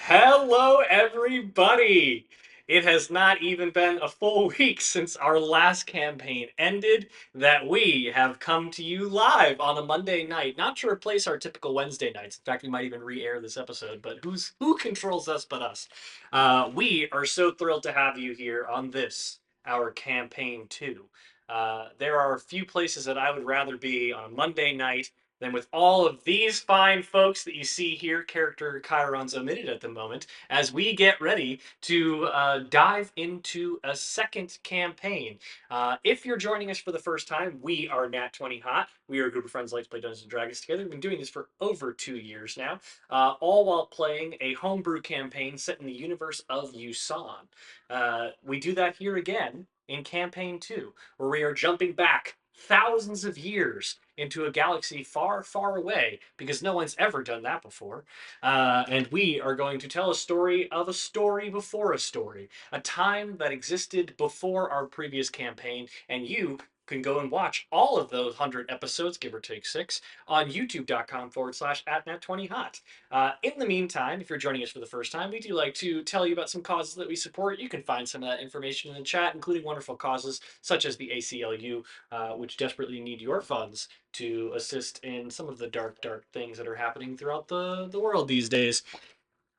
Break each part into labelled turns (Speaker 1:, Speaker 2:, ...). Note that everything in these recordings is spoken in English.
Speaker 1: Hello, everybody! It has not even been a full week since our last campaign ended that we have come to you live on a Monday night, not to replace our typical Wednesday nights. In fact, we might even re-air this episode, but who controls us but us? We are so thrilled to have you here on this, our campaign 2. There are a few places that I would rather be on a Monday night then with all of these fine folks that you see here, character chirons omitted at the moment, as we get ready to dive into a second campaign. If you're joining us for the first time, we are Nat20Hot. We are a group of friends who like to play Dungeons and Dragons together. We've been doing this for over 2 years now, all while playing a homebrew campaign set in the universe of Yusan. We do that here again in campaign 2, where we are jumping back thousands of years into a galaxy far, far away because no one's ever done that before. And we are going to tell a story of a story before a story, a time that existed before our previous campaign, and you can go and watch all of those 100 episodes, give or take six, on youtube.com/@nat20hot. In the meantime, if you're joining us for the first time, we do like to tell you about some causes that we support. You can find some of that information in the chat, including wonderful causes such as the ACLU, which desperately need your funds to assist in some of the dark, dark things that are happening throughout the world these days.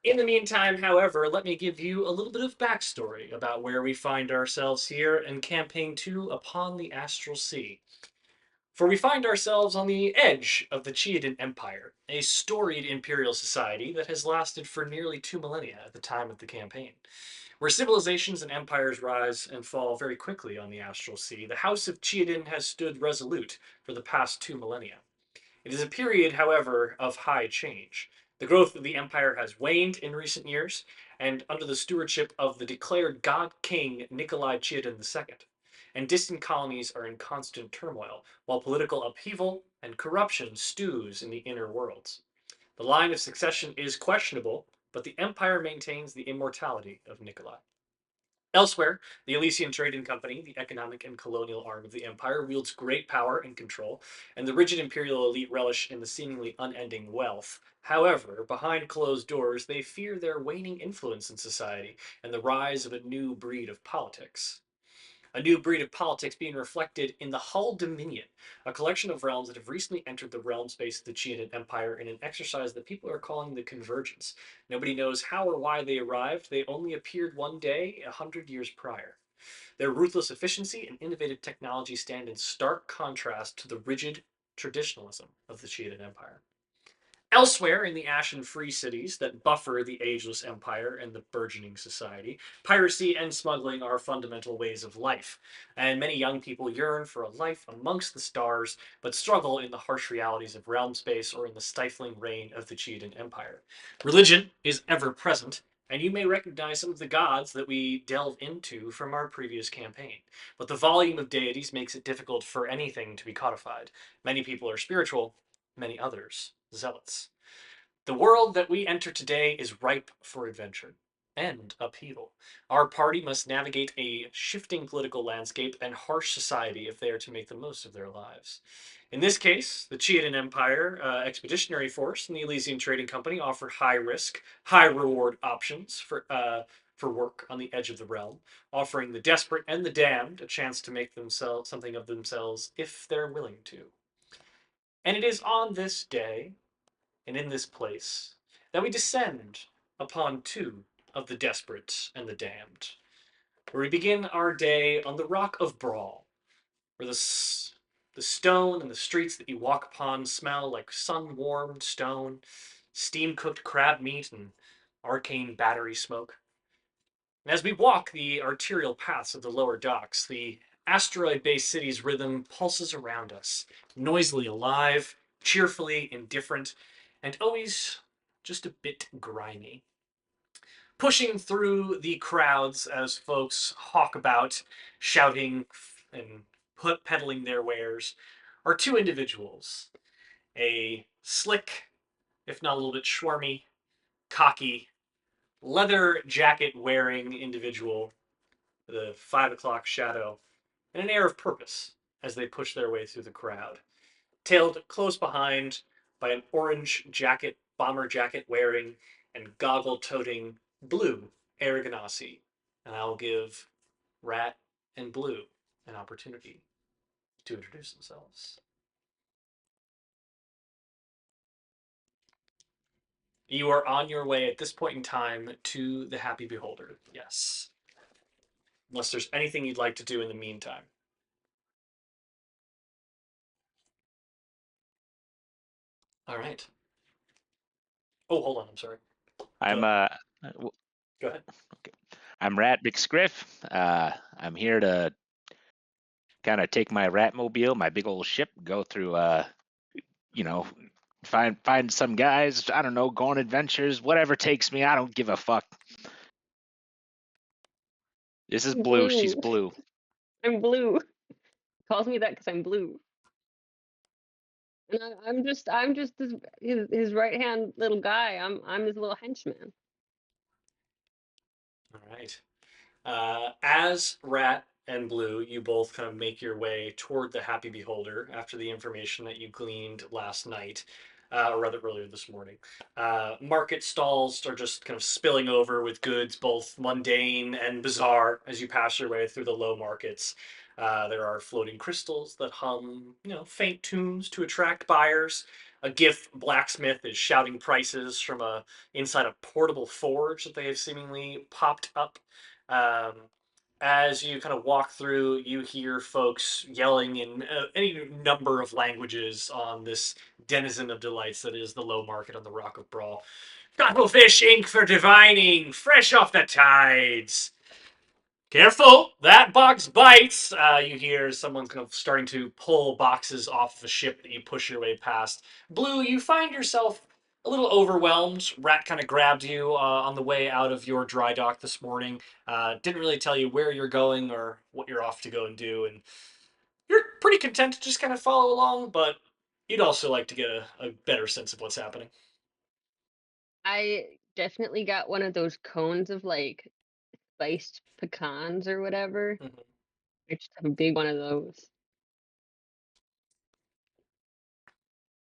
Speaker 1: In the meantime, however, let me give you a little bit of backstory about where we find ourselves here in Campaign 2 upon the Astral Sea. For we find ourselves on the edge of the Xiodan Empire, a storied imperial society that has lasted for nearly 2 millennia at the time of the campaign. Where civilizations and empires rise and fall very quickly on the Astral Sea, the House of Xiodan has stood resolute for the past 2 millennia. It is a period, however, of high change. The growth of the empire has waned in recent years, and under the stewardship of the declared God King Nikolai Xiodan II, and distant colonies are in constant turmoil, while political upheaval and corruption stews in the inner worlds. The line of succession is questionable, but the empire maintains the immortality of Nikolai. Elsewhere, the Elysian Trading Company, the economic and colonial arm of the empire, wields great power and control, and the rigid imperial elite relish in the seemingly unending wealth. However, behind closed doors, they fear their waning influence in society and the rise of a new breed of politics. A new breed of politics being reflected in the Hull Dominion, a collection of realms that have recently entered the realm space of the Xiodan Empire in an exercise that people are calling the Convergence. Nobody knows how or why they arrived. They only appeared one day 100 years prior. Their ruthless efficiency and innovative technology stand in stark contrast to the rigid traditionalism of the Xiodan Empire. Elsewhere in the ashen free cities that buffer the ageless empire and the burgeoning society, piracy and smuggling are fundamental ways of life, and many young people yearn for a life amongst the stars, but struggle in the harsh realities of realm space or in the stifling reign of the Xiodan Empire. Religion is ever present, and you may recognize some of the gods that we delve into from our previous campaign. But the volume of deities makes it difficult for anything to be codified. Many people are spiritual, many others zealots. The world that we enter today is ripe for adventure and upheaval. Our party must navigate a shifting political landscape and harsh society if they are to make the most of their lives. In this case, the Xiodan Empire Expeditionary Force and the Elysian Trading Company offer high risk, high reward options for work on the edge of the realm, offering the desperate and the damned a chance to make themselves something of themselves if they're willing to. And it is on this day and in this place that we descend upon two of the desperate and the damned, where we begin our day on the Rock of Bral, where the stone and the streets that you walk upon smell like sun-warmed stone, steam-cooked crab meat, and arcane battery smoke. And as we walk the arterial paths of the lower docks, the asteroid-based city's rhythm pulses around us, noisily alive, cheerfully indifferent, and always just a bit grimy. Pushing through the crowds as folks hawk about, shouting and peddling their wares, are two individuals. A slick, if not a little bit schwarmy, cocky, leather jacket wearing individual, the 5 o'clock shadow, and an air of purpose as they push their way through the crowd, tailed close behind by an orange jacket, bomber jacket wearing, and goggle-toting Blue Aragonasi. And I will give Rat and Blue an opportunity to introduce themselves. You are on your way at this point in time to the Happy Beholder. Yes. Unless there's anything you'd like to do in the meantime. All right. Oh, hold on. I'm sorry.
Speaker 2: I'm
Speaker 1: Go.
Speaker 2: w-
Speaker 1: Go ahead.
Speaker 2: okay. I'm Rat McScriff. I'm here to kind of take my Ratmobile, my big old ship, go through you know, find some guys, I don't know, go on adventures, whatever takes me, I don't give a fuck. This is Blue, she's
Speaker 3: Blue.
Speaker 2: blue.
Speaker 3: I'm blue. Calls me that because I'm blue. And I'm just his right hand little guy. I'm his little henchman.
Speaker 1: All right. As Rat and Blue, you both kind of make your way toward the Happy Beholder after the information that you gleaned last night, or rather earlier this morning. Market stalls are just kind of spilling over with goods, both mundane and bizarre, as you pass your way through the low markets. There are floating crystals that hum, faint tunes to attract buyers. A gift blacksmith is shouting prices from inside a portable forge that they have seemingly popped up. um, as you kind of walk through, you hear folks yelling in any number of languages on this denizen of delights that is the low market on the Rock of Bral. Cuttlefish ink for divining, fresh off the tides. Careful, that box bites. You hear someone kind of starting to pull boxes off of a ship that you push your way past. Blue, you find yourself a little overwhelmed. Rat kind of grabbed you on the way out of your dry dock this morning. Didn't really tell you where you're going or what you're off to go and do, and you're pretty content to just kind of follow along, but you'd also like to get a better sense of what's happening.
Speaker 3: I definitely got one of those cones of like spiced pecans or whatever.
Speaker 1: Mhm.
Speaker 3: I just have a big one of those.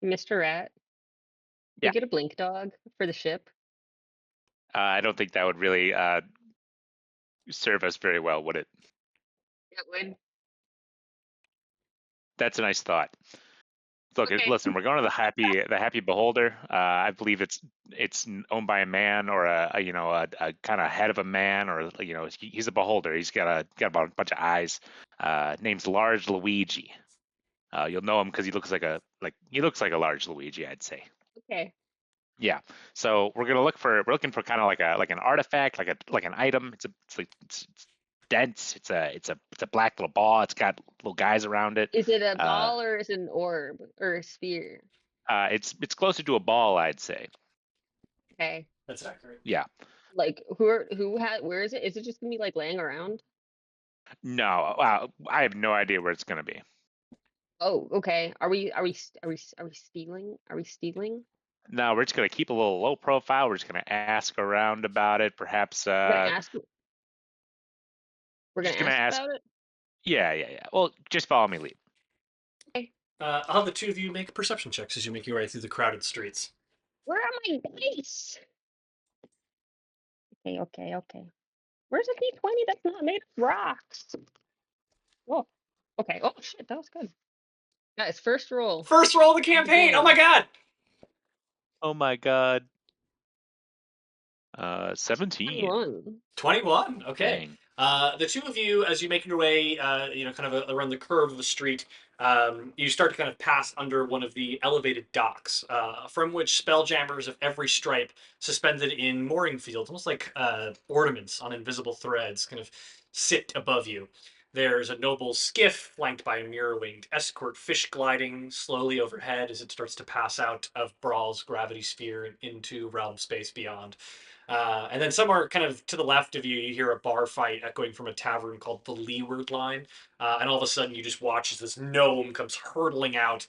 Speaker 3: Mr. Rat, we
Speaker 2: Yeah.
Speaker 3: get a blink dog for the ship.
Speaker 2: I don't think that would really serve us very well, would it?
Speaker 3: It would.
Speaker 2: That's a nice thought. Look,
Speaker 3: Okay.
Speaker 2: listen, we're going to the Happy Beholder. I believe it's owned by a man or a kind of head of a man, or he's a beholder. He's got a bunch of eyes. Name's Large Luigi. You'll know him because he looks like a large Luigi, I'd say.
Speaker 3: Okay.
Speaker 2: Yeah. So we're looking for kind of like an artifact, like an item. It's dense. It's a black little ball. It's got little guys around it.
Speaker 3: Is it a
Speaker 2: Uh,
Speaker 3: ball or is it an orb or a sphere?
Speaker 2: it's closer to a ball, I'd say.
Speaker 3: Okay.
Speaker 1: That's accurate.
Speaker 2: Yeah.
Speaker 3: Like where is it? Is it just gonna be like laying around?
Speaker 2: No, I have no idea where it's gonna be.
Speaker 3: Oh, okay. Are we stealing? Are we stealing?
Speaker 2: No, we're just gonna keep a little low profile. We're just gonna ask around about it. Perhaps
Speaker 3: We're gonna ask. We're gonna
Speaker 2: just gonna
Speaker 3: ask
Speaker 2: ask.
Speaker 3: about it.
Speaker 2: Yeah, yeah, yeah. Well, just follow me, lead.
Speaker 3: Okay.
Speaker 1: I'll have the two of you make perception checks as you make your way through the crowded streets.
Speaker 3: Where are my dice? Okay, okay, okay. Where's a D20 that's not made of rocks? Oh, okay. Oh shit, that was good. Guys, first roll.
Speaker 1: First roll of the
Speaker 3: Of the
Speaker 1: campaign. Oh my
Speaker 3: game.
Speaker 1: god.
Speaker 2: Oh my God. 17.
Speaker 3: 21.
Speaker 1: 21. Okay.
Speaker 2: Dang.
Speaker 1: The two of you, as you make your way, kind of around the curve of the street, you start to kind of pass under one of the elevated docks, from which spelljammers of every stripe, suspended in mooring fields, almost like ornaments on invisible threads, kind of sit above you. There's a noble skiff flanked by a mirror-winged escort fish gliding slowly overhead as it starts to pass out of Brawl's gravity sphere and into realm space beyond. And then somewhere kind of to the left of you, you hear a bar fight echoing from a tavern called the Leeward Line. And all of a sudden, you just watch as this gnome comes hurtling out,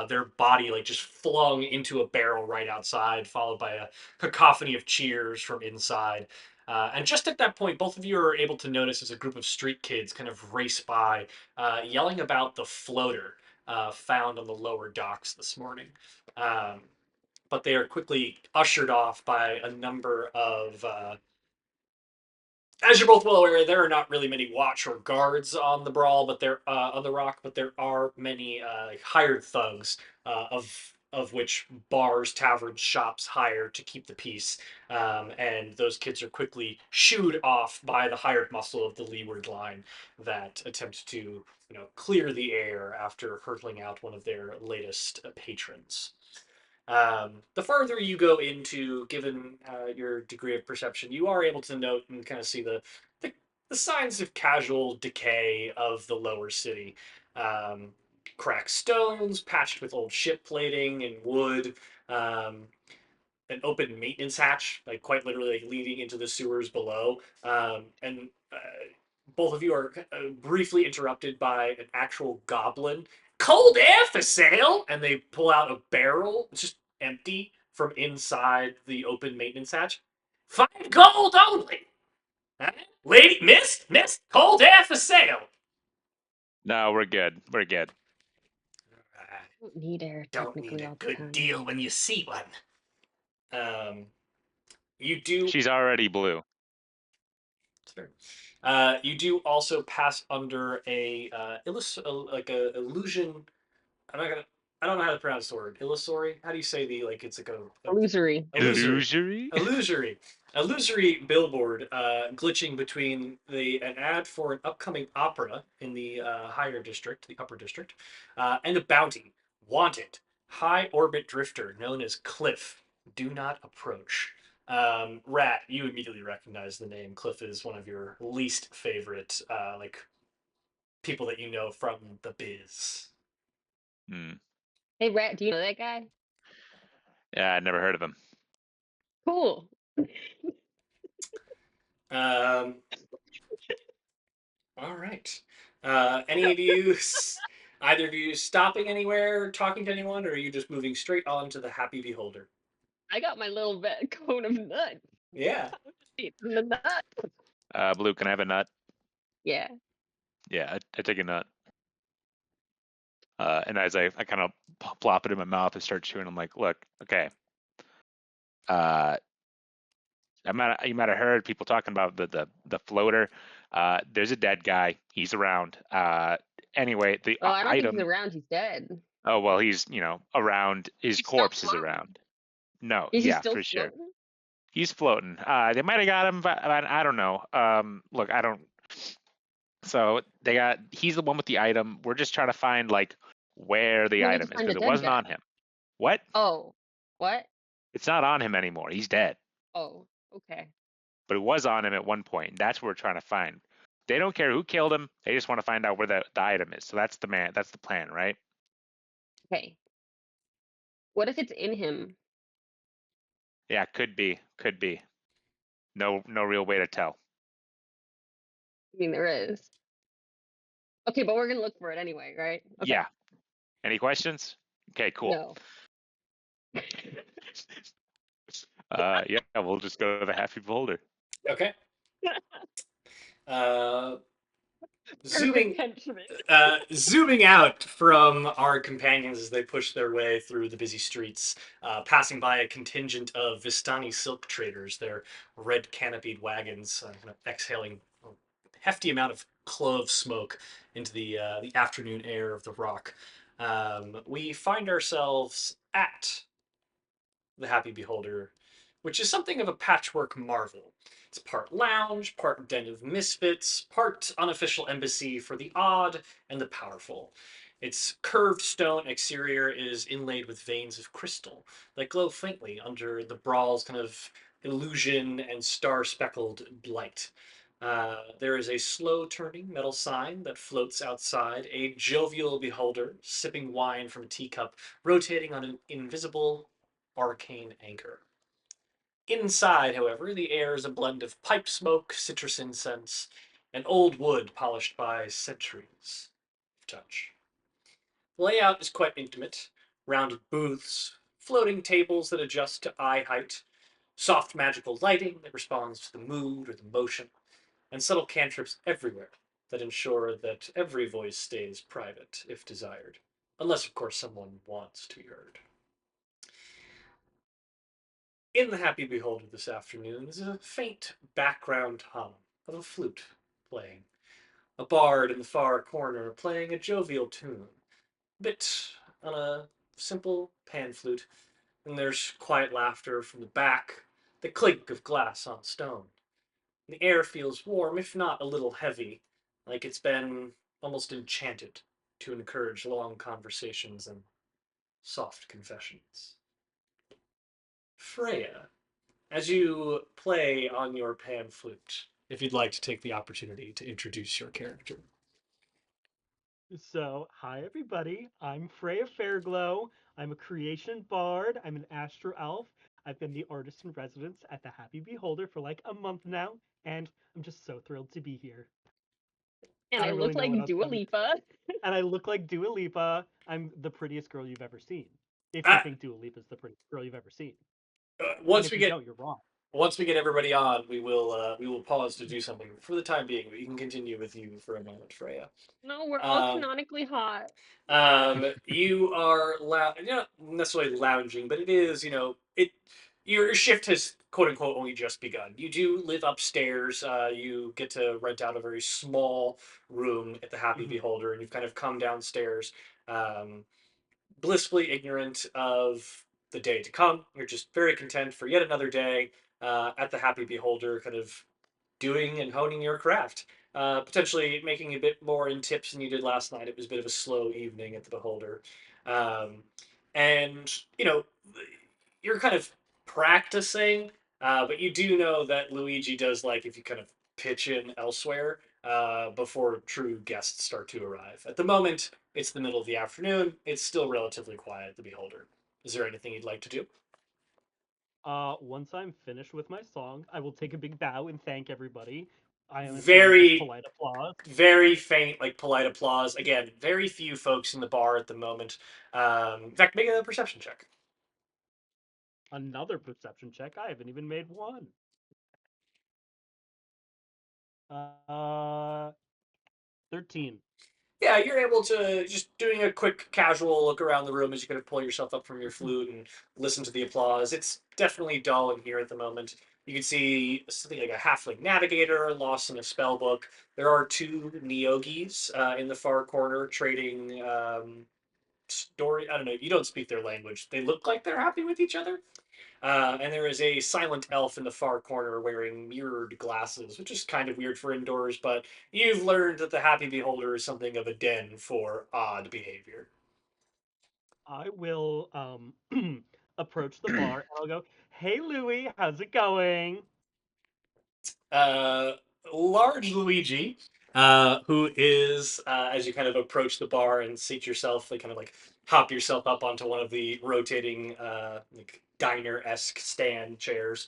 Speaker 1: their body like just flung into a barrel right outside, followed by a cacophony of cheers from inside. And just at that point, both of you are able to notice as a group of street kids kind of race by, yelling about the floater found on the lower docks this morning. Um, but they are quickly ushered off by a number of as you're both well aware, there are not really many watch or guards on the brawl, but there on the rock, but there are many hired thugs of which bars, taverns, shops hire to keep the peace, and those kids are quickly shooed off by the hired muscle of the leeward line that attempts to clear the air after hurtling out one of their latest patrons. The farther you go into, given your degree of perception, you are able to note and kind of see the, the signs of casual decay of the lower city. Um, Cracked stones, patched with old ship plating and wood, um, an open maintenance hatch, like quite literally like, leading into the sewers below. And both of you are briefly interrupted by an actual goblin. Cold air for sale! And they pull out a barrel, it's just empty from inside the open maintenance hatch. 5 gold only! Huh? Lady, miss, cold air for sale!
Speaker 2: No, we're good. We're good.
Speaker 3: I don't need air
Speaker 1: Don't need
Speaker 3: technically
Speaker 1: a
Speaker 3: all the
Speaker 1: good
Speaker 3: time.
Speaker 1: deal when you see one. You do
Speaker 2: She's already blue.
Speaker 1: You do also pass under a like a illusion. I'm not gonna. I don't know how to pronounce the word. Illusory. How do you say the like? It's like a
Speaker 3: Illusory.
Speaker 1: illusory,
Speaker 2: Illusory?
Speaker 1: illusory, illusory billboard glitching between an ad for an upcoming opera in the higher district, the upper district, and a bounty. Wanted. High orbit drifter known as Cliff. Do not approach. Rat, you immediately recognize the name. Cliff is one of your least favorite, like people that you know from the biz.
Speaker 2: Hmm.
Speaker 3: Hey, Rat, do you know that guy?
Speaker 2: Yeah, I never heard of him.
Speaker 3: Cool.
Speaker 1: Um, all right. Any of you, either of you, stopping anywhere, talking to anyone, or are you just moving straight on to the happy beholder?
Speaker 3: I got my little cone of nut.
Speaker 1: Yeah.
Speaker 3: It's in the nut.
Speaker 2: Blue, can I have a nut?
Speaker 3: Yeah.
Speaker 2: Yeah, I take a nut. And as I kind of plop it in my mouth and start chewing, I'm like, look, okay. Uh, you might have heard people talking about the floater. There's a dead guy. He's around. Anyway, the
Speaker 3: Oh, I don't think he's
Speaker 2: item.
Speaker 3: around. He's dead.
Speaker 2: Oh well, he's around. His
Speaker 3: He's still
Speaker 2: corpse is
Speaker 3: floating.
Speaker 2: around. No,
Speaker 3: Is he
Speaker 2: yeah,
Speaker 3: still
Speaker 2: for sure.
Speaker 3: floating?
Speaker 2: He's floating. They might have got him, but I don't know. Look, I don't. So he's the one with the item. We're just trying to find like where the
Speaker 3: We need to
Speaker 2: item is
Speaker 3: find the
Speaker 2: because it
Speaker 3: dead
Speaker 2: wasn't
Speaker 3: guy.
Speaker 2: on him. What?
Speaker 3: Oh, what?
Speaker 2: It's not on him anymore. He's dead.
Speaker 3: Oh, okay.
Speaker 2: But it was on him at one point. And that's what we're trying to find. They don't care who killed him. They just want to find out where the item is. So that's the man. That's the plan, right?
Speaker 3: Okay. What if it's in him?
Speaker 2: Yeah, could be. Could be. No real way to tell.
Speaker 3: I mean, there is. Okay, but we're gonna look for it anyway, right? Okay.
Speaker 2: Yeah. Any questions? Okay, cool.
Speaker 3: No.
Speaker 2: Yeah, we'll just go to the happy beholder.
Speaker 1: Okay. Uh,
Speaker 3: Perfect
Speaker 1: zooming
Speaker 3: henchman.
Speaker 1: zooming out from our companions as they push their way through the busy streets, passing by a contingent of Vistani silk traders, their red canopied wagons, kind of exhaling a hefty amount of clove smoke into the afternoon air of the rock. We find ourselves at the Happy Beholder, which is something of a patchwork marvel. It's part lounge, part den of misfits, part unofficial embassy for the odd and the powerful. Its curved stone exterior is inlaid with veins of crystal that glow faintly under the brawl's kind of illusion and star speckled light. There is a slow turning metal sign that floats outside, a jovial beholder sipping wine from a teacup, rotating on an invisible arcane anchor. Inside, however, the air is a blend of pipe smoke, citrus incense, and old wood polished by centuries of touch. The layout is quite intimate: rounded booths, floating tables that adjust to eye height, soft magical lighting that responds to the mood or the motion, and subtle cantrips everywhere that ensure that every voice stays private if desired, unless, of course, someone wants to be heard. In the Happy Beholder this afternoon, there's a faint background hum of a flute playing. A bard in the far corner playing a jovial tune, a bit on a simple pan flute, and there's quiet laughter from the back, the clink of glass on stone. The air feels warm, if not a little heavy, like it's been almost enchanted to encourage long conversations and soft confessions. Freyja, as you play on your pan flute, if you'd like to take the opportunity to introduce your character.
Speaker 4: So, hi everybody. I'm Freya Fairglow. I'm a creation bard. I'm an astral elf. I've been the artist in residence at the Happy Beholder for like a month now, and I'm just so thrilled to be here.
Speaker 3: And
Speaker 4: I
Speaker 3: I
Speaker 4: don't
Speaker 3: look
Speaker 4: really know what
Speaker 3: like
Speaker 4: else
Speaker 3: Dua
Speaker 4: to.
Speaker 3: Lipa.
Speaker 4: And I look like Dua Lipa. I'm the prettiest girl you've ever seen. If you
Speaker 1: Ah,
Speaker 4: think Dua Lipa is the prettiest girl you've ever seen, and
Speaker 1: once
Speaker 4: if
Speaker 1: we
Speaker 4: you
Speaker 1: get
Speaker 4: don't, you're wrong.
Speaker 1: once we get everybody on, we will pause to do something for the time being. But you can continue with you for a moment, Freya.
Speaker 3: No, we're all
Speaker 1: Um,
Speaker 3: canonically hot.
Speaker 1: you are not necessarily lounging, but it is, it. Your shift has quote unquote only just begun. You do live upstairs. You get to rent out a very small room at the Happy
Speaker 4: Mhm.
Speaker 1: Beholder, and you've kind of come downstairs, um, blissfully ignorant of the day to come. You're just very content for yet another day at the Happy Beholder, kind of doing and honing your craft. Potentially making a bit more in tips than you did last night. It was a bit of a slow evening at the Beholder. Um, and, you're kind of practicing, but you do know that Luigi does like if you kind of pitch in elsewhere before true guests start to arrive. At the moment, it's the middle of the afternoon. It's still relatively quiet at the Beholder. Is there anything you'd like to do?
Speaker 4: Once I'm finished with my song, I will take a big bow and thank everybody. I am assuming there's
Speaker 1: Very
Speaker 4: polite applause.
Speaker 1: very faint, like polite applause. Again, very few folks in the bar at the moment. In fact, make a perception check.
Speaker 4: Another perception check. I haven't even made one. Uh, 13.
Speaker 1: Yeah, you're able to just doing a quick casual look around the room as you kind of pull yourself up from your flute and listen to the applause. It's definitely dull in here at the moment. You can see something like a halfling navigator lost in a spell book. There are two neogis in the far corner trading story. I don't know. You don't speak their language. They look like they're happy with each other. And there is a silent elf in the far corner wearing mirrored glasses, which is kind of weird for indoors, but you've learned that the Happy Beholder is something of a den for odd behavior.
Speaker 4: I will approach the bar and I'll go, "Hey Louie, how's it going?"
Speaker 1: uh, Large Luigi, who is, as you kind of approach the bar and seat yourself, like kind of like hop yourself up onto one of the rotating, like diner esque stand chairs.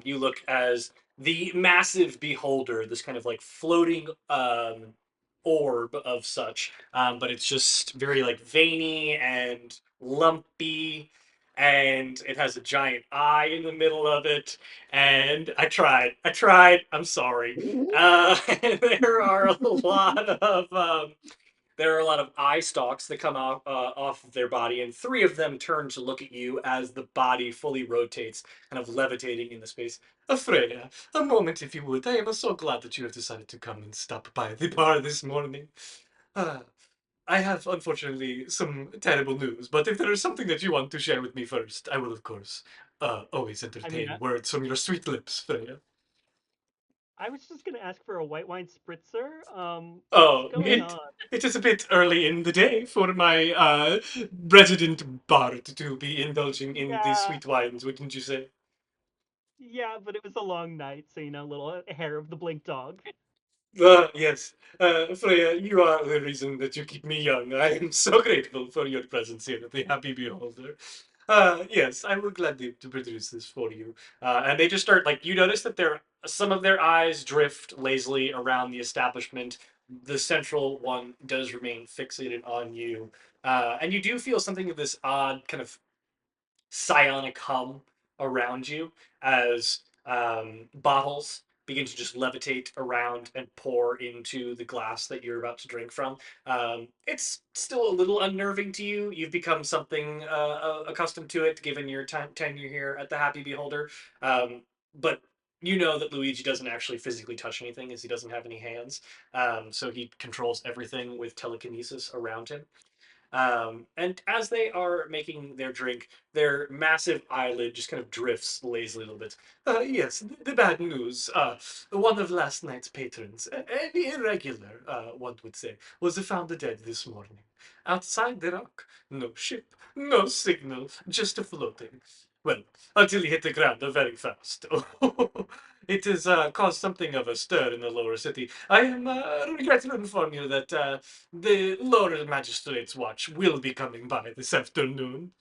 Speaker 1: You look as the massive beholder, this kind of like floating orb of such, but it's just very like veiny and lumpy. And it has a giant eye in the middle of it, and I tried. I tried. I'm sorry. There are a lot of there are a lot of eye stalks that come off of their body, and three of them turn to look at you as the body fully rotates, kind of levitating in the space. Freya, a moment, if you would. I am so glad that you have decided to come and stop by the bar this morning. Uh, I have, unfortunately, some terrible news, but if there is something that you want to share with me first, I will, of course, always
Speaker 4: I mean,
Speaker 1: entertain words from your sweet lips, Freya.
Speaker 4: I was just gonna ask for a white wine spritzer. What's
Speaker 1: Oh,
Speaker 4: going on?
Speaker 1: it is a bit early in the day for my resident bard to be indulging in the
Speaker 4: Yeah,
Speaker 1: sweet wines, wouldn't you say?
Speaker 4: yeah, but it was a long night, so little hair of the blink dog.
Speaker 1: Yes. Freya, you are the reason that you keep me young. I am so grateful for your presence here at the Happy Beholder. Yes, I will gladly to produce this for you. And they just start like you notice that some of their eyes drift lazily around the establishment. The central one does remain fixated on you, and you do feel something of this odd kind of psionic hum around you as bottles begin to just levitate around and pour into the glass that you're about to drink from. It's still a little unnerving to you. You've become something accustomed to it, given your tenure here at the Happy Beholder. But you know that Luigi doesn't actually physically touch anything, as he doesn't have any hands. So he controls everything with telekinesis around him. And as they are making their drink, their massive eyelid just kind of drifts lazily a little bit. Yes, the bad news. One of last night's patrons, an irregular, one would say, was found dead this morning. Outside the rock. No ship, no signal, just a floating. Well, until he hit the ground very fast. It has caused something of a stir in the lower city. I am regret to inform you that the lower magistrate's watch will be coming by this afternoon.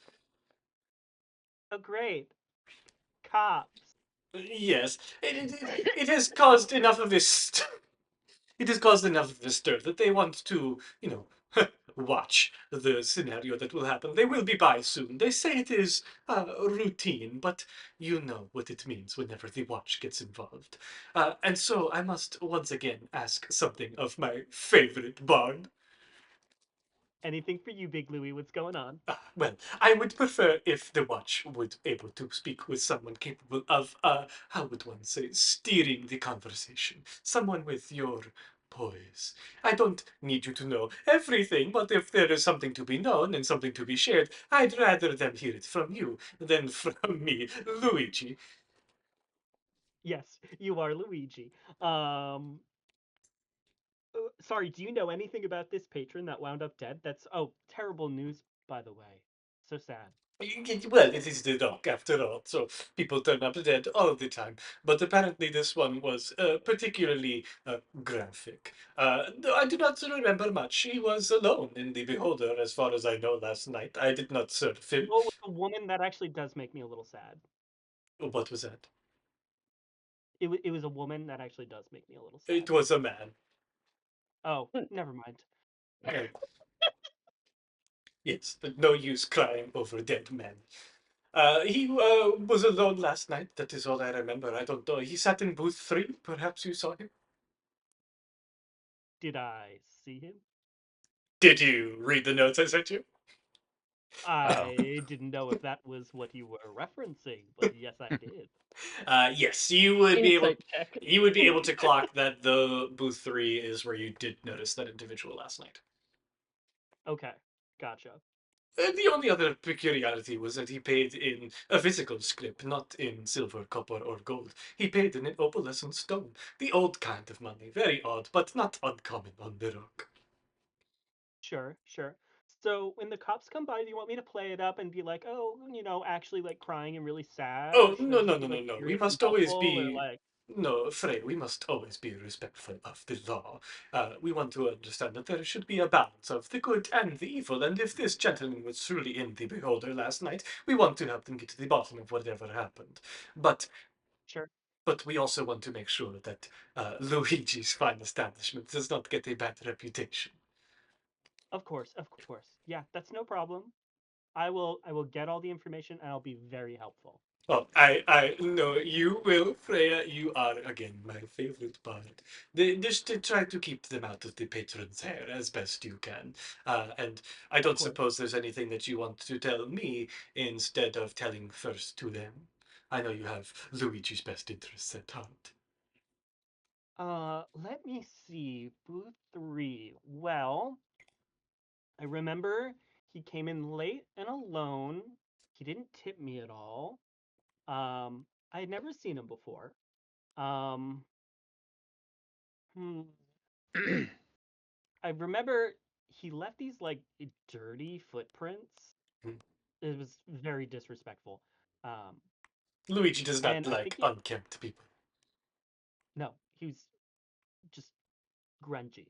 Speaker 4: Oh, great. Cops.
Speaker 1: Yes, it has caused enough of this. It has caused enough of a stir that they want to, watch the scenario that will happen. They will be by soon. They say it is routine, but you know what it means whenever the watch gets involved. And so I must once again ask something of my favorite bard.
Speaker 4: Anything for you, Big Louie. What's going on?
Speaker 1: Well, I would prefer if the watch would able to speak with someone capable of, how would one say, steering the conversation. Someone with your poise. I don't need you to know everything, but if there is something to be known and something to be shared, I'd rather them hear it from you than from me, Luigi.
Speaker 4: Yes, you are Luigi. Sorry, do you know anything about this patron that wound up dead? That's terrible news, by the way. So sad.
Speaker 1: Well, it is the Rock after all, so people turn up dead all the time. But apparently, this one was particularly graphic. I do not remember much. He was alone in the Beholder, as far as I know, last night. I did not serve him.
Speaker 4: Oh, with a woman that actually does make me a little sad.
Speaker 1: What was that?
Speaker 4: It was a woman that actually does make me a little sad.
Speaker 1: It was a man.
Speaker 4: Oh, never mind.
Speaker 1: Uh, yes, no use crying over dead men. He was alone last night. That is all I remember. I don't know. He sat in booth 3. Perhaps you saw him.
Speaker 4: Did I see him?
Speaker 1: Did you read the notes I sent you?
Speaker 4: I didn't know if that was what you were referencing, but yes, I did.
Speaker 1: Yes, you would be able.
Speaker 3: Insight check.
Speaker 1: You would be able to clock that the booth 3 is where you did notice that individual last night.
Speaker 4: Okay, gotcha.
Speaker 1: The only other peculiarity was that he paid in a physical scrip, not in silver, copper, or gold. He paid in an opalescent stone, the old kind of money. Very odd, but not uncommon on the rock.
Speaker 4: Sure, sure. So when the cops come by, do you want me to play it up and be like, oh, actually like crying and really sad, or
Speaker 1: Oh,
Speaker 4: should I
Speaker 1: no, no,
Speaker 4: just
Speaker 1: no,
Speaker 4: be
Speaker 1: no,
Speaker 4: like
Speaker 1: no. We
Speaker 4: serious and
Speaker 1: must always
Speaker 4: helpful, or
Speaker 1: be.
Speaker 4: like,
Speaker 1: No, Frey, we must always be respectful of the law. We want to understand that there should be a balance of the good and the evil, and if this gentleman was truly in the Beholder last night, we want to help them get to the bottom of whatever happened. But
Speaker 4: sure,
Speaker 1: but we also want to make sure that Luigi's fine establishment does not get a bad reputation.
Speaker 4: of course, yeah, that's no problem. I will get all the information and I'll be very helpful.
Speaker 1: Oh, I know you will, Freya. You are again my favorite bard. Just to try to keep them out of the patron's hair as best you can. And I
Speaker 4: Of
Speaker 1: don't
Speaker 4: course.
Speaker 1: suppose there's anything that you want to tell me instead of telling first to them. I know you have Luigi's best interests at heart.
Speaker 4: Let me see. Booth 3. Well, I remember he came in late and alone. He didn't tip me at all. I had never seen him before. Um, hmm, I remember he left these like dirty footprints.
Speaker 1: Hmm.
Speaker 4: It was very disrespectful. Um,
Speaker 1: Luigi does not
Speaker 4: and I
Speaker 1: like
Speaker 4: think he
Speaker 1: unkempt people.
Speaker 4: no, he was just grungy.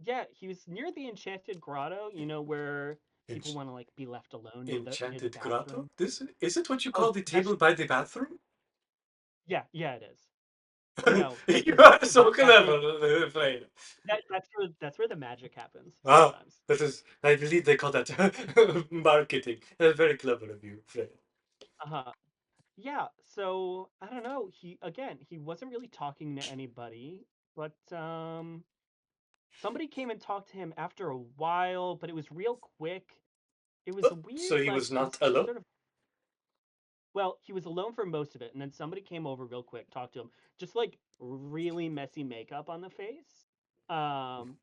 Speaker 4: Yeah, he was near the Enchanted Grotto, where people
Speaker 1: Ench-
Speaker 4: want to like be left alone near the
Speaker 1: Enchanted grotto?
Speaker 4: bathroom.
Speaker 1: This is it what you
Speaker 4: Oh,
Speaker 1: call the
Speaker 4: that's
Speaker 1: table by the bathroom?
Speaker 4: yeah, it is.
Speaker 1: You
Speaker 4: Because
Speaker 1: are so
Speaker 4: that's where
Speaker 1: clever, Freya.
Speaker 4: that's where the magic happens
Speaker 1: Ah,
Speaker 4: sometimes.
Speaker 1: that is, I believe they call that marketing. Very clever of you, Freya.
Speaker 4: Uh-huh. Yeah, so I don't know. He wasn't really talking to anybody, but somebody came and talked to him after a while, but it was real quick. It was
Speaker 1: Oh,
Speaker 4: a
Speaker 1: so
Speaker 4: weird,
Speaker 1: he
Speaker 4: like
Speaker 1: was
Speaker 4: it was
Speaker 1: not
Speaker 4: some
Speaker 1: alone?
Speaker 4: sort of well, he was alone for most of it, and then somebody came over real quick, talked to him, just like really messy makeup on the face. Um,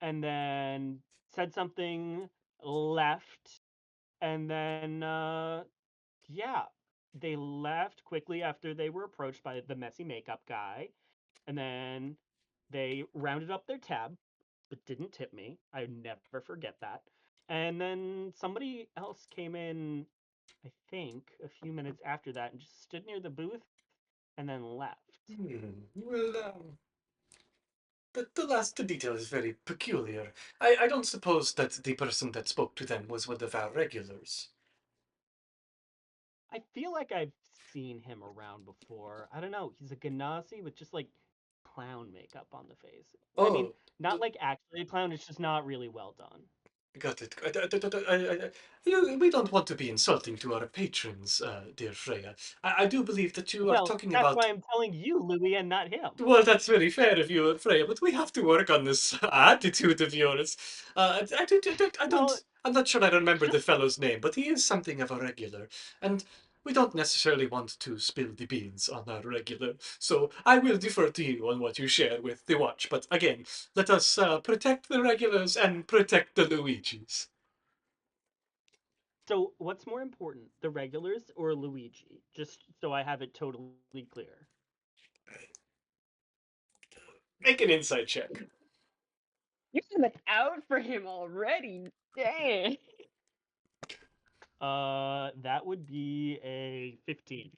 Speaker 4: and then said something, left, and then yeah, they left quickly after they were approached by the messy makeup guy, and then they rounded up their tab, but didn't tip me. I never forget that. And then somebody else came in, I think, a few minutes after that and just stood near the booth and then left.
Speaker 1: Well, the last detail is very peculiar. I don't suppose that the person that spoke to them was one of our regulars.
Speaker 4: I feel like I've seen him around before. I don't know. He's a Ganassi with just like clown makeup on the face. I mean,
Speaker 1: Oh,
Speaker 4: not like actually a clown, it's just not really well done.
Speaker 1: got it. We don't want to be insulting to our patrons, dear Freya. I do believe that you are
Speaker 4: Well,
Speaker 1: talking
Speaker 4: that's
Speaker 1: about.
Speaker 4: why I'm telling you, Louis, and not him.
Speaker 1: Well, that's very fair of you, Freya, but we have to work on this attitude of yours. I
Speaker 4: Well,
Speaker 1: don't. I'm not sure I remember the
Speaker 4: just
Speaker 1: fellow's name, but he is something of a regular, and we don't necessarily want to spill the beans on our regular. So I will defer to you on what you share with the watch. But again, let us protect the regulars and protect the Luigis.
Speaker 4: so what's more important, the regulars or Luigi? Just so I have it totally clear.
Speaker 1: Make an insight check.
Speaker 3: You have it out for him already. Dang.
Speaker 4: That would be a 15.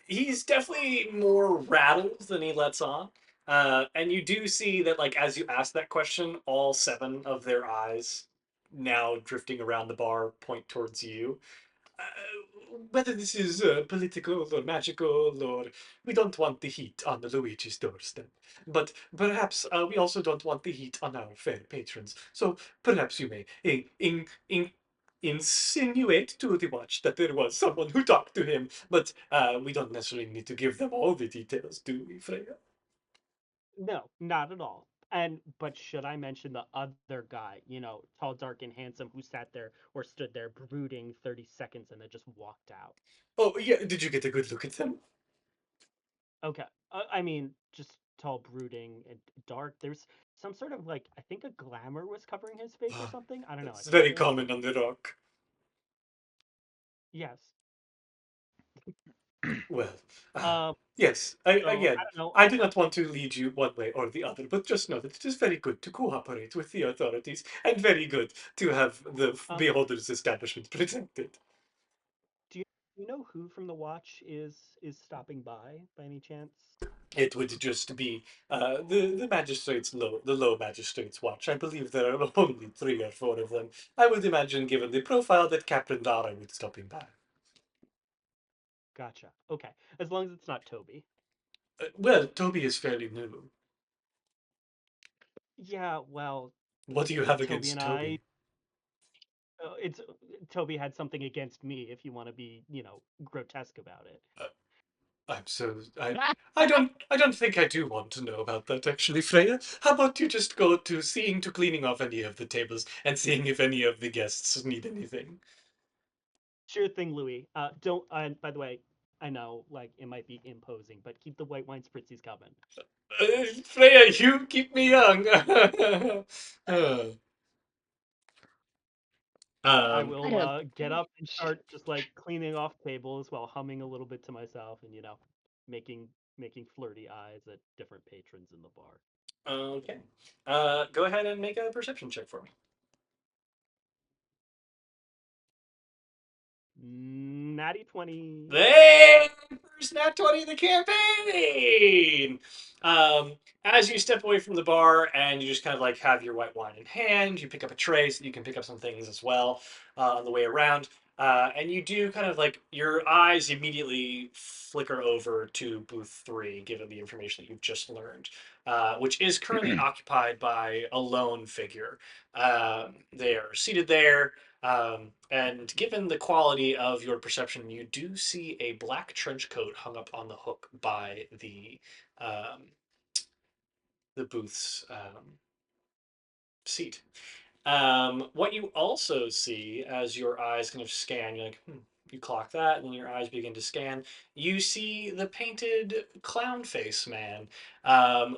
Speaker 1: He's definitely more rattled than he lets on. And you do see that, like, as you ask that question, all seven of their eyes, now drifting around the bar, point towards you. Whether this is political or magical, or we don't want the heat on the Luigi's doorstep. But perhaps we also don't want the heat on our fair patrons. So perhaps you may insinuate to the watch that there was someone who talked to him, but we don't necessarily need to give them all the details, do we, Freya?
Speaker 4: No, not at all. And but should I mention the other guy, tall, dark, and handsome, who sat there or stood there brooding 30 seconds and then just walked out?
Speaker 1: Oh, yeah, did you get a good look at them?
Speaker 4: Okay. I mean, just tall, brooding, and dark. There's some sort of like, I think a glamour was covering his face or something. I don't know. I
Speaker 1: It's
Speaker 4: can't
Speaker 1: very
Speaker 4: really
Speaker 1: common
Speaker 4: see.
Speaker 1: on the rock.
Speaker 4: Yes.
Speaker 1: Well,
Speaker 4: Um.
Speaker 1: yes,
Speaker 4: So I
Speaker 1: again,
Speaker 4: don't know.
Speaker 1: I do not want to lead you one way or the other, but just know that it is very good to cooperate with the authorities and very good to have the
Speaker 4: Um.
Speaker 1: Beholder's establishment protected.
Speaker 4: Do you know who from the Watch is stopping by any chance?
Speaker 1: It would just be the magistrates the low magistrates watch. I believe there are only three or four of them. I would imagine, given the profile, that Captain Dara would stopping by.
Speaker 4: Gotcha. Okay. As long as it's not Toby.
Speaker 1: Well, Toby is fairly new.
Speaker 4: Yeah. Well,
Speaker 1: What do you have
Speaker 4: Toby
Speaker 1: against
Speaker 4: and I.
Speaker 1: Toby?
Speaker 4: It's Toby had something against me. If you want to be, grotesque about it.
Speaker 1: Uh, I'm so I don't think I do want to know about that actually, Freya. How about you just go to seeing to cleaning off any of the tables and seeing if any of the guests need anything.
Speaker 4: Sure thing, Louis. Don't. By the way, I know like it might be imposing, but keep the white wine spritzies coming.
Speaker 1: Freya, you keep me young. Uh,
Speaker 4: I
Speaker 1: um,
Speaker 4: will
Speaker 3: What a
Speaker 4: get up and
Speaker 3: bitch.
Speaker 4: start just like cleaning off tables while humming a little bit to myself and making making flirty eyes at different patrons in the bar.
Speaker 1: okay. Go ahead and make a perception check for me.
Speaker 4: Natty 20.
Speaker 1: There, first Nat 20 of the campaign. As you step away from the bar and you just kind of like have your white wine in hand, you pick up a tray so you can pick up some things as well on the way around. And you do kind of like your eyes immediately flicker over to booth 3, given the information that you've just learned, which is currently occupied by a lone figure. They are seated there, and given the quality of your perception, you do see a black trench coat hung up on the hook by the booth's seat. What you also see as your eyes kind of scan, you're like, you clock that, and then your eyes begin to scan. You see the painted clown face man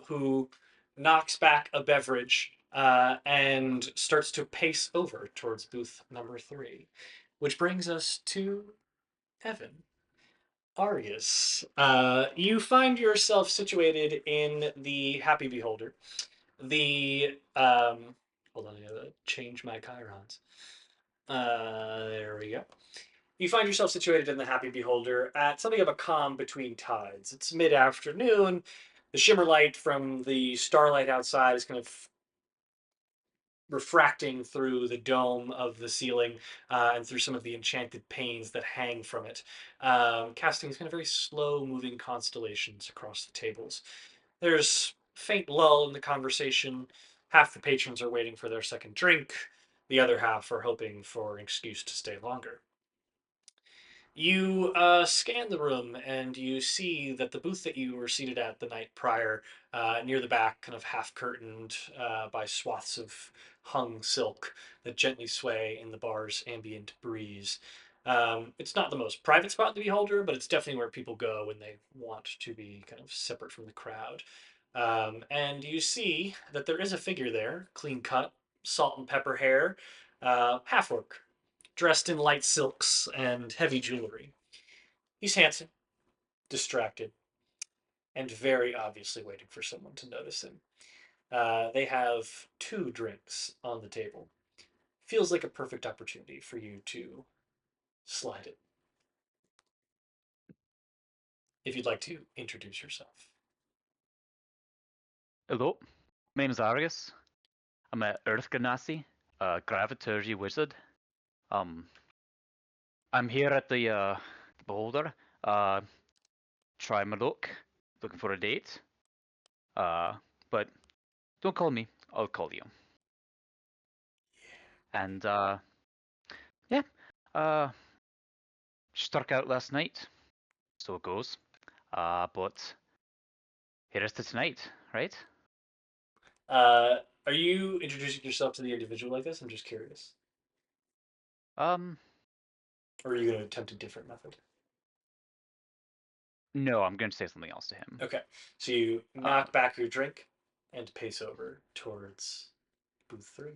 Speaker 1: who knocks back a beverage and starts to pace over towards booth number 3, which brings us to Evan. Argus, you find yourself situated in the Happy Beholder. The hold on, I gotta change my chirons. There we go. You find yourself situated in the Happy Beholder at something of a calm between tides. It's mid-afternoon. The shimmer light from the starlight outside is kind of refracting through the dome of the ceiling and through some of the enchanted panes that hang from it, casting kind of very slow-moving constellations across the tables. There's faint lull in the conversation. Half the patrons are waiting for their second drink. The other half are hoping for an excuse to stay longer. You scan the room and you see that the booth that you were seated at the night prior, near the back, kind of half curtained by swaths of hung silk that gently sway in the bar's ambient breeze. It's not the most private spot in the Beholder, but it's definitely where people go when they want to be kind of separate from the crowd. And you see that there is a figure there, clean cut, salt and pepper hair, half orc, dressed in light silks and heavy jewelry. He's handsome, distracted, and very obviously waiting for someone to notice him. They have 2 drinks on the table. Feels like a perfect opportunity for you to slide it. If you'd like to introduce yourself.
Speaker 5: Hello, my name is Argus. I'm an Earth Ganassi, a Gravitary Wizard. I'm here at the Beholder, try my luck, looking for a date. But don't call me, I'll call you. And yeah, uh, struck out last night, so it goes. But here is to tonight, right?
Speaker 1: Are you introducing yourself to the individual like this? I'm just curious.
Speaker 5: Um,
Speaker 1: Or are you going to attempt a different method?
Speaker 5: no, I'm going to say something else to him.
Speaker 1: Okay. So you knock back your drink and pace over towards booth 3.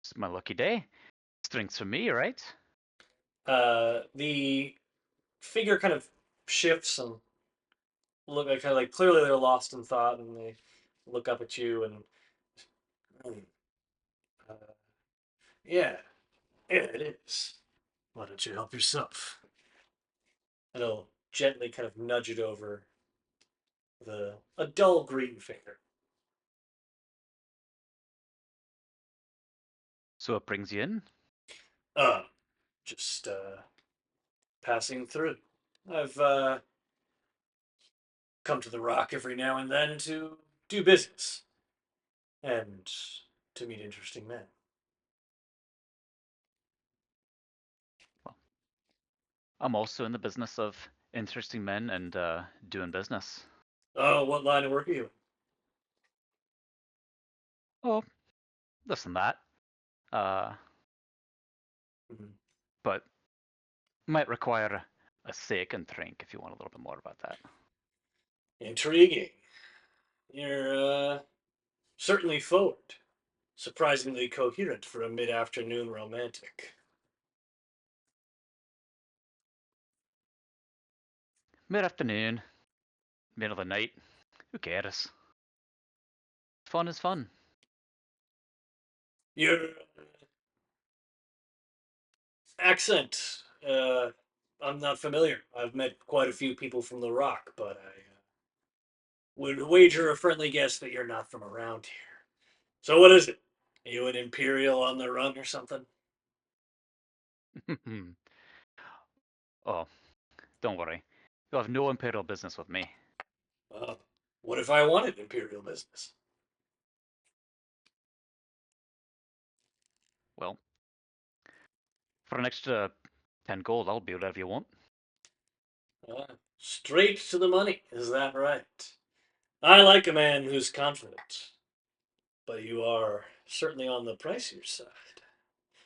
Speaker 5: It's my lucky day. Drinks for me, right?
Speaker 1: The figure kind of shifts and look like kind of like clearly they're lost in thought, and they look up at you and uh, yeah, yeah, it is. Why don't you help yourself? And he'll gently kind of nudge it over a dull green finger.
Speaker 5: So it brings you in?
Speaker 1: Uh, just passing through. I've come to the Rock every now and then to do business and to meet interesting men.
Speaker 5: Well, I'm also in the business of interesting men and doing business.
Speaker 1: Oh, what line of work are you in?
Speaker 5: Oh, this and that. Uh,
Speaker 1: Mhm.
Speaker 5: but might require a second drink if you want a little bit more about that.
Speaker 1: Intriguing. You're certainly forward. Surprisingly coherent for a mid-afternoon romantic.
Speaker 5: Mid-afternoon, middle of the night, who cares? Fun is fun.
Speaker 1: Your accent, I'm not familiar. I've met quite a few people from the Rock, but I would wager a friendly guess that you're not from around here. So what is it? Are you an Imperial on the run or something?
Speaker 5: Oh, don't worry. You'll have no imperial business with me.
Speaker 1: What if I wanted Imperial business?
Speaker 5: Well, for an extra 10 gold, I'll be whatever you want.
Speaker 1: Straight to the money, is that right? I like a man who's confident, but you are certainly on the pricier side.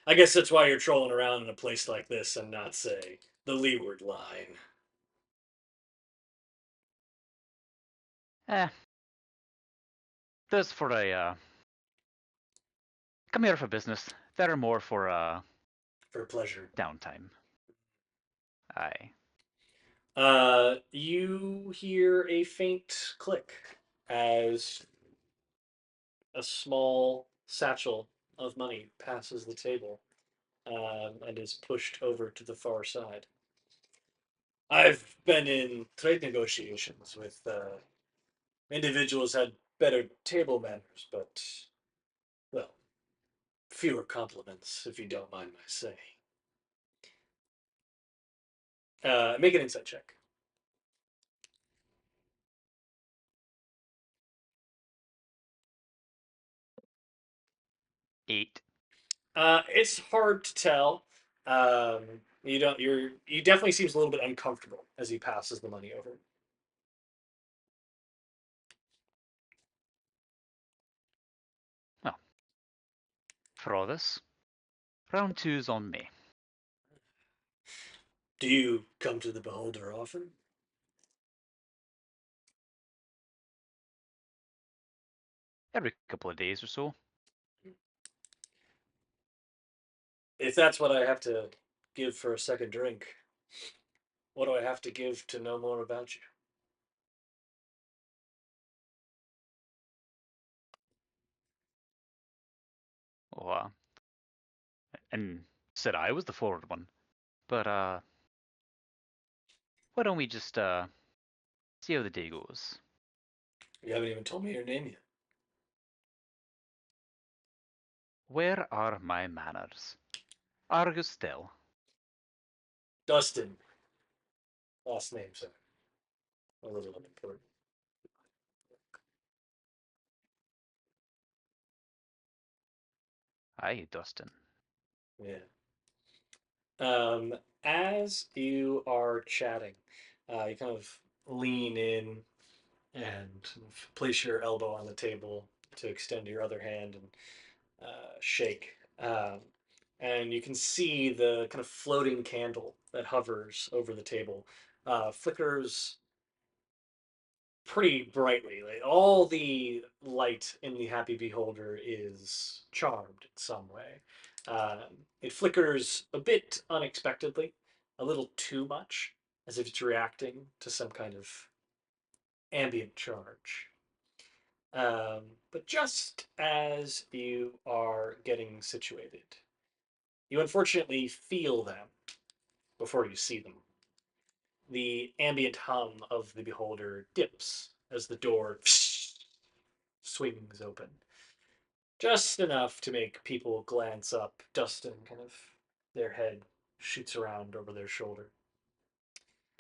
Speaker 1: I guess that's why you're trolling around in a place like this and not, say, the leeward line.
Speaker 5: Eh, this for a, come here for business. That are more for,
Speaker 1: For pleasure.
Speaker 5: downtime. Aye.
Speaker 1: You hear a faint click as a small satchel of money passes the table and is pushed over to the far side. I've been in trade negotiations with individuals had better table manners, but, well, fewer compliments, if you don't mind my saying. Make an insight check.
Speaker 5: 8.
Speaker 1: It's hard to tell. You don't. You definitely seems a little bit uncomfortable as he passes the money over.
Speaker 5: Well, for all this, round 2's on me.
Speaker 1: Do you come to the Beholder often?
Speaker 5: Every couple of days or so.
Speaker 1: If that's what I have to give for a second drink, what do I have to give to know more about you?
Speaker 5: Oh, and said I was the forward one. But, why don't we just, see how the day goes?
Speaker 1: You haven't even told me your name yet.
Speaker 5: Where are my manners? Argus still.
Speaker 1: Dustin. Last name, sir. A little unimportant.
Speaker 5: Aye, Dustin.
Speaker 1: Yeah. As you are chatting, you kind of lean in and place your elbow on the table to extend your other hand and shake. And you can see the kind of floating candle that hovers over the table flickers pretty brightly. Like all the light in the happy beholder is charmed in some way. It flickers a bit unexpectedly, a little too much, as if it's reacting to some kind of ambient charge. But just as you are getting situated, you unfortunately feel them before you see them. The ambient hum of the beholder dips as the door swings open. Just enough to make people glance up. Dustin kind of, their head shoots around over their shoulder.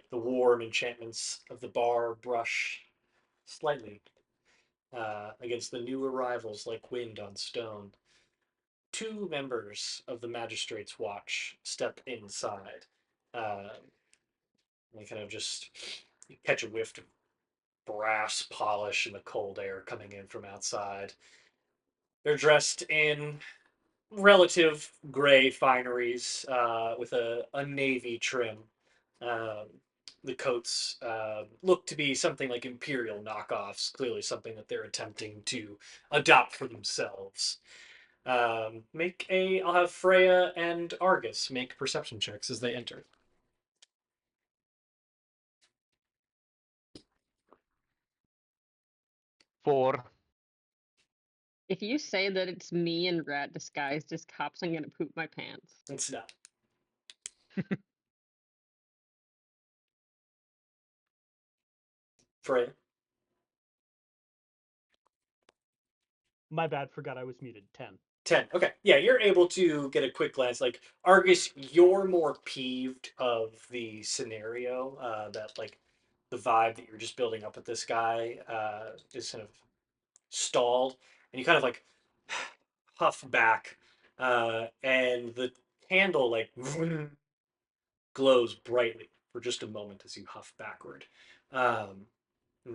Speaker 1: The warm enchantments of the bar brush slightly against the new arrivals like wind on stone. Two members of the Magistrate's watch step inside. They kind of just catch a whiff of brass polish and the cold air coming in from outside. They're dressed in relative gray fineries with a navy trim. Um, the coats look to be something like imperial knockoffs, clearly something that they're attempting to adopt for themselves. I'll have Freyja and Argus make perception checks as they enter.
Speaker 5: 4.
Speaker 3: If you say that it's me in rat disguised as cops, I'm gonna poop my pants.
Speaker 1: It's not. Freyja.
Speaker 4: My bad, forgot I was muted. 10.
Speaker 1: 10. Okay. Yeah, you're able to get a quick glance. Like, Argus, you're more peeved of the scenario, that, like, the vibe that you're just building up with this guy is kind of stalled. And you kind of, like, huff back, and the candle, like, glows brightly for just a moment as you huff backward. And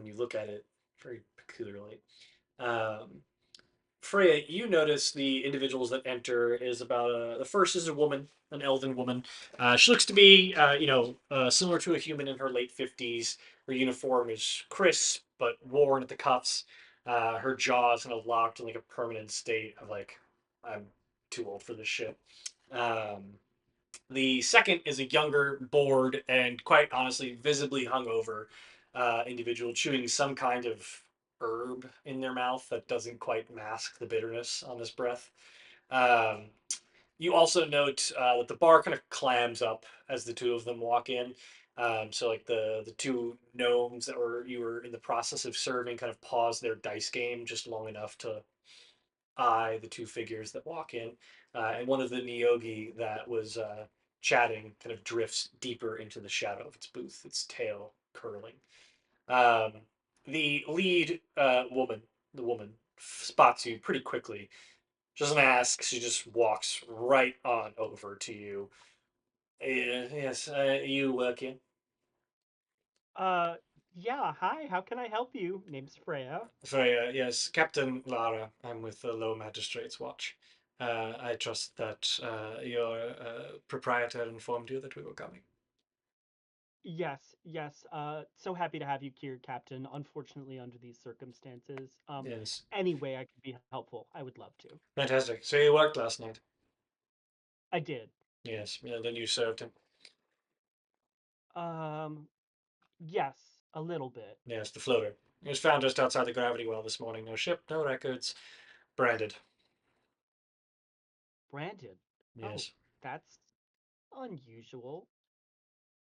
Speaker 1: you look at it very peculiarly. Um, Freya, you notice the individuals that enter is about the first is a woman, an elven woman. She looks to be, similar to a human in her late 50s. Her uniform is crisp but worn at the cuffs. Her jaw is kind of locked in like a permanent state of like, I'm too old for this shit. Um, the second is a younger, bored, and quite honestly, visibly hungover individual chewing some kind of herb in their mouth that doesn't quite mask the bitterness on his breath. Um, you also note that the bar kind of clams up as the two of them walk in. So like the two gnomes that you were in the process of serving kind of pause their dice game just long enough to eye the two figures that walk in, and one of the Nyogi that was chatting kind of drifts deeper into the shadow of its booth, its tail curling. Um, the lead woman, the woman, spots you pretty quickly. She doesn't ask, she just walks right on over to you. Yes, you work in?
Speaker 4: Uh, yeah, hi, how can I help you? Name's Freya.
Speaker 1: Sorry, yes, Captain Lara. I'm with the Low Magistrate's Watch. I trust that your proprietor informed you that we were coming.
Speaker 4: Yes, yes, so happy to have you here, Captain. Unfortunately, under these circumstances,
Speaker 1: Yes,
Speaker 4: any way I could be helpful, I would love to.
Speaker 1: fantastic. So you worked last night?
Speaker 4: I did.
Speaker 1: Yes, yeah, then you served him.
Speaker 4: Um, yes, a little bit.
Speaker 1: Yes, the floater. He was found just outside the gravity well this morning. No ship, no records. Branded.
Speaker 4: Branded. Oh,
Speaker 1: Yes.
Speaker 4: that's unusual,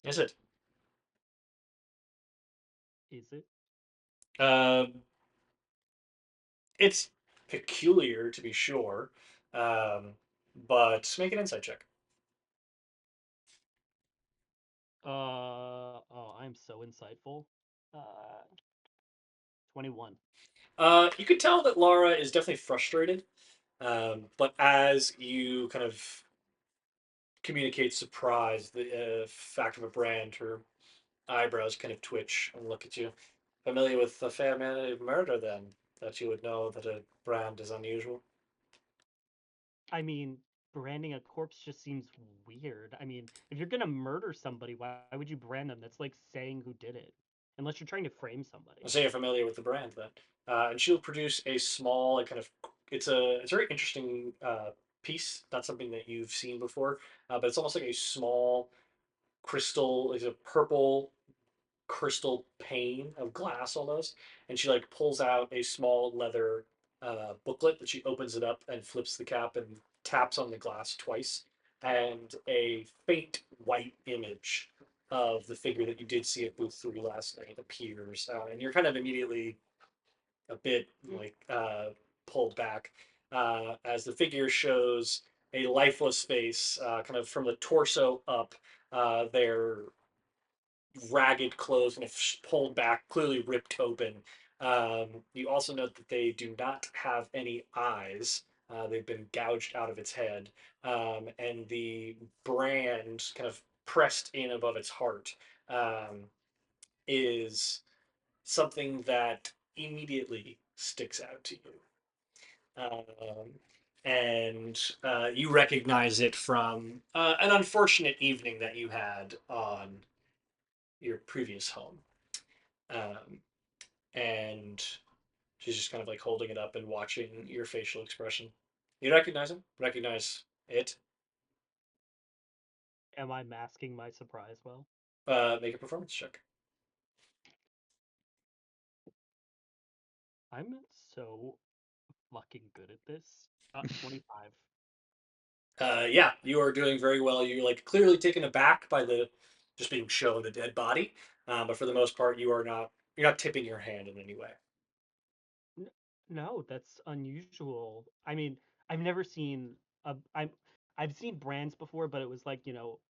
Speaker 1: Is it?
Speaker 4: is it?
Speaker 1: Uh, it's peculiar to be sure, um, but make an insight check.
Speaker 4: Oh, I'm so insightful. Uh, 21.
Speaker 1: You could tell that Laura is definitely frustrated, but as you kind of communicate surprise, the fact of a brand, her eyebrows kind of twitch and look at you. Familiar with a fair amount of murder, then, that you would know that a brand is unusual.
Speaker 4: I mean, branding a corpse just seems weird. I mean, if you're gonna murder somebody, why would you brand them? That's like saying who did it. Unless you're trying to frame
Speaker 1: I'll
Speaker 4: somebody.
Speaker 1: say you're familiar with the brand, then, and she'll produce a small, like kind of, it's a very interesting piece. Not something that you've seen before, but it's almost like a small crystal, like a purple crystal pane of glass almost, and she like pulls out a small leather booklet that she opens it up and flips the cap and taps on the glass twice, and a faint white image of the figure that you did see at booth 3 last night appears, and you're kind of immediately a bit
Speaker 4: Mm.
Speaker 1: like pulled back as the figure shows a lifeless face, kind of from the torso up. Their ragged clothes and pulled back, clearly ripped open. You also note that they do not have any eyes. They've been gouged out of its head, and the brand kind of pressed in above its heart is something that immediately sticks out to you. And you recognize it from an unfortunate evening that you had on your previous home. Um, and she's just kind of like holding it up and watching your facial expression. You recognize him? Recognize it?
Speaker 4: Am I masking my surprise well?
Speaker 1: Make a performance check.
Speaker 4: I'm so fucking good at this. 25.
Speaker 1: Yeah, you are doing very well. You're like clearly taken aback by the just being shown the dead body, but for the most part, you are not. You're not tipping your hand in any way.
Speaker 4: No, that's unusual. I mean, I've never seen I've seen brands before, but it was like,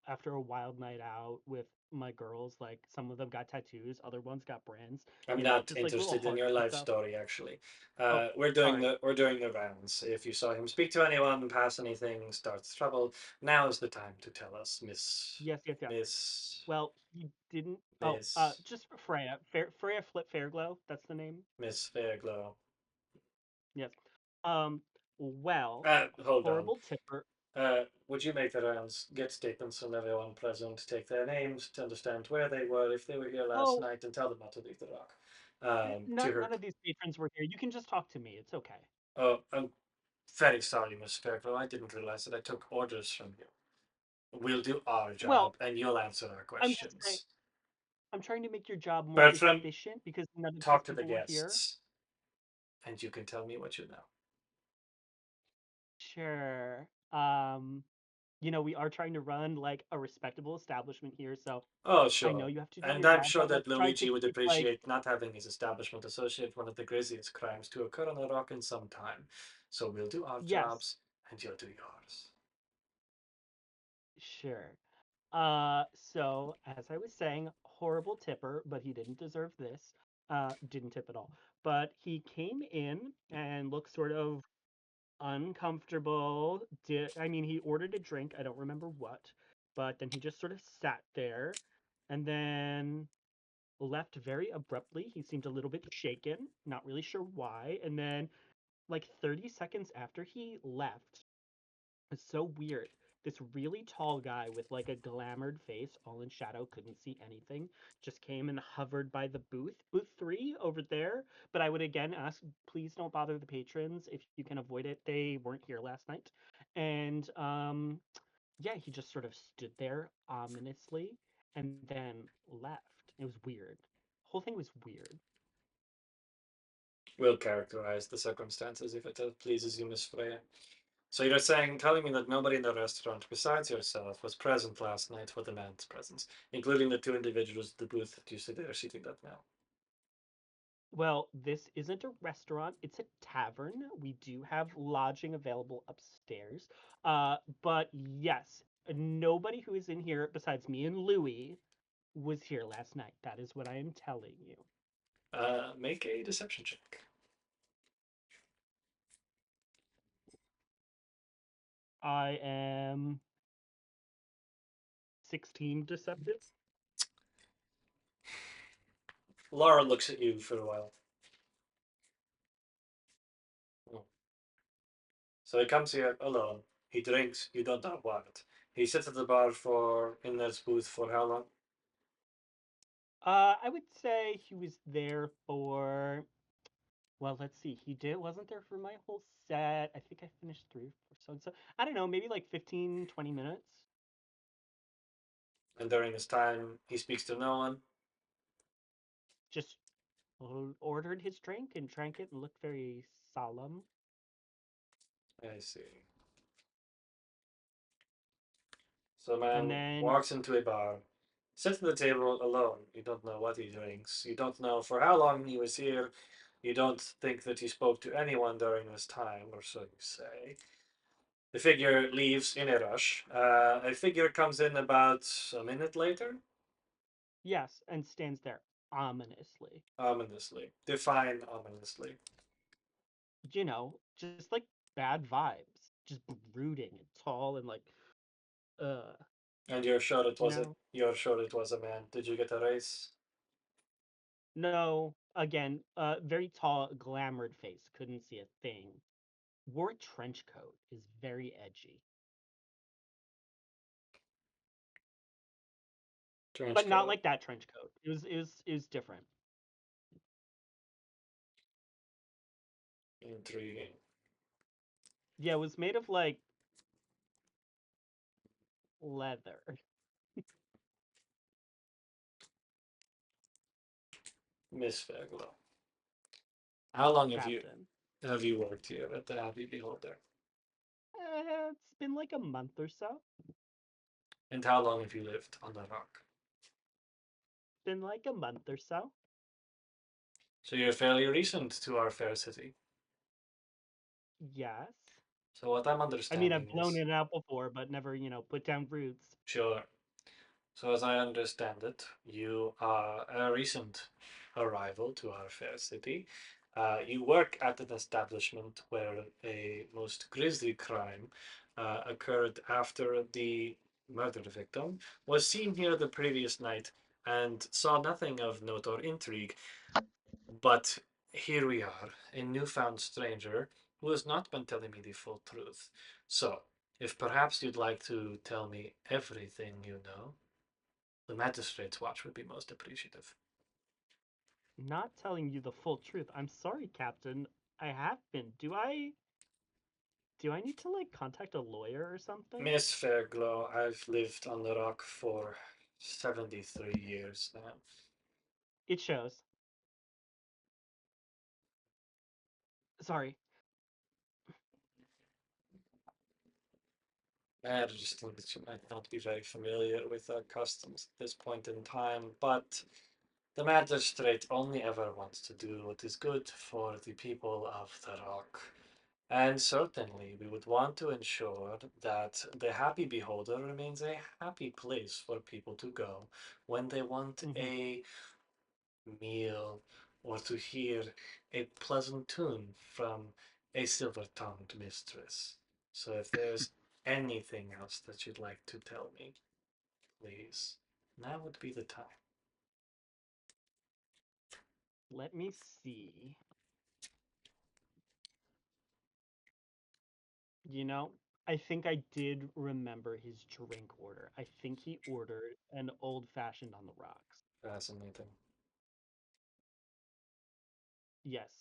Speaker 4: after a wild night out with my girls, like some of them got tattoos, other ones got brands,
Speaker 1: I'm not
Speaker 4: just like little
Speaker 1: interested in
Speaker 4: hearts
Speaker 1: your
Speaker 4: and
Speaker 1: life
Speaker 4: stuff.
Speaker 1: story, actually.
Speaker 4: Oh,
Speaker 1: We're doing
Speaker 4: sorry.
Speaker 1: the rounds. If you saw him speak to anyone, pass anything, starts trouble, now is the time to tell us,
Speaker 4: Yes, yes, yes.
Speaker 1: Miss,
Speaker 4: Well, he didn't. Oh,
Speaker 1: Miss,
Speaker 4: just Freya. Freya Fairglow. That's the name.
Speaker 1: Miss Fairglow.
Speaker 4: Yes. Um. Well,
Speaker 1: Hold on.
Speaker 4: horrible tipper.
Speaker 1: Would you make the rounds, get statements from everyone present, take their names to understand where they were, if they were here last
Speaker 4: Oh,
Speaker 1: night, and tell them not to leave the rock. To
Speaker 4: none
Speaker 1: her.
Speaker 4: of these patrons were here. You can just talk to me. It's okay.
Speaker 1: Oh, I'm very sorry, Miss Fairglow. I didn't realize that I took orders from you. We'll do our
Speaker 4: Well,
Speaker 1: job, and you'll answer our
Speaker 4: I'm just saying.
Speaker 1: questions.
Speaker 4: I'm trying to make your job more
Speaker 1: Bertram,
Speaker 4: efficient because none of these
Speaker 1: talk to the
Speaker 4: people were here.
Speaker 1: guests, and you can tell me what you know.
Speaker 4: Sure. We are trying to run like a respectable establishment here, so
Speaker 1: Oh,
Speaker 4: I know
Speaker 1: sure.
Speaker 4: you have to do
Speaker 1: And
Speaker 4: your
Speaker 1: I'm
Speaker 4: job,
Speaker 1: sure
Speaker 4: but
Speaker 1: that
Speaker 4: let's try to
Speaker 1: Luigi would
Speaker 4: keep like
Speaker 1: appreciate not having his establishment associate one of the grisliest crimes to occur on the rock in some time. So we'll do our
Speaker 4: yes,
Speaker 1: jobs, and you'll do yours.
Speaker 4: sure. So as I was saying, horrible tipper, but he didn't deserve this. Didn't tip at all. But he came in and looked sort of uncomfortable. He ordered a drink, I don't remember what, but then he just sort of sat there and then left very abruptly. He seemed a little bit shaken, not really sure why. And then, like 30 seconds after he left, it's so weird. This really tall guy with like a glamored face, all in shadow, couldn't see anything, just came and hovered by the booth 3 over there. But I would again ask, please don't bother the patrons if you can avoid it. They weren't here last night. And yeah, he just sort of stood there ominously and then left. It was weird. The whole thing was weird.
Speaker 1: We'll characterize the circumstances if it pleases you, Miss Freya. So you're telling me that nobody in the restaurant besides yourself was present last night for the man's presence, including the two individuals at the booth that you see there seated at now.
Speaker 4: Well, this isn't a restaurant, it's a tavern. We do have lodging available upstairs. But yes, nobody who is in here besides me and Louis was here last night. That is what I am telling you.
Speaker 1: Make a deception check.
Speaker 4: I am 16 deceptive.
Speaker 1: Laura looks at you for a while. Oh. So he comes here alone. He drinks. You don't know what. He sits at the bar in this booth for how long?
Speaker 4: I would say he was there for, well, let's see. Wasn't there for my whole set. I think I finished 3 or 4 so I don't know, maybe like 15, 20 minutes.
Speaker 1: And during this time, he speaks to no one.
Speaker 4: Just ordered his drink and drank it and looked very solemn.
Speaker 1: I see. So a
Speaker 4: And
Speaker 1: man
Speaker 4: then,
Speaker 1: walks into a bar, sits at the table alone. You don't know what he drinks. You don't know for how long he was here. You don't think that he spoke to anyone during this time, or so you say. The figure leaves in a rush. A figure comes in about a minute later,
Speaker 4: yes, and stands there ominously.
Speaker 1: ominously. Define ominously.
Speaker 4: Just like bad vibes. Just brooding and tall and like, uh,
Speaker 1: And you're sure it
Speaker 4: you
Speaker 1: was it?
Speaker 4: know?
Speaker 1: You're sure it was a man? Did you get a raise?
Speaker 4: No, again, very tall, glamored face. Couldn't see a thing. Wore a trench coat. Is very edgy.
Speaker 1: Trench
Speaker 4: But not
Speaker 1: coat.
Speaker 4: like that trench coat. It was different.
Speaker 1: Intriguing.
Speaker 4: Yeah, it was made of like leather.
Speaker 1: Miss Fairglow. How long
Speaker 4: Captain.
Speaker 1: have you worked here at the Happy Beholder?
Speaker 4: It's been like a month or so.
Speaker 1: And how long have you lived on the rock?
Speaker 4: Been like a month or so.
Speaker 1: So you're fairly recent to our fair city.
Speaker 4: Yes.
Speaker 1: So what I'm
Speaker 4: I
Speaker 1: understanding
Speaker 4: mean, I've blown
Speaker 1: is
Speaker 4: it out before, but never, put down roots.
Speaker 1: sure. So as I understand it, you are a recent arrival to our fair city. You work at an establishment where a most grisly crime occurred after the murder victim was seen here the previous night and saw nothing of note or intrigue. But here we are, a newfound stranger who has not been telling me the full truth. So, if perhaps you'd like to tell me everything you know, the Magistrate's watch would be most appreciative.
Speaker 4: Not telling you the full truth. I'm sorry, Captain. I have been. Do I need to like contact a lawyer or something?
Speaker 1: Miss Fairglow, I've lived on the rock for 73 years now.
Speaker 4: It shows. Sorry.
Speaker 1: I just think that you might not be very familiar with our customs at this point in time, but the Magistrate only ever wants to do what is good for the people of the rock. And certainly, we would want to ensure that the Happy Beholder remains a happy place for people to go when they want
Speaker 4: Mhm.
Speaker 1: a meal or to hear a pleasant tune from a silver-tongued mistress. So if there's anything else that you'd like to tell me, please, now would be the time.
Speaker 4: Let me see. You know, I think I did remember his drink order. I think he ordered an old fashioned on the rocks.
Speaker 1: Fascinating.
Speaker 4: Yes.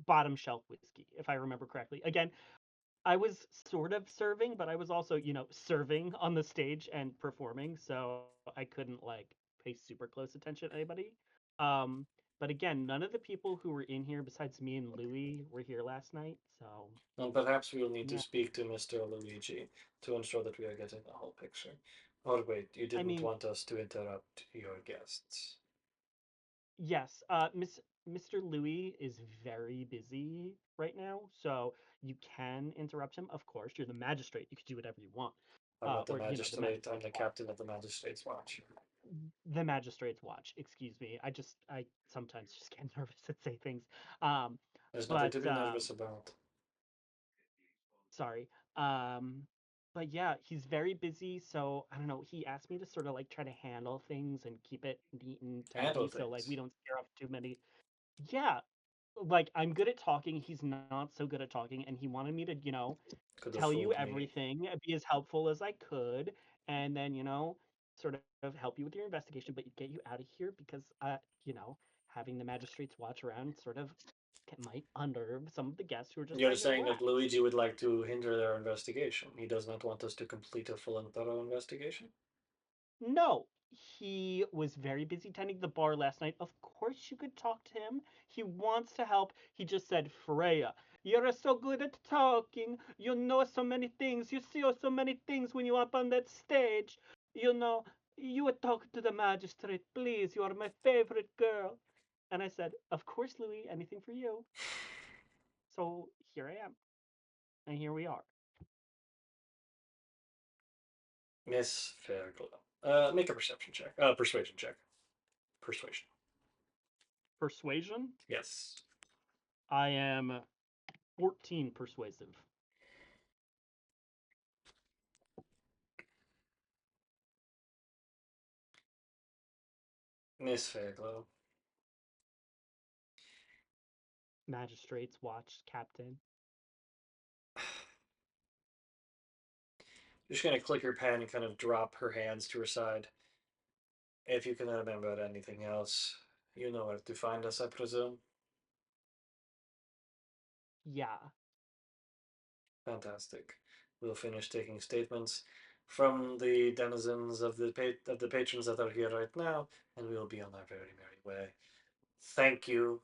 Speaker 4: Bottom shelf whiskey, if I remember correctly. Again, I was sort of serving, but I was also, serving on the stage and performing, so I couldn't like pay super close attention to anybody. Um, but again, none of the people who were in here besides me and Louis were here last night, so
Speaker 1: And perhaps we'll need to
Speaker 4: yeah.
Speaker 1: speak to Mr. Luigi to ensure that we are getting the whole picture. Or wait, you
Speaker 4: I
Speaker 1: didn't
Speaker 4: mean,
Speaker 1: want us to interrupt your guests.
Speaker 4: yes, Mr. Louis is very busy right now, so you can interrupt him. Of course, you're the magistrate. You can do whatever you want.
Speaker 1: I'm not the
Speaker 4: Or the
Speaker 1: magistrate, I'm
Speaker 4: magistrate's
Speaker 1: the
Speaker 4: watch.
Speaker 1: captain of the magistrate's watch.
Speaker 4: The magistrate's watch. Excuse me. I sometimes just get nervous and say things. Um,
Speaker 1: There's nothing
Speaker 4: but
Speaker 1: to be nervous about.
Speaker 4: sorry. But yeah, he's very busy, so I don't know. He asked me to sort of like try to handle things and keep it neat and
Speaker 1: Handle
Speaker 4: tidy, so like we
Speaker 1: things.
Speaker 4: don't scare off too many. Yeah, like I'm good at talking. He's not so good at talking, and he wanted me to,
Speaker 1: Could have
Speaker 4: tell you
Speaker 1: fooled me.
Speaker 4: everything, be as helpful as I could, and then, sort of help you with your investigation, but get you out of here because, you know, having the magistrate's watch around sort of might unnerve some of the guests who are just
Speaker 1: You're
Speaker 4: trying to
Speaker 1: saying that
Speaker 4: relax.
Speaker 1: Luigi would like to hinder their investigation. He does not want us to complete a full and thorough investigation?
Speaker 4: No, he was very busy tending the bar last night. Of course, you could talk to him. He wants to help. He just said, Freya, you're so good at talking. You know so many things. You see so many things when you're up on that stage. You know, you would talk to the magistrate, please. You are my favorite girl. And I said, Of course, Louis, anything for you. So here I am. And here we are.
Speaker 1: Miss Fairglow. Make a perception check. Persuasion check. Persuasion.
Speaker 4: Persuasion?
Speaker 1: Yes.
Speaker 4: I am 14 persuasive.
Speaker 1: Miss Fairglow.
Speaker 4: Magistrate's watch, Captain.
Speaker 1: Just gonna click her pen and kind of drop her hands to her side. If you can remember anything else, you know where to find us, I presume.
Speaker 4: Yeah.
Speaker 1: Fantastic. We'll finish taking statements from the denizens of the patrons that are here right now, and we'll be on our very merry way. Thank you,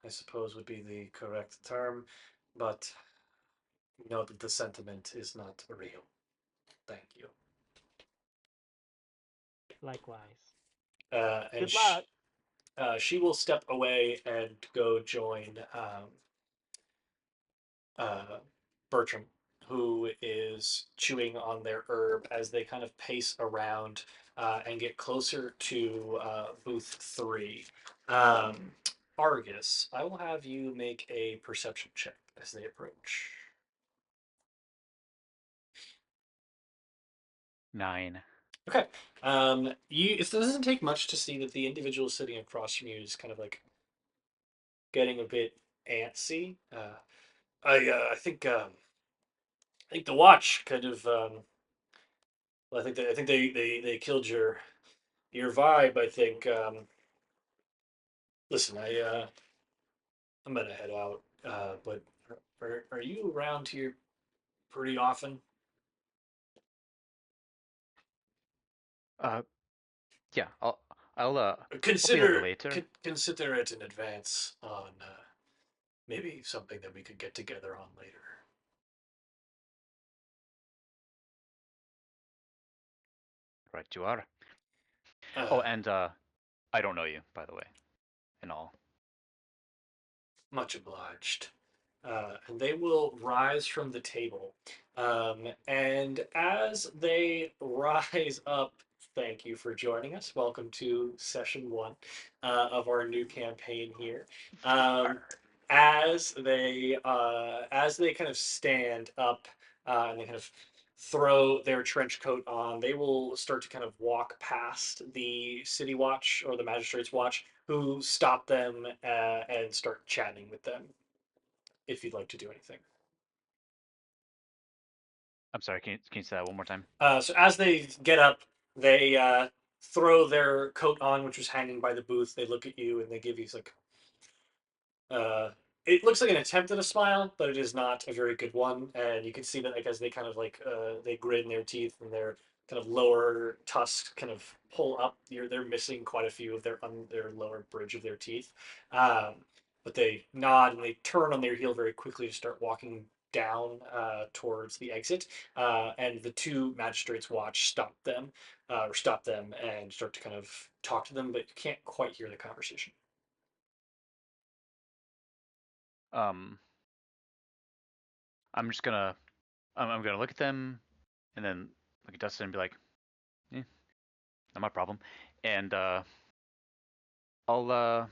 Speaker 1: I suppose would be the correct term, but know that the sentiment is not real. Thank you.
Speaker 4: Likewise.
Speaker 1: And
Speaker 4: Good luck.
Speaker 1: she will step away and go join Bertram, who is chewing on their herb as they kind of pace around and get closer to booth 3. Um, Argus, I will have you make a perception check as they approach.
Speaker 5: 9.
Speaker 1: Okay. It doesn't take much to see that the individual sitting across from you is kind of like getting a bit antsy. I think the watch kind of. Well, I think they killed your vibe. I think. Listen, I'm gonna head out. But are you around here pretty often?
Speaker 5: Uh, yeah, I'll be over
Speaker 1: Consider
Speaker 5: later.
Speaker 1: consider it in advance on maybe something that we could get together on later.
Speaker 5: Right, you are.
Speaker 1: Uh,
Speaker 5: Oh, and I don't know you, by the way, and all.
Speaker 1: Much obliged. And they will rise from the table. And as they rise up, thank you for joining us. Welcome to session 1 of our new campaign here. As they kind of stand up and they kind of throw their trench coat on, they will start to kind of walk past the city watch or the magistrate's watch, who stop them and start chatting with them. If you'd like to do anything.
Speaker 5: I'm sorry, can you say that one more time?
Speaker 1: So as they get up, they throw their coat on, which was hanging by the booth. They look at you and they give you like uh, it looks like an attempt at a smile, but it is not a very good one. And you can see that like as they kind of like they grin their teeth and their kind of lower tusks kind of pull up. They're missing quite a few of their lower bridge of their teeth. Um, but they nod and they turn on their heel very quickly to start walking down towards the exit. And the two magistrates watch stop them and start to kind of talk to them, but you can't quite hear the conversation.
Speaker 5: Um, I'm just gonna I'm gonna look at them, and then look at Dustin and be like, "Eh, not my problem," and I'll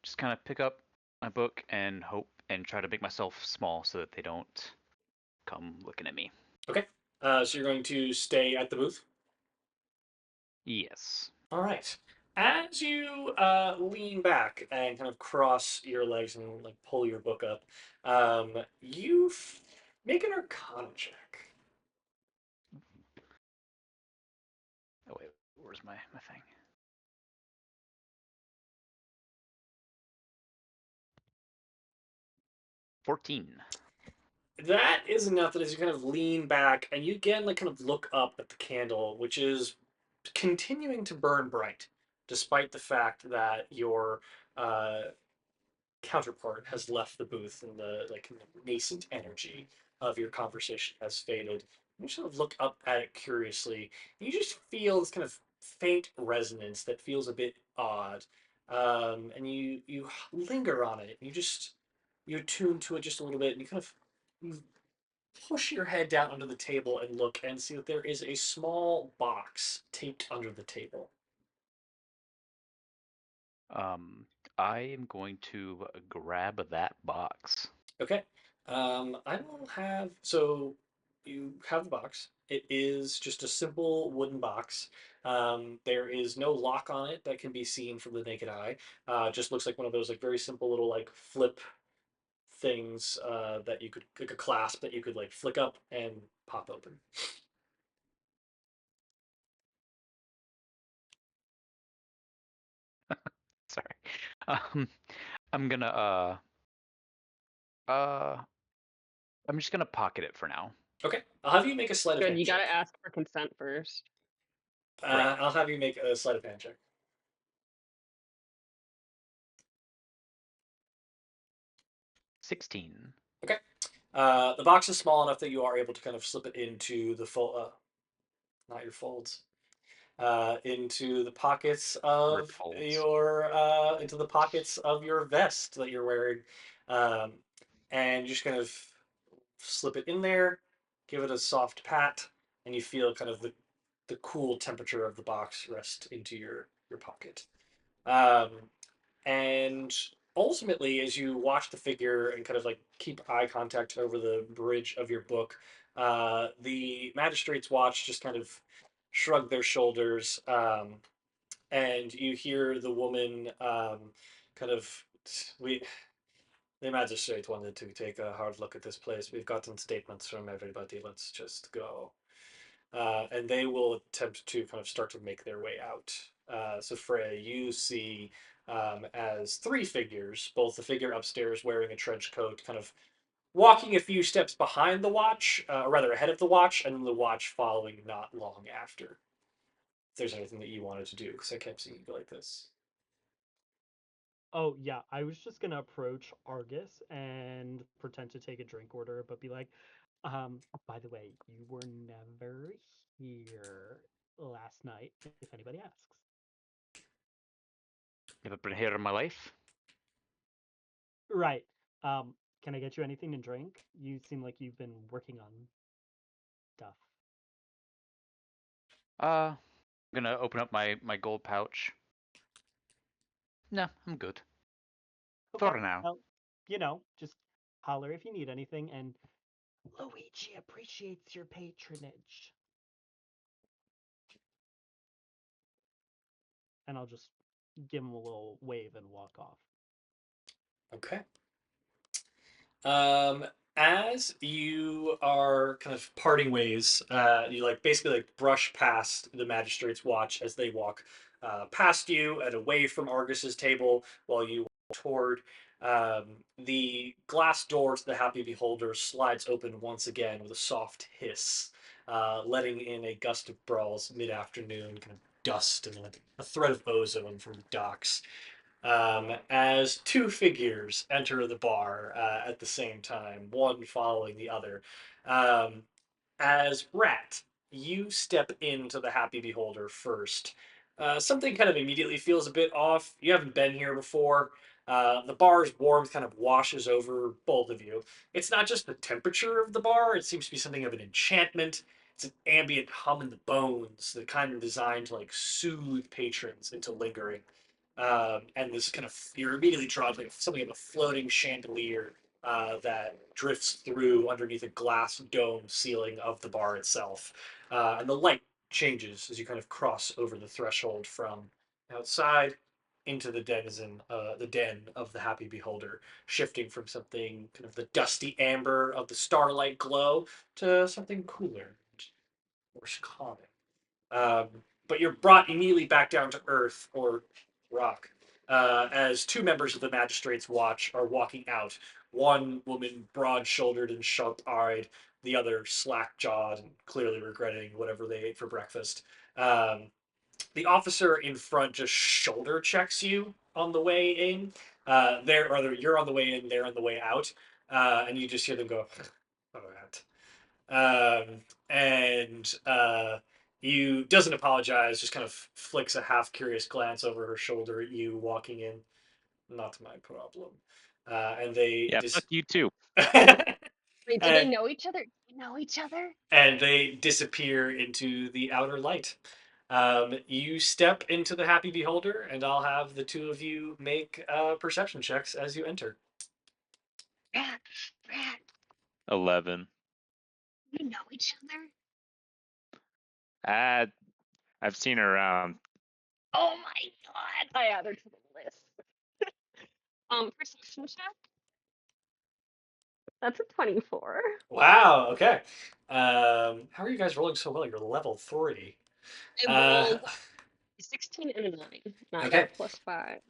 Speaker 5: just kind of pick up my book and hope and try to make myself small so that they don't come looking at me.
Speaker 1: Okay. So you're going to stay at the booth?
Speaker 5: Yes.
Speaker 1: All right. As you lean back and kind of cross your legs and like pull your book up, you make an Arcana check.
Speaker 5: Oh wait, where's my thing? 14.
Speaker 1: That is enough that as you kind of lean back and you again like kind of look up at the candle, which is continuing to burn bright, despite the fact that your uh, counterpart has left the booth and the like nascent energy of your conversation has faded. You sort of look up at it curiously. And you just feel this kind of faint resonance that feels a bit odd, and you linger on it. You attune to it just a little bit, and you push your head down under the table and look and see that there is a small box taped under the table.
Speaker 5: Um, I am going to grab that box.
Speaker 1: Okay. I will have so you have the box. It is just a simple wooden box. There is no lock on it that can be seen from the naked eye. It just looks like one of those like very simple little like flip things that you could like a clasp that you could like flick up and pop open.
Speaker 5: Sorry. Um, I'm gonna uh I'm just gonna pocket it for now.
Speaker 1: Okay, I'll have you make a sleight of
Speaker 3: Good,
Speaker 1: hand
Speaker 3: you
Speaker 1: check.
Speaker 3: gotta ask for consent first.
Speaker 5: Right.
Speaker 1: I'll have you make a sleight of hand check.
Speaker 5: 16.
Speaker 1: Okay. The box is small enough that you are able to kind of slip it into the fold, not your folds, into the pockets
Speaker 5: Rip
Speaker 1: of
Speaker 5: folds.
Speaker 1: your into the pockets of your vest that you're wearing. Um, and you just kind of slip it in there, give it a soft pat, and you feel kind of the cool temperature of the box rest into your pocket. Um, and ultimately, as you watch the figure and kind of like keep eye contact over the bridge of your book, the magistrates watch just kind of shrug their shoulders, and you hear the woman kind of we the magistrate wanted to take a hard look at this place. We've gotten statements from everybody. Let's just go. And they will attempt to kind of start to make their way out. So Freya, you see as three figures, both the figure upstairs wearing a trench coat, kind of walking a few steps behind the watch, or rather ahead of the watch, and then the watch following not long after. If there's anything that you wanted to do, because I kept seeing you go like this.
Speaker 4: Oh yeah, I was just gonna approach Argus and pretend to take a drink order, but be like, by the way, you were never here last night, if anybody asks.
Speaker 5: Never been here in my life.
Speaker 4: Right. Can I get you anything to drink? You seem like you've been working on stuff.
Speaker 5: I'm gonna open up my gold pouch. No, I'm good.
Speaker 4: Okay.
Speaker 5: For now.
Speaker 4: Well, just holler if you need anything, and Luigi appreciates your patronage. And I'll just give him a little wave and walk off.
Speaker 1: Okay. Um, as you are kind of parting ways, you like basically like brush past the magistrate's watch as they walk past you and away from Argus's table while you walk toward. The glass door to the Happy Beholder slides open once again with a soft hiss, letting in a gust of Bral's mid-afternoon kind of dust and like a thread of ozone from the docks, as two figures enter the bar at the same time, one following the other. Um, as Rat, you step into the Happy Beholder first. Something kind of immediately feels a bit off. You haven't been here before. The bar's warmth kind of washes over both of you. It's not just the temperature of the bar, it seems to be something of an enchantment. It's an ambient hum in the bones, the kind of designed to like soothe patrons into lingering. And this kind of you're immediately drawn to like something of a floating chandelier that drifts through underneath a glass dome ceiling of the bar itself, and the light changes as you kind of cross over the threshold from outside into the den of the Happy Beholder, shifting from something kind of the dusty amber of the starlight glow to something cooler, more calming. Um, but you're brought immediately back down to earth or rock as two members of the magistrate's watch are walking out. One woman broad shouldered and sharp eyed, the other slack jawed and clearly regretting whatever they ate for breakfast. Um, the officer in front just shoulder checks you on the way in. You're on the way in, they're on the way out. And you just hear them go, all right. And you doesn't apologize, just kind of flicks a half curious glance over her shoulder at you walking in. Not my problem. And they
Speaker 2: Yeah, fuck you too.
Speaker 3: Wait, do they
Speaker 1: and,
Speaker 3: know each other? Do they know each other?
Speaker 1: and they disappear into the outer light. You step into the Happy Beholder, and I'll have the two of you make perception checks as you enter.
Speaker 3: Rat, rat,
Speaker 2: 11.
Speaker 3: do they know each other?
Speaker 2: I've seen her around.
Speaker 3: Oh my god! I add her to the list. Perception check. That's a 24.
Speaker 1: Wow. Okay. How are you guys rolling so well? You're level 3.
Speaker 3: I rolled a 16 and a 9. And I
Speaker 1: Okay.
Speaker 3: got +5.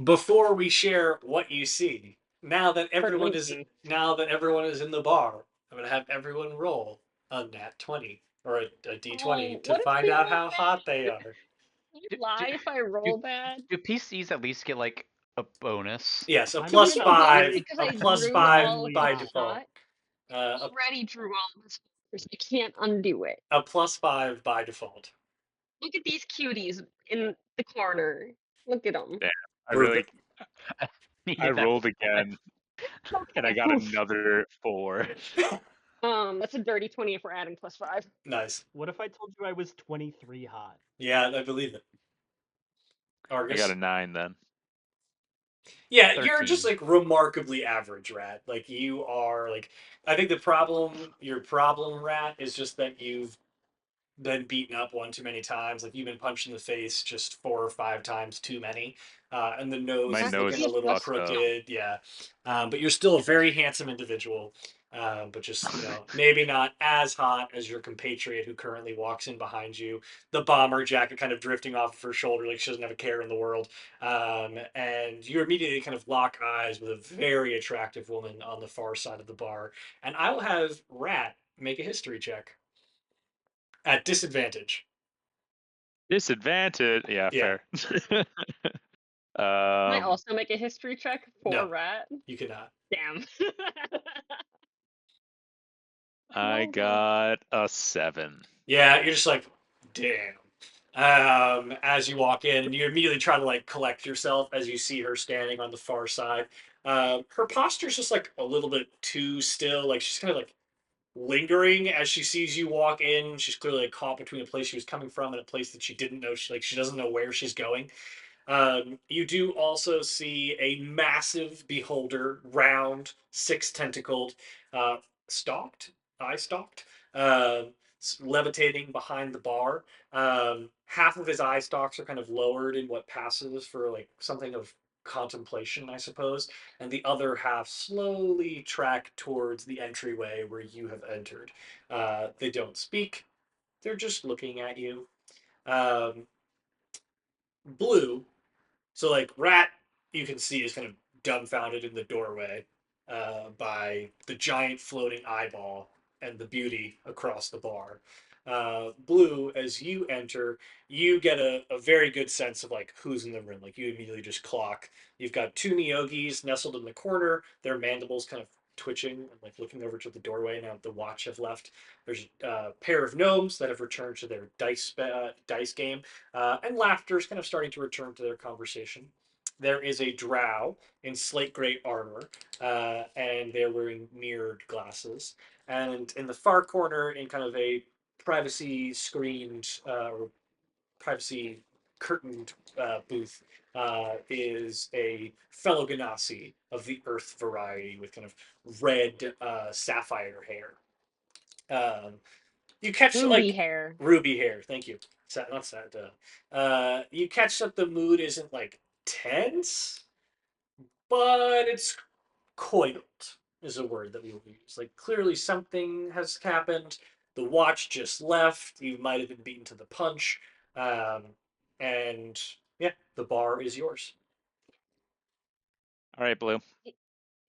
Speaker 1: Before we share what you see,
Speaker 3: For Luigi.
Speaker 1: now that everyone is in the bar, I'm gonna have everyone roll a nat 20 or a d20
Speaker 3: Oh,
Speaker 1: to
Speaker 3: what if
Speaker 1: find
Speaker 3: we
Speaker 1: out
Speaker 3: roll
Speaker 1: how hot they
Speaker 3: bad?
Speaker 1: are.
Speaker 3: Can you
Speaker 5: Do, do,
Speaker 3: lie if I roll bad?
Speaker 5: do PCs at least get like a bonus?
Speaker 1: Yes, a
Speaker 4: I'm
Speaker 3: Do we
Speaker 1: plus
Speaker 3: get
Speaker 4: gonna
Speaker 3: a bonus
Speaker 1: five,
Speaker 4: very
Speaker 3: because
Speaker 1: a
Speaker 3: I
Speaker 1: plus
Speaker 3: drew
Speaker 1: five
Speaker 3: all of
Speaker 4: genuinely
Speaker 1: by
Speaker 3: the
Speaker 1: default.
Speaker 3: hot? I already drew all of the scores. I can't undo it.
Speaker 1: A plus 5 by default.
Speaker 3: Look at these cuties in the corner. Look at them.
Speaker 2: Yeah, I
Speaker 1: We're
Speaker 2: really, I
Speaker 5: Needed that
Speaker 2: rolled
Speaker 5: plus five.
Speaker 2: again. And I
Speaker 3: Okay.
Speaker 2: got
Speaker 3: Oof.
Speaker 2: another 4.
Speaker 3: That's a dirty 20 if we're adding +5.
Speaker 1: Nice.
Speaker 4: What if I told you I was 23 hot?
Speaker 1: Yeah, I believe it.
Speaker 2: I got a
Speaker 1: Argus.
Speaker 2: 9 then.
Speaker 1: Yeah, you're just
Speaker 5: 13.
Speaker 1: like remarkably average, Rat. Like you are like I think your problem, Rat, is just that you've been beaten up one too many times. Like you've been punched in the face just 4 or 5 times too many, and the nose
Speaker 2: My
Speaker 1: is
Speaker 3: Not to
Speaker 2: nose
Speaker 1: looking
Speaker 3: be
Speaker 1: a
Speaker 2: is
Speaker 3: a
Speaker 1: little
Speaker 3: plus
Speaker 2: fucked
Speaker 3: one
Speaker 2: up.
Speaker 3: now.
Speaker 1: crooked. Yeah, but you're still a very handsome individual. But just maybe not as hot as your compatriot who currently walks in behind you. The bomber jacket kind of drifting off of her shoulder, like she doesn't have a care in the world. And you immediately kind of lock eyes with a very attractive woman on the far side of the bar. And I will have Rat make a history check at disadvantage.
Speaker 2: Disadvantage. Yeah,
Speaker 1: Yeah,
Speaker 2: fair.
Speaker 3: Can I
Speaker 2: um,
Speaker 3: also make a history check for
Speaker 1: no,
Speaker 3: Rat?
Speaker 1: you cannot.
Speaker 3: Damn.
Speaker 2: I
Speaker 3: Well done.
Speaker 2: got a 7.
Speaker 1: Yeah, you're just like, damn. As you walk in, and you immediately try to like collect yourself as you see her standing on the far side. Her posture's just like a little bit too still. Like she's kind of like lingering as she sees you walk in. She's clearly like, caught between a place she was coming from and a place that she didn't know. She doesn't know where she's going. You do also see a massive beholder, round, six tentacled, uh, stalked, eye stalked, uh, levitating behind the bar. Half of his eye stalks are kind of lowered in what passes for like something of contemplation, I suppose, and the other half slowly track towards the entryway where you have entered. They don't speak, they're just looking at you. Um, Blue, so like Rat, you can see is kind of dumbfounded in the doorway by the giant floating eyeball and the beauty across the bar. Blue, as you enter, you get a very good sense of like who's in the room. Like you immediately just clock. You've got two Neogis nestled in the corner, their mandibles kind of twitching and like looking over to the doorway now the watch have left. There's a pair of gnomes that have returned to their dice game, and laughter is kind of starting to return to their conversation. There is a drow in slate gray armor, and they're wearing mirrored glasses. And in the far corner, in kind of a privacy screened or privacy curtained booth, is a fellow Ganassi of the Earth variety with kind of red sapphire hair. Um, you catch
Speaker 3: Ruby
Speaker 1: like
Speaker 3: hair.
Speaker 1: ruby hair. Thank you. Not sad. You catch that the mood isn't like tense, but it's coiled is a word that we will use. Like clearly something has happened. The watch just left. You might have been beaten to the punch, um, and yeah, the bar is yours.
Speaker 2: All right, Blue.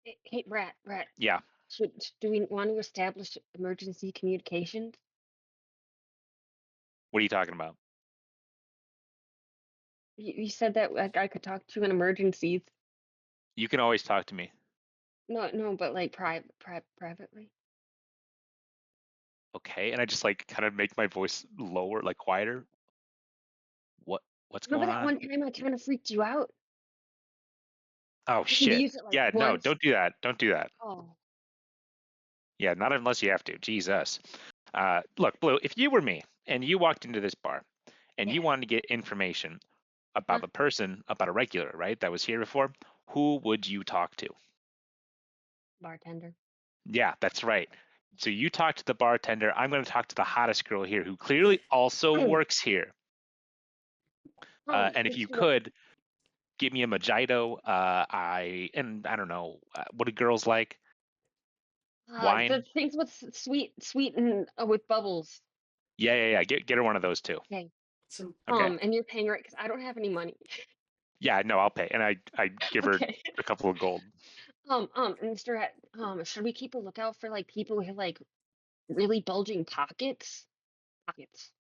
Speaker 3: Hey, Rat.
Speaker 2: Yeah.
Speaker 3: Do we want to establish emergency communications?
Speaker 2: What are you talking about?
Speaker 3: You said that I could talk to you in emergencies.
Speaker 2: You can always talk to me.
Speaker 3: No, but like privately.
Speaker 2: Okay. And I just like kind of make my voice lower, like quieter. What what's
Speaker 3: Remember
Speaker 2: going
Speaker 3: that
Speaker 2: on?
Speaker 3: one time I kind of freaked you out?
Speaker 2: Oh
Speaker 3: I can
Speaker 2: shit.
Speaker 3: use it like
Speaker 2: Yeah, no,
Speaker 3: once.
Speaker 2: don't do that. Don't do that.
Speaker 3: Oh,
Speaker 2: Yeah, not unless you have to. Jesus. Look, Blue, if you were me and you walked into this bar and
Speaker 3: yeah.
Speaker 2: you wanted to get information
Speaker 3: Huh?
Speaker 2: about a person, about a regular, right, that was here before, who would you talk to?
Speaker 3: Bartender.
Speaker 2: Yeah, that's right. So you talk to the bartender. I'm going to talk to the hottest girl here who clearly also works here. And if you
Speaker 3: Since you were,
Speaker 2: could, give me a mojito. I don't know, what do girls like?
Speaker 3: the
Speaker 2: Wine?
Speaker 3: things with sweet and with bubbles.
Speaker 2: Yeah. Get her one of those too.
Speaker 3: Okay.
Speaker 1: Some
Speaker 2: Okay.
Speaker 3: And you're paying right because I don't have any money.
Speaker 2: Yeah, no, I'll pay. And I give her
Speaker 3: Okay.
Speaker 2: a couple of gold.
Speaker 3: Mr. Should we keep a lookout for like people who have like really bulging pockets? Pockets.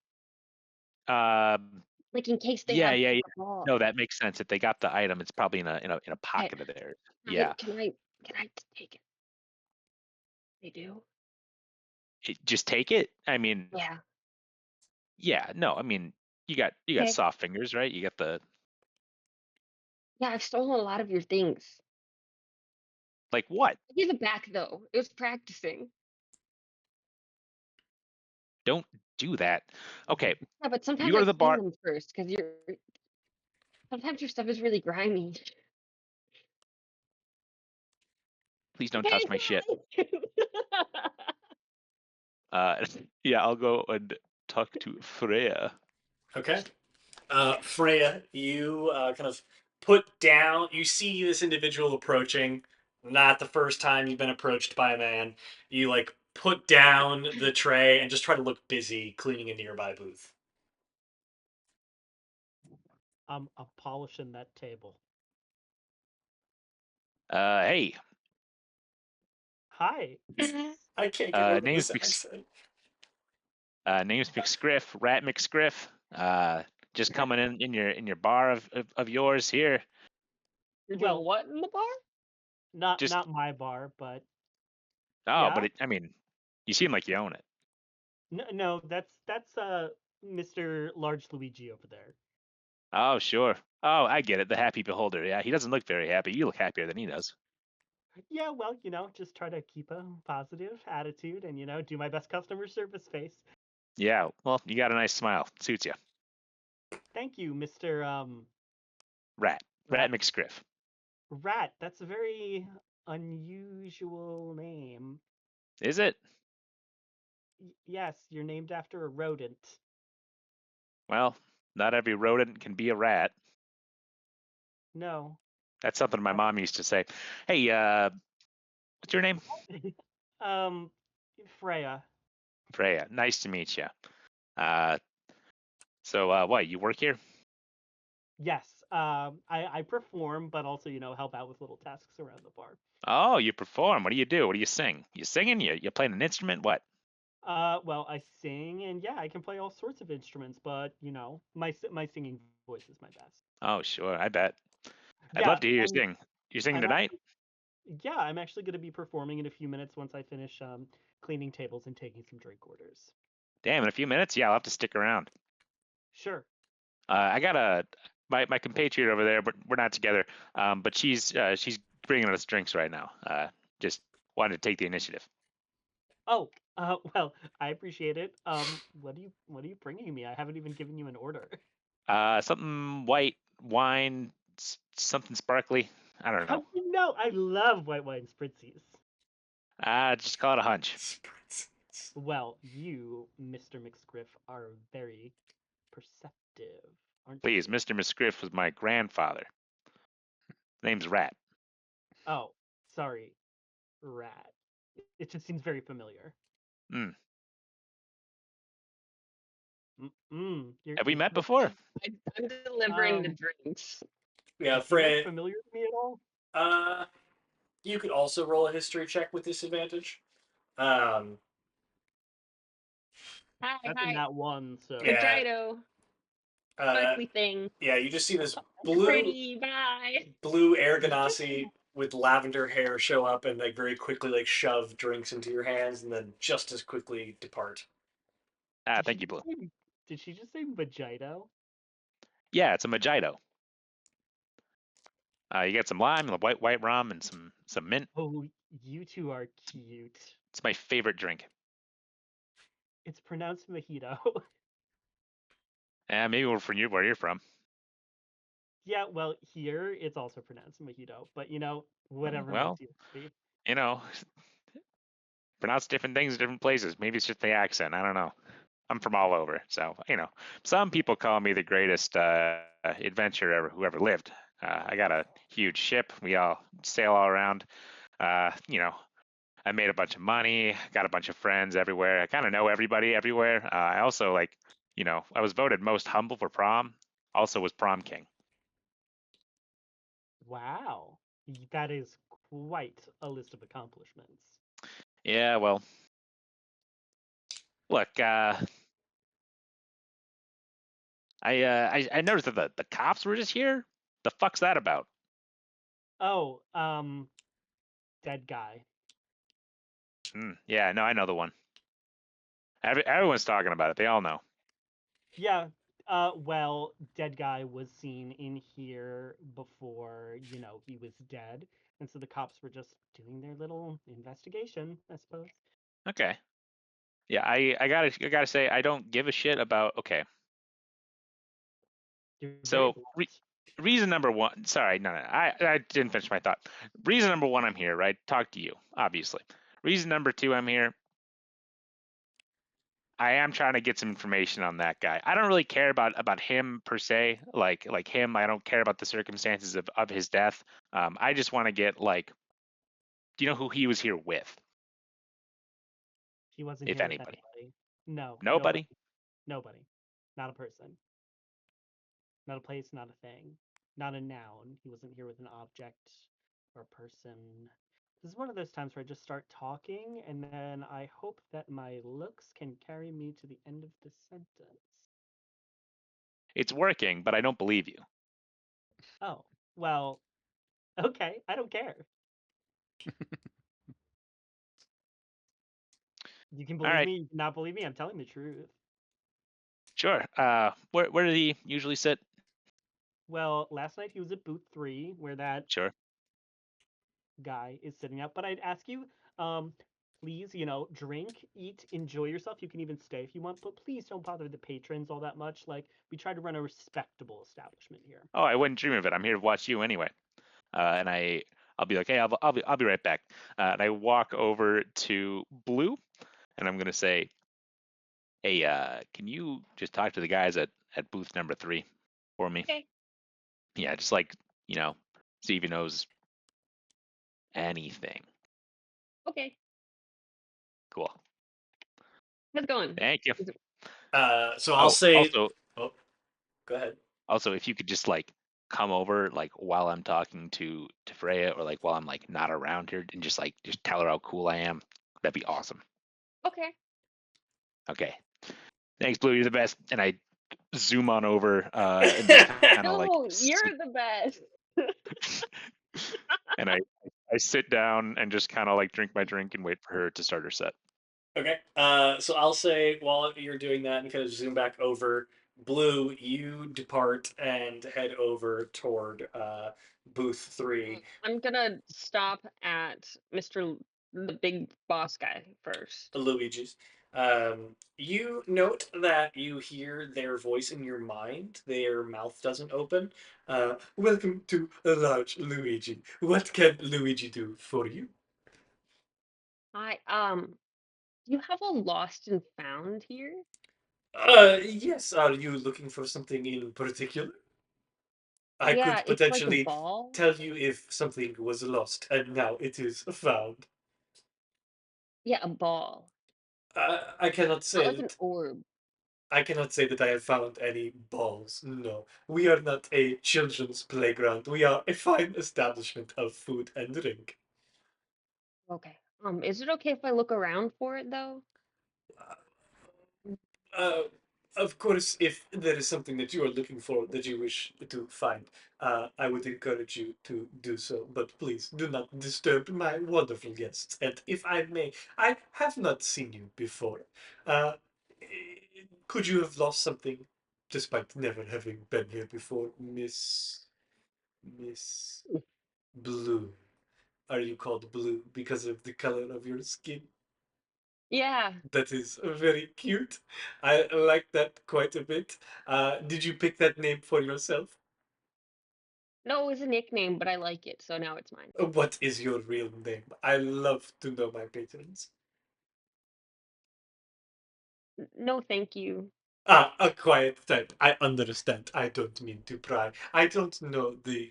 Speaker 2: Um,
Speaker 3: Like in case they have
Speaker 2: yeah.
Speaker 3: a ball.
Speaker 2: No, that makes sense. If they got the item, it's probably in a
Speaker 3: Okay.
Speaker 2: pocket of theirs.
Speaker 3: Can
Speaker 2: Yeah.
Speaker 3: I take it? They do?
Speaker 2: Just take it. I mean,
Speaker 3: Yeah.
Speaker 2: yeah, no, I mean, you got
Speaker 3: Okay.
Speaker 2: soft fingers, right? You got the
Speaker 3: Yeah, I've stolen a lot of your things.
Speaker 2: Like what?
Speaker 3: I gave it back though. It was practicing.
Speaker 2: Don't do that. Okay,
Speaker 3: Yeah, but
Speaker 2: if you
Speaker 3: sometimes
Speaker 2: go
Speaker 3: I
Speaker 2: to the
Speaker 3: clean
Speaker 2: bar,
Speaker 3: them first because sometimes your stuff is really grimy.
Speaker 2: please don't
Speaker 3: Okay.
Speaker 2: touch my shit. Yeah, I'll go and talk to Freyja.
Speaker 1: Okay. Freya, you kind of put down. You see this individual approaching. Not the first time you've been approached by a man. You like put down the tray and just try to look busy cleaning a nearby booth.
Speaker 4: I'm polishing that table.
Speaker 2: Hey,
Speaker 4: Hi.
Speaker 1: I can't get over
Speaker 2: name's
Speaker 1: this accent.
Speaker 2: name's McScriff, Rat McScriff. Just coming in your bar of yours here.
Speaker 3: You're doing
Speaker 4: Well,
Speaker 3: what in the bar?
Speaker 4: not
Speaker 2: Just
Speaker 4: my bar, but
Speaker 2: oh,
Speaker 4: yeah.
Speaker 2: but I mean, you seem like you own it.
Speaker 4: No, that's Mr. Large Luigi over there.
Speaker 2: Oh, sure. Oh, I get it. The happy beholder. Yeah, he doesn't look very happy. You look happier than he does.
Speaker 4: Yeah, well, just try to keep a positive attitude and do my best customer service face.
Speaker 2: Yeah, well, you got a nice smile. Suits you.
Speaker 4: Thank you, Mr.
Speaker 2: Rat. Rat
Speaker 4: Rat.
Speaker 2: McScriff.
Speaker 4: Rat, that's a very unusual name.
Speaker 2: Is it?
Speaker 4: Yes, you're named after a rodent.
Speaker 2: Well, not every rodent can be a rat.
Speaker 4: No.
Speaker 2: That's something my mom used to say. Hey, what's your name?
Speaker 4: um, Freya.
Speaker 2: Freya. Nice to meet you. Uh, what? You work here?
Speaker 4: Yes. I perform, but also help out with little tasks around the bar.
Speaker 2: Oh, you perform. What do you do? What do you sing? You singing? You playing an instrument? What?
Speaker 4: Well, I sing, and yeah, I can play all sorts of instruments, but my singing voice is my best.
Speaker 2: Oh, sure. I bet. I'd
Speaker 4: Yeah,
Speaker 2: love to hear you
Speaker 4: and
Speaker 2: sing. You singing
Speaker 4: I'm
Speaker 2: tonight?
Speaker 4: actually yeah, I'm actually going to be performing in a few minutes once I finish cleaning tables and taking some drink orders.
Speaker 2: Damn, in a few minutes? Yeah, I'll have to stick around.
Speaker 4: Sure.
Speaker 2: I got my compatriot over there, but we're not together. But she's bringing us drinks right now. Just wanted to take the initiative.
Speaker 4: Oh, well, I appreciate it. What are you bringing me? I haven't even given you an order.
Speaker 2: Something white wine, something sparkly. I don't
Speaker 4: How
Speaker 2: know.
Speaker 4: do you know? I love white wine spritzies.
Speaker 2: Just call it a hunch.
Speaker 4: Well, you, Mr. McScriff, are very perceptive, aren't
Speaker 2: Please,
Speaker 4: you?
Speaker 2: Mr. McScriff was my grandfather. Name's Rat.
Speaker 4: Oh, sorry, rat. It just seems very familiar.
Speaker 2: Mm.
Speaker 4: Mm.
Speaker 2: Have we
Speaker 4: You're
Speaker 2: met
Speaker 4: quite.
Speaker 2: before?
Speaker 3: I'm delivering the
Speaker 4: Um,
Speaker 3: drinks.
Speaker 1: Yeah,
Speaker 4: do you look
Speaker 1: Freya.
Speaker 4: familiar to me at all?
Speaker 1: Uh, you could also roll a history check with disadvantage. Um,
Speaker 3: Hi,
Speaker 4: That's a
Speaker 3: hi.
Speaker 4: nat one, so.
Speaker 1: yeah,
Speaker 3: Vajito.
Speaker 1: uh,
Speaker 3: Sparkly thing.
Speaker 1: yeah. You just see this blue
Speaker 3: Pretty. Bye.
Speaker 1: air
Speaker 4: Did you just
Speaker 1: ganassi with lavender hair show up and like very quickly like shove drinks into your hands and then just as quickly depart.
Speaker 4: did she
Speaker 2: Thank you,
Speaker 4: just
Speaker 2: Blue.
Speaker 4: say did she just say vagito?
Speaker 2: Yeah, it's a Mojito. You get some lime, a white rum, and some mint.
Speaker 4: Oh, you two are cute.
Speaker 2: It's my favorite drink.
Speaker 4: It's pronounced mojito.
Speaker 2: Maybe we're from where you're from.
Speaker 4: Yeah, well, here it's also pronounced mojito, but whatever
Speaker 2: Well,
Speaker 4: makes you happy.
Speaker 2: you know, pronounce different things in different places. Maybe it's just the accent. I don't know. I'm from all over, so some people call me the greatest adventurer who ever lived. I got a huge ship. We all sail all around. I made a bunch of money. Got a bunch of friends everywhere. I kind of know everybody everywhere. I also I was voted most humble for prom. Also was prom king.
Speaker 4: Wow. That is quite a list of accomplishments.
Speaker 2: Yeah, well, look, I noticed that the cops were just here. The fuck's that about?
Speaker 4: Oh, dead guy.
Speaker 2: Yeah, no, I know the one. Everyone's talking about it. They all know.
Speaker 4: Yeah, Well, dead guy was seen in here before, he was dead. And so the cops were just doing their little investigation, I suppose.
Speaker 2: Okay. Yeah, I gotta say I don't give a shit about. Okay,
Speaker 4: You're very
Speaker 2: so
Speaker 4: blunt.
Speaker 2: reason number one. Sorry, no, I didn't finish my thought. Reason number one, I'm here, right? Talk to you, obviously. Reason number two, I'm here. I am trying to get some information on that guy. I don't really care about him per se, like him. I don't care about the circumstances of his death. I just want to get like, do you know who he was here with,
Speaker 4: He wasn't
Speaker 2: if
Speaker 4: here with
Speaker 2: anybody?
Speaker 4: anybody. No, nobody.
Speaker 2: Nobody.
Speaker 4: Nobody. Not a person. Not a place, not a thing. Not a noun. He wasn't here with an object or a person. This is one of those times where I just start talking and then I hope that my looks can carry me to the end of the sentence.
Speaker 2: It's working, but I don't believe you.
Speaker 4: Oh, well, okay, I don't care. You can
Speaker 2: All
Speaker 4: believe
Speaker 2: right,
Speaker 4: me, you can not believe me, I'm telling the truth.
Speaker 2: sure. Where did he usually sit?
Speaker 4: Well, last night he was at booth 3 where that
Speaker 2: Sure.
Speaker 4: guy is sitting up, but I'd ask you, um, please, drink, eat, enjoy yourself. You can even stay if you want, but please don't bother the patrons all that much. Like, we try to run a respectable establishment here.
Speaker 2: Oh, I wouldn't dream of it. I'm here to watch you anyway. And I'll be like, hey, I'll be right back. And I walk over to Blue, and I'm gonna say, hey, can you just talk to the guys at booth number 3 for me?
Speaker 3: Okay.
Speaker 2: Yeah, just like see if he knows anything.
Speaker 3: Okay.
Speaker 2: Cool.
Speaker 3: How's it going?
Speaker 2: Thank you.
Speaker 3: Is it-
Speaker 1: So I'll
Speaker 2: Oh,
Speaker 1: say. Oh, go ahead.
Speaker 2: also, if you could just like come over like while I'm talking to Freya, or like while I'm like not around here, and just tell her how cool I am, that'd be awesome.
Speaker 3: Okay.
Speaker 2: Okay. Thanks, Blue. You're the best. And I zoom on over and just kind of like
Speaker 3: No, you're the best.
Speaker 2: and I sit down and just kind of like drink my drink and wait for her to start her set.
Speaker 1: Okay. So I'll say while you're doing that and kind of zoom back over, Blue, you depart and head over toward booth 3,
Speaker 3: I'm gonna stop at the big boss guy first.
Speaker 1: Luigi's. You note that you hear their voice in your mind. Their mouth doesn't open. Welcome to a large Luigi. What can Luigi do for you?
Speaker 3: I do you have a lost and found here?
Speaker 1: Yes. Are you looking for something in particular? I
Speaker 3: Yeah,
Speaker 1: could
Speaker 3: it's like a
Speaker 1: potentially
Speaker 3: ball.
Speaker 1: tell you if something was lost and now it is found.
Speaker 3: Yeah, a ball.
Speaker 1: I cannot
Speaker 3: Not
Speaker 1: say
Speaker 3: like an
Speaker 1: that.
Speaker 3: orb.
Speaker 1: I cannot say that I have found any balls. No, we are not a children's playground. We are a fine establishment of food and drink.
Speaker 3: Okay. Is it okay if I look around for it though?
Speaker 1: Uh, of course, if there is something that you are looking for that you wish to find, I would encourage you to do so. But please do not disturb my wonderful guests. And if I may, I have not seen you before. Uh, could you have lost something despite never having been here before, Miss Blue? Are you called Blue because of the color of your skin?
Speaker 3: Yeah.
Speaker 1: That is very cute. I like that quite a bit. Did you pick that name for yourself?
Speaker 3: No, it was a nickname, but I like it, so now it's mine.
Speaker 1: What is your real name? I love to know my patrons.
Speaker 3: No, thank you.
Speaker 1: Ah, a quiet type. I understand. I don't mean to pry. I don't know the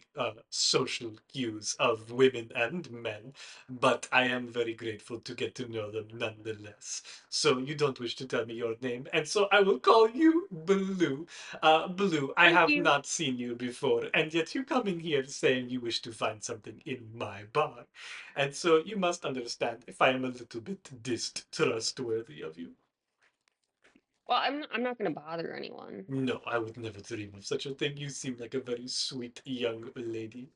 Speaker 1: social cues of women and men, but I am very grateful to get to know them nonetheless. So you don't wish to tell me your name, and so I will call you Blue. Blue, I
Speaker 3: Thank
Speaker 1: have
Speaker 3: you.
Speaker 1: not seen you before, and yet you come in here saying you wish to find something in my bar. And so you must understand if I am a little bit distrustworthy of you.
Speaker 3: Well, I'm not gonna bother anyone.
Speaker 1: No, I would never dream of such a thing. You seem like a very sweet young lady.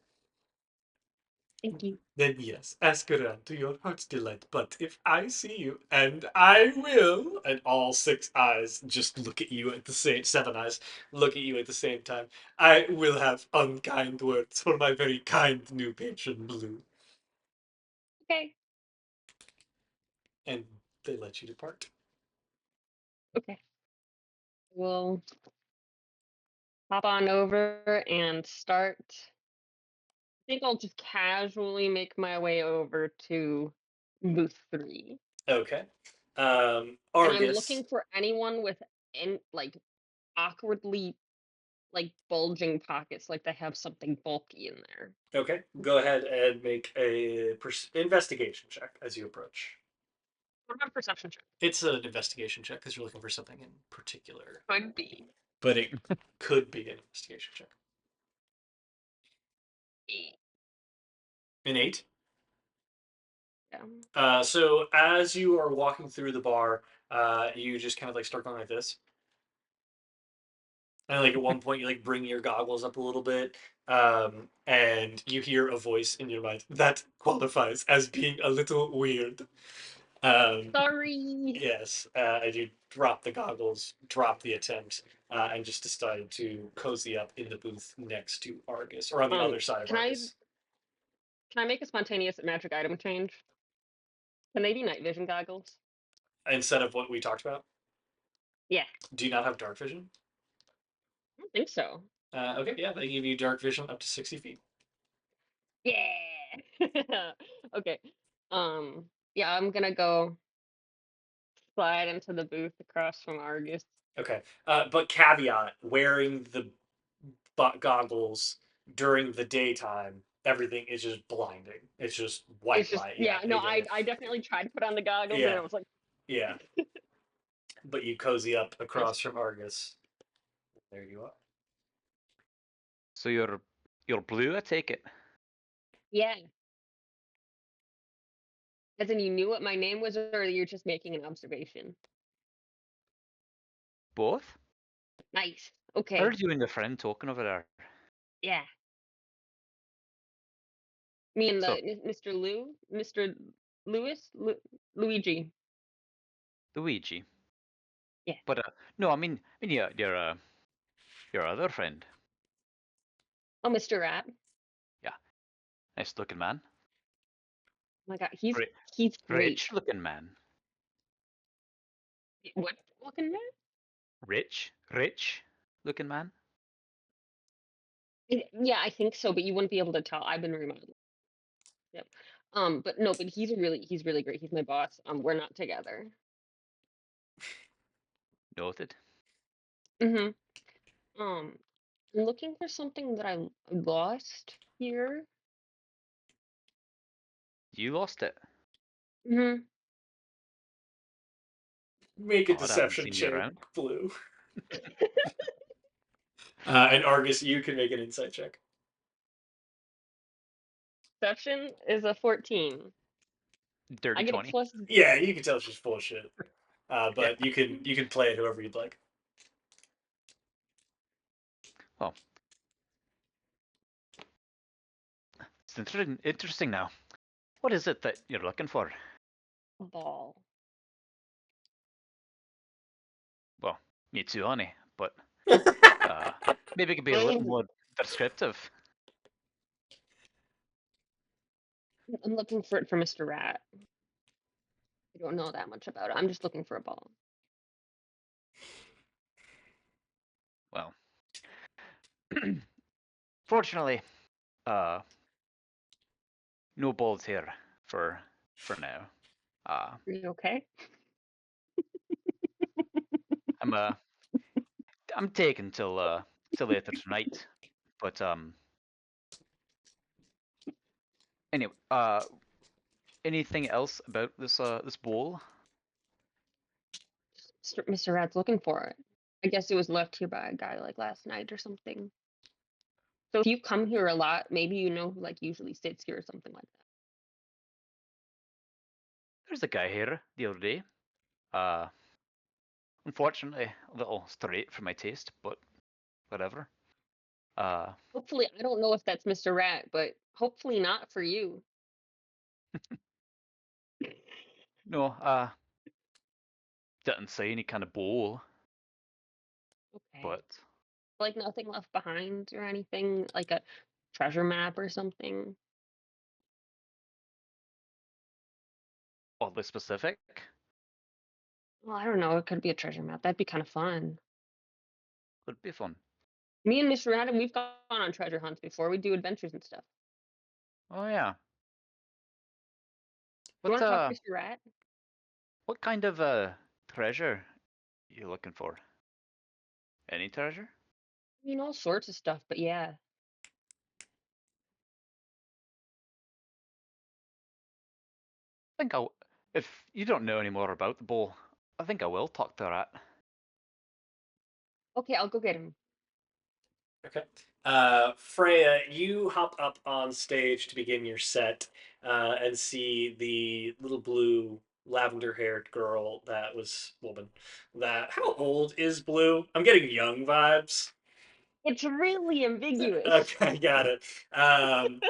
Speaker 3: Thank you.
Speaker 1: Then yes, ask around to your heart's delight. But if I see you, and I will, and all 6 eyes just look at you at the same 7 eyes look at you at the same time, I will have unkind words for my very kind new patron Blue.
Speaker 3: Okay.
Speaker 1: And they let you depart.
Speaker 3: Okay. We'll hop on over and start. I think I'll just casually make my way over to booth 3.
Speaker 1: Okay.
Speaker 3: And I'm looking
Speaker 1: Argus.
Speaker 3: for anyone with like awkwardly like bulging pockets, like they have something bulky in there.
Speaker 1: Okay, go ahead and make a investigation check as you approach.
Speaker 3: What about a perception check?
Speaker 1: It's an investigation check because you're looking for something in particular,
Speaker 3: Could be.
Speaker 1: but it could be an investigation check.
Speaker 3: 8.
Speaker 1: An 8.
Speaker 3: Yeah.
Speaker 1: So as you are walking through the bar, you just kind of like start going like this, and like at one point you like bring your goggles up a little bit, and you hear a voice in your mind that qualifies as being a little weird.
Speaker 3: Sorry.
Speaker 1: Yes, and you drop the goggles, drop the attempt, and just decided to cozy up in the booth next to Argus, or on the other side of
Speaker 3: Can
Speaker 1: Argus.
Speaker 3: I make a spontaneous magic item change? Can they be night vision goggles?
Speaker 1: Instead of what we talked about.
Speaker 3: Yeah.
Speaker 1: Do you not have dark vision?
Speaker 3: I don't think so.
Speaker 1: Okay, yeah, they give you dark vision up to 60 feet.
Speaker 3: Yeah. Okay. Yeah, I'm gonna go slide into the booth across from Argus.
Speaker 1: Okay, but caveat: wearing the goggles during the daytime, everything is just blinding. It's just white
Speaker 3: It's just
Speaker 1: light.
Speaker 3: yeah, no,
Speaker 1: yeah,
Speaker 3: I definitely tried to put on the goggles and
Speaker 1: yeah,
Speaker 3: I was like,
Speaker 1: yeah. But you cozy up
Speaker 3: nice.
Speaker 1: across from Argus. There you are.
Speaker 5: So you're blue, I take it.
Speaker 3: Yeah. As in you knew what my name was, or you're just making an observation?
Speaker 5: Both?
Speaker 3: Nice.
Speaker 5: I
Speaker 3: Okay.
Speaker 5: heard you and your friend talking over there.
Speaker 3: Yeah. Me and
Speaker 5: So
Speaker 3: Mr. Luigi.
Speaker 5: Luigi.
Speaker 3: Yeah.
Speaker 5: But no, I mean your other friend.
Speaker 3: Oh, Mr. Rat.
Speaker 5: Yeah, nice looking man.
Speaker 3: Oh my God,
Speaker 5: Ri-
Speaker 3: he's great.
Speaker 5: Rich looking man.
Speaker 3: What looking man?
Speaker 5: Rich looking man.
Speaker 3: Yeah, I think so, but you wouldn't be able to tell. I've been remodeling. Yep. But no, but he's really great. He's my boss. We're not together.
Speaker 5: Noted.
Speaker 3: Mm-hmm. I'm looking for something that I lost here.
Speaker 5: You lost it.
Speaker 3: Mm-hmm.
Speaker 1: Make a
Speaker 5: Odd, I haven't
Speaker 1: deception
Speaker 5: seen you
Speaker 1: check,
Speaker 5: around.
Speaker 1: Blue. And Argus, you can make an insight check.
Speaker 3: Perception is a 14.
Speaker 5: Dirty
Speaker 3: I get a
Speaker 5: 20.
Speaker 3: plus.
Speaker 1: Yeah, you can tell she's full of shit.
Speaker 5: Yeah.
Speaker 1: But you can play it however you'd like.
Speaker 5: Well, it's interesting now. What is it that you're looking for?
Speaker 3: Ball.
Speaker 5: Well, me too, honey. But maybe it could be a little more descriptive.
Speaker 3: I'm looking for it for Mr. Rat. I don't know that much about it. I'm just looking for a ball.
Speaker 5: Well, fortunately, uh, no balls here for now.
Speaker 3: Are you okay?
Speaker 5: I'm taken till later tonight. But anyway, anything else about this bowl?
Speaker 3: Mr. Rat's looking for it. I guess it was left here by a guy like last night or something. So if you come here a lot, maybe you know who like usually sits here or something like that.
Speaker 5: There's a guy here the other day. Uh, unfortunately, a little straight for my taste, but whatever.
Speaker 3: Hopefully, I don't know if that's Mr. Rat, but hopefully not for you.
Speaker 5: No, didn't say any kind of bowl,
Speaker 3: Okay.
Speaker 5: but
Speaker 3: Like nothing left behind or anything, like a treasure map or something.
Speaker 5: oddly specific.
Speaker 3: Well, I don't know. It could be a treasure map. That'd be kind of fun.
Speaker 5: Would be fun.
Speaker 3: Me and Mr. Rat, we've gone on treasure hunts before. We do adventures and stuff.
Speaker 5: Oh yeah.
Speaker 3: Do you
Speaker 5: What
Speaker 3: want to talk to Mr. Rat?
Speaker 5: what kind of treasure you looking for? Any treasure?
Speaker 3: I mean, all sorts of stuff, but yeah.
Speaker 5: I think I'll. If you don't know any more about the bowl, I think I will talk to Rat.
Speaker 3: Okay, I'll go get him.
Speaker 1: Okay. Freya, you hop up on stage to begin your set and see the little blue lavender-haired girl that was woman. That how old is Blue? I'm getting young vibes.
Speaker 3: It's really ambiguous.
Speaker 1: Okay, got it. And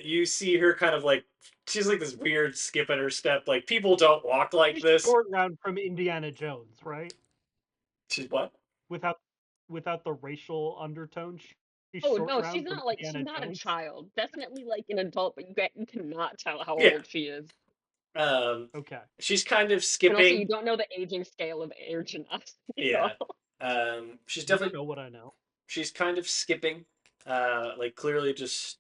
Speaker 1: you see her kind of like she's like this weird skip in her step. Like people don't walk like
Speaker 4: She's
Speaker 1: this.
Speaker 4: short round from Indiana Jones, right?
Speaker 1: She's what?
Speaker 4: Without the racial undertone. She's
Speaker 3: Oh
Speaker 4: short
Speaker 3: no, she's
Speaker 4: round from
Speaker 3: not like she's
Speaker 4: Indiana
Speaker 3: not a
Speaker 4: Jones.
Speaker 3: child. Definitely like an adult, but you cannot tell how
Speaker 1: Yeah.
Speaker 3: old she is.
Speaker 4: Okay.
Speaker 1: She's kind of
Speaker 3: And also, you
Speaker 1: skipping.
Speaker 3: don't know the aging scale of age and us.
Speaker 1: Yeah. She's
Speaker 4: You don't
Speaker 1: definitely
Speaker 4: know what I know.
Speaker 1: she's kind of skipping. Like clearly just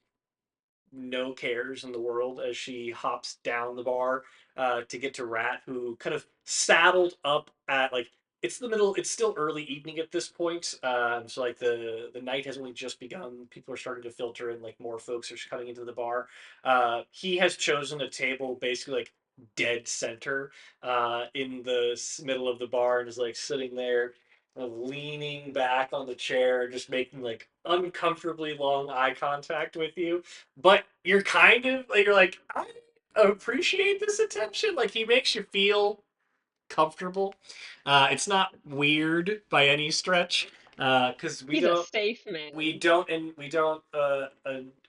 Speaker 1: no cares in the world as she hops down the bar to get to Rat, who kind of saddled up at like it's the middle. It's still early evening at this point, so like the night has only just begun. People are starting to filter in. Like more folks are coming into the bar. He has chosen a table basically like dead center in the middle of the bar and is like sitting there kind of leaning back on the chair, just making like uncomfortably long eye contact with you. But you're kind of like you're like I appreciate this attention. Like he makes you feel comfortable. It's not weird by any stretch because
Speaker 3: He's a safe man.
Speaker 1: we don't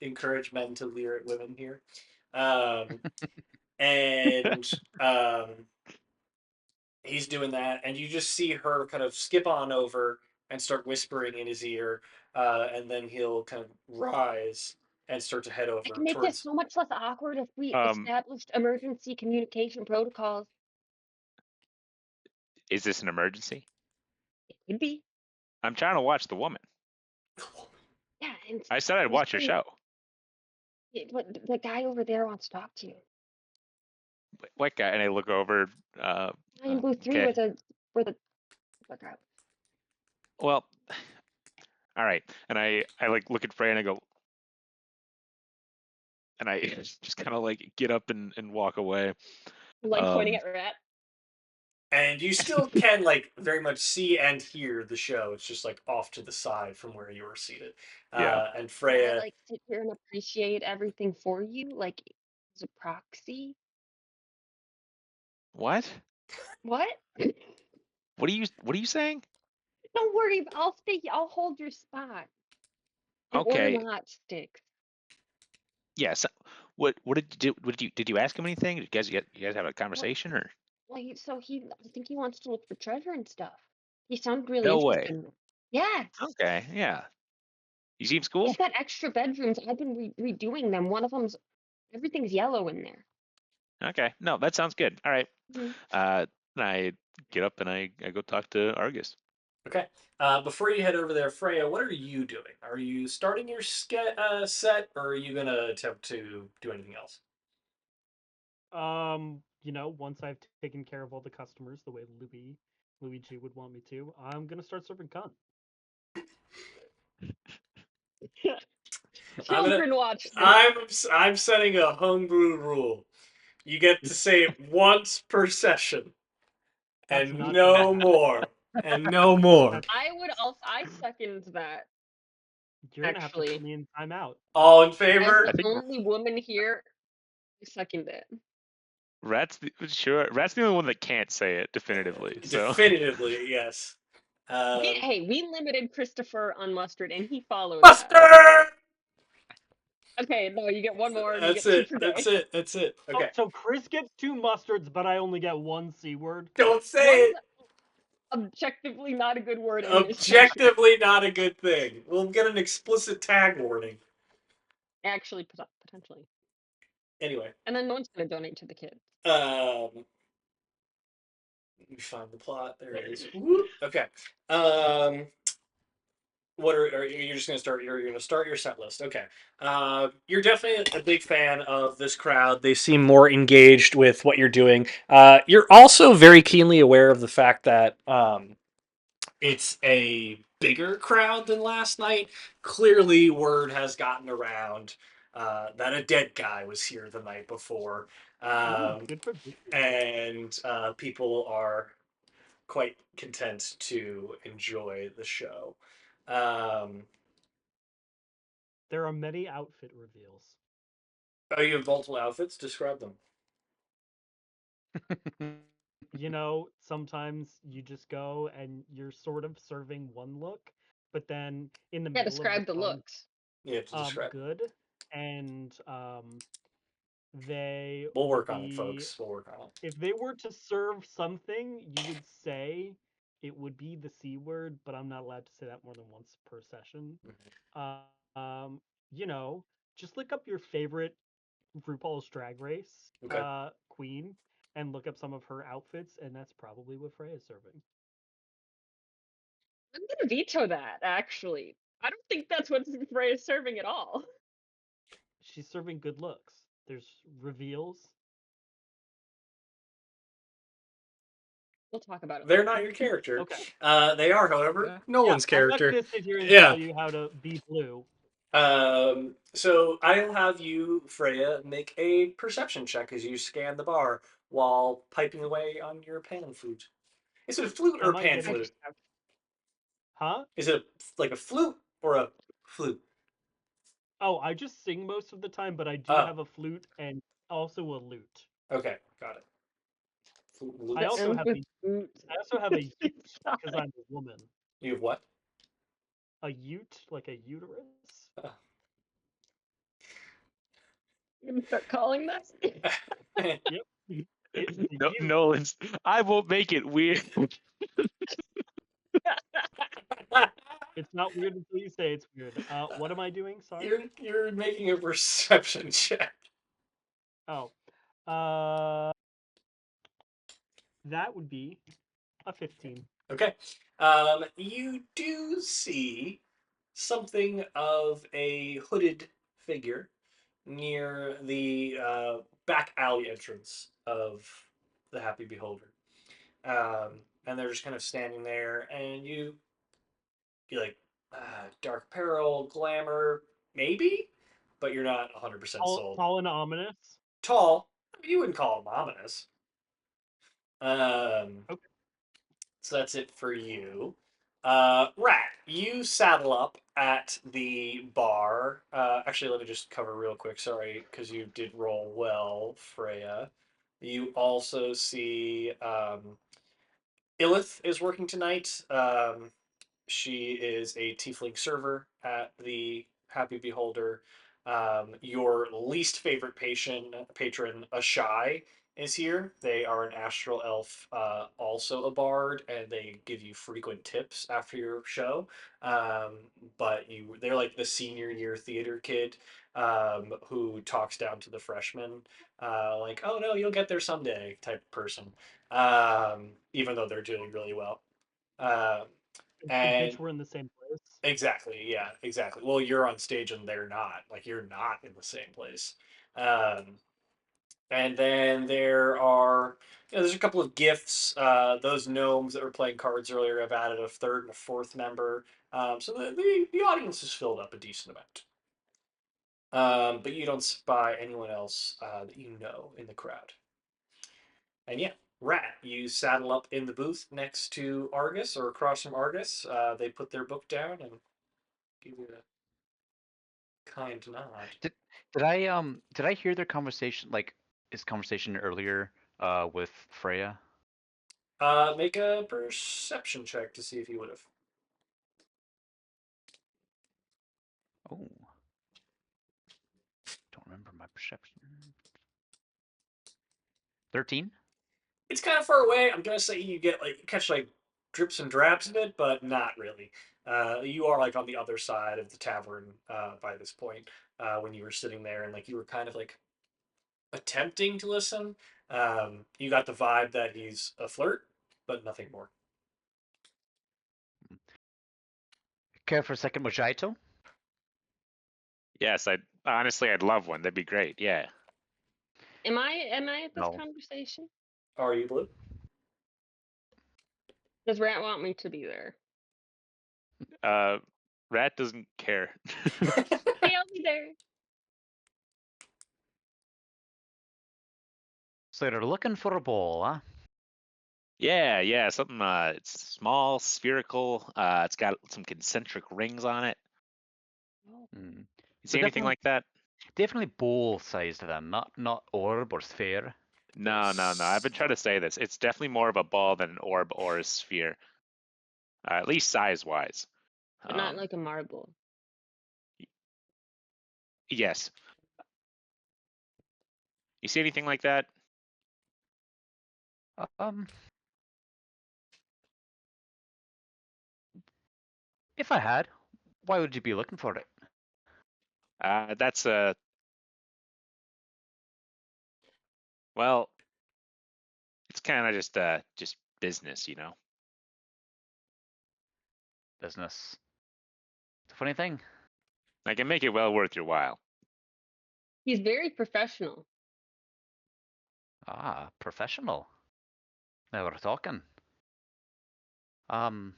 Speaker 1: encourage men to leer at women here. Um, and he's doing that, and you just see her kind of skip on over and start whispering in his ear, and then he'll kind of rise and start to head
Speaker 3: I
Speaker 1: over
Speaker 3: can make this
Speaker 1: towards.
Speaker 3: so much less awkward if we
Speaker 2: Um,
Speaker 3: established emergency communication protocols.
Speaker 2: is this an emergency?
Speaker 3: It could be.
Speaker 2: I'm trying to watch the woman.
Speaker 3: Yeah, and
Speaker 2: I said I'd watch your show.
Speaker 3: But the guy over there wants to talk to you.
Speaker 2: What guy? And I look over.
Speaker 3: Guy in booth 3
Speaker 2: Okay.
Speaker 3: where the fuck out.
Speaker 2: Well, all right. And I like look at Frey and I go, and I just kind of like get up and walk away.
Speaker 3: Like pointing at Rat.
Speaker 1: And you still can like very much see and hear the show. It's just like off to the side from where you were seated.
Speaker 2: Yeah.
Speaker 1: And
Speaker 3: Can I
Speaker 1: Freya,
Speaker 3: like sit here and appreciate everything for you, like as a proxy?
Speaker 2: What?
Speaker 3: What?
Speaker 2: What are you saying?
Speaker 3: Don't worry, I'll stay. I'll hold your spot. And order
Speaker 2: Okay.
Speaker 3: hot sticks.
Speaker 2: Yes. What did you do? Did you ask him anything? Did you guys have a conversation or?
Speaker 3: Well, I think he wants to look for treasure and stuff. He sounded really
Speaker 2: No
Speaker 3: interested
Speaker 2: way.
Speaker 3: in it. Yes.
Speaker 2: Okay. Yeah. He seems cool.
Speaker 3: He's got extra bedrooms. I've been redoing them. One of them's everything's yellow in there.
Speaker 2: Okay. No, that sounds good. All right.
Speaker 3: Mhm.
Speaker 2: And I get up and I go talk to Argus.
Speaker 1: okay. Before you head over there, Freya, what are you doing? Are you starting your set, or are you gonna attempt to do anything else?
Speaker 4: Once I've taken care of all the customers the way Luigi would want me to, I'm gonna start serving cunt.
Speaker 3: Children watch this.
Speaker 1: I'm setting a homebrew rule. You get to say it once per session,
Speaker 4: That's
Speaker 1: and
Speaker 4: not
Speaker 1: no
Speaker 4: gonna
Speaker 1: more, and no more.
Speaker 3: I second that.
Speaker 4: You're gonna have to
Speaker 3: Actually.
Speaker 4: put me in timeout.
Speaker 1: All in
Speaker 3: As
Speaker 1: favor?
Speaker 2: I
Speaker 3: the
Speaker 2: think
Speaker 3: only woman here, I second it.
Speaker 2: Rat's the only one that can't say it definitively. So
Speaker 1: Definitively, yes.
Speaker 3: We limited Christopher on mustard, and he followed that.
Speaker 1: Mustard!
Speaker 3: Okay, no, you get one more, and you
Speaker 1: That's
Speaker 3: get two
Speaker 1: it.
Speaker 3: per
Speaker 1: That's
Speaker 3: day.
Speaker 1: it. That's it. Okay.
Speaker 4: So Chris gets 2 mustards, but I only get 1 C word.
Speaker 1: Don't say
Speaker 3: What is
Speaker 1: it.
Speaker 3: objectively not a good word in this session?
Speaker 1: Objectively not a good thing. We'll get an explicit tag warning.
Speaker 3: Actually, potentially.
Speaker 1: Anyway,
Speaker 3: And then no one's gonna donate to the kids.
Speaker 1: let me find the plot. There it is. Whoop. Okay. What are you just gonna start? You're gonna start your set list. Okay. You're definitely a big fan of this crowd. They seem more engaged with what you're doing. You're also very keenly aware of the fact that it's a bigger crowd than last night. Clearly, word has gotten around that a dead guy was here the night before,
Speaker 4: Good for business.
Speaker 1: and people are quite content to enjoy the show. Um,
Speaker 4: There are many outfit reveals.
Speaker 1: oh, you have multiple outfits. Describe them.
Speaker 4: You know, sometimes you just go and you're sort of serving one look, but then in the
Speaker 3: Yeah,
Speaker 4: middle of
Speaker 3: describe the
Speaker 4: the
Speaker 3: looks.
Speaker 1: You have to describe.
Speaker 4: good, and they
Speaker 1: We'll
Speaker 4: would
Speaker 1: work on it,
Speaker 4: be,
Speaker 1: folks. We'll work on it.
Speaker 4: if they were to serve something, you would say it would be the C word, but I'm not allowed to say that more than once per session. You know, just look up your favorite RuPaul's Drag Race
Speaker 1: Okay.
Speaker 4: queen and look up some of her outfits, and that's probably what Frey is serving.
Speaker 3: I'm gonna veto that, actually. I don't think that's what Frey is serving at all.
Speaker 4: She's serving good looks. There's reveals.
Speaker 3: We'll talk about it
Speaker 1: They're
Speaker 3: later.
Speaker 1: not your character.
Speaker 4: Okay.
Speaker 1: They are, however,
Speaker 5: Yeah.
Speaker 1: no one's
Speaker 4: I'm not
Speaker 1: character.
Speaker 4: gonna sit here and
Speaker 1: Yeah.
Speaker 4: tell you how to be blue.
Speaker 1: So I'll have you, Freya, make a perception check as you scan the bar while piping away on your pan flute. Is it a flute or a
Speaker 4: Am I
Speaker 1: pan
Speaker 4: getting?
Speaker 1: flute?
Speaker 4: Huh?
Speaker 1: Is it like a flute or a flute?
Speaker 4: Oh, I just sing most of the time, but I do
Speaker 1: Oh,
Speaker 4: have a flute and also a lute.
Speaker 1: okay, got it. Flute and lute.
Speaker 4: I also
Speaker 3: Ends
Speaker 4: have
Speaker 3: with
Speaker 4: a
Speaker 3: boot.
Speaker 4: ute because I'm a woman.
Speaker 1: You have what?
Speaker 4: A ute, like a uterus.
Speaker 3: You gonna start calling that?
Speaker 4: Yep. It's a
Speaker 2: No,
Speaker 4: ute.
Speaker 2: Nolan's. I won't make it weird.
Speaker 4: It's not weird until you say it's weird. What am I doing? Sorry.
Speaker 1: You're making a perception check.
Speaker 4: Oh. That would be a 15.
Speaker 1: Okay. You do see something of a hooded figure near the back alley entrance of the Happy Beholder. And they're just kind of standing there, and you like dark apparel, glamour, maybe, but you're not 100% sold.
Speaker 4: Tall and ominous.
Speaker 1: Tall, I mean, you wouldn't call him ominous. Um,
Speaker 4: Okay.
Speaker 1: So that's it for you. Rat, you saddle up at the bar. Actually, let me just cover real quick. Sorry, because you did roll well, Freya. You also see Illith is working tonight. She is a tiefling server at the Happy Beholder. Your least favorite patron, Ashai, is here. They are an astral elf, also a bard, and they give you frequent tips after your show. But they're like the senior year theater kid who talks down to the freshmen, like, "Oh no, you'll get there someday" type person. Even though they're doing really well. Um,
Speaker 4: In
Speaker 1: and
Speaker 4: case we're in the same place.
Speaker 1: exactly, yeah, exactly. Well, you're on stage and they're not. Like you're not in the same place. Um, and then there are, there's a couple of gifts. Those gnomes that were playing cards earlier have added a third and a fourth member. So the audience is filled up a decent amount. But you don't spy anyone else that you know in the crowd. And yeah, Rat, you saddle up in the booth next to Argus or across from Argus. They put their book down and give you a kind nod.
Speaker 5: Did I hear their conversation, like his conversation earlier with Freya?
Speaker 1: Make a perception check to see if you would have.
Speaker 5: Oh. Don't remember my perception. 13?
Speaker 1: It's kind of far away. I'm gonna say you get like catch like drips and drabs of it, but not really. You are like on the other side of the tavern by this point when you were sitting there and like you were kind of like attempting to listen. You got the vibe that he's a flirt, but nothing more.
Speaker 5: Care for a second mojito?
Speaker 2: Yes, I'd love one. That'd be great. Yeah.
Speaker 3: Am I at this
Speaker 5: No.
Speaker 3: conversation?
Speaker 1: Are you blue?
Speaker 3: Does Rat want me to be there?
Speaker 2: Rat doesn't care.
Speaker 3: Hey, I'll be there.
Speaker 5: So you're looking for a ball, huh?
Speaker 2: Yeah, something it's small, spherical, it's got some concentric rings on it.
Speaker 5: Hmm.
Speaker 2: You see
Speaker 5: So
Speaker 2: anything like that?
Speaker 5: Definitely bowl-sized then, not orb or sphere.
Speaker 2: No. I've been trying to say this. It's definitely more of a ball than an orb or a sphere. At least size-wise.
Speaker 3: But not like a marble.
Speaker 2: Yes. You see anything like that?
Speaker 5: If I had, why would you be looking for it?
Speaker 2: That's a well, it's kind of just business, you know.
Speaker 5: Business. It's a funny thing.
Speaker 2: I can make it well worth your while.
Speaker 3: He's very professional.
Speaker 5: Ah, professional. Now we're talking.
Speaker 2: I'm